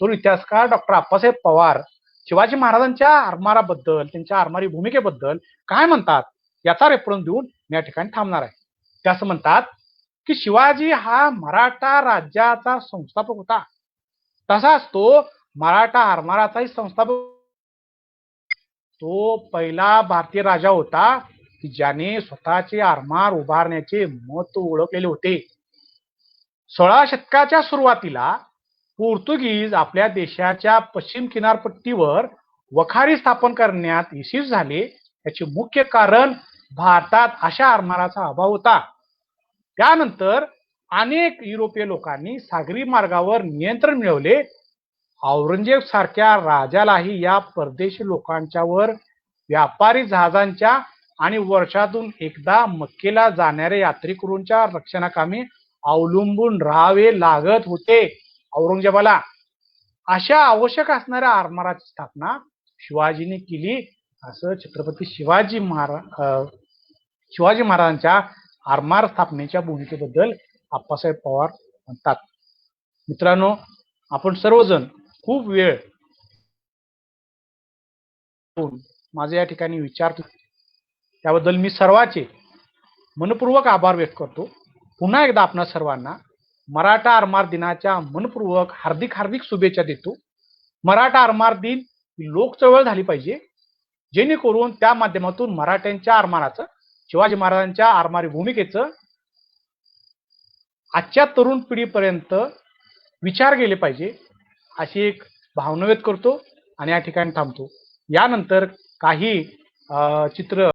थोर इतिहासकार डॉक्टर आप्पासाहेब पवार शिवाजी महाराजांच्या आरमाराबद्दल, त्यांच्या आरमारी भूमिकेबद्दल काय म्हणतात याचा रेफरन्स देऊन मी या ठिकाणी थांबणार आहे. ते असं म्हणतात की शिवाजी हा मराठा राज्याचा संस्थापक होता, तसाच तो मराठा आरमाराचाही संस्थापक. तो पहिला भारतीय राजा होता की ज्याने स्वतःचे आरमार उभारण्याचे महत्व ओळखलेले होते. 16 शतकाच्या सुरुवातीला पोर्तुगीज आपल्या देशाच्या पश्चिम किनारपट्टीवर वखारी स्थापन करण्यात यशस्वी झाले. याचे मुख्य कारण भारतात अशा आरमाराचा अभाव होता. त्यानंतर अनेक युरोपीय लोकांनी सागरी मार्गावर नियंत्रण मिळवले. औरंगजेब सारख्या राजालाही या परदेशी लोकांच्यावर व्यापारी जहाजांच्या आणि वर्षातून एकदा मक्केला जाणाऱ्या यात्रेकरूंच्या रक्षणाकामी अवलंबून राहावे लागत होते. औरंगजेबाला अशा आवश्यक असणाऱ्या आरमाराची स्थापना शिवाजीने केली, असं छत्रपती शिवाजी महाराजांच्या आरमार स्थापनेच्या भूमिकेबद्दल आप्पासाहेब पवार म्हणतात. मित्रांनो, आपण सर्वजण खूप वेळ माझे या ठिकाणी विचार, त्याबद्दल मी सर्वांचे मनपूर्वक आभार व्यक्त करतो. पुन्हा एकदा आपणा सर्वांना मराठा आरमार दिनाच्या मनपूर्वक हार्दिक शुभेच्छा देतो. मराठा आरमार दिन ही लोक चळवळ झाली पाहिजे, जेणेकरून त्या माध्यमातून मराठ्यांच्या आरमाराचं, शिवाजी महाराजांच्या आरमारी भूमिकेचं आजच्या तरुण पिढीपर्यंत विचार गेले पाहिजे, अशी एक भावना व्यक्त करतो आणि या ठिकाणी थांबतो. यानंतर काही चित्र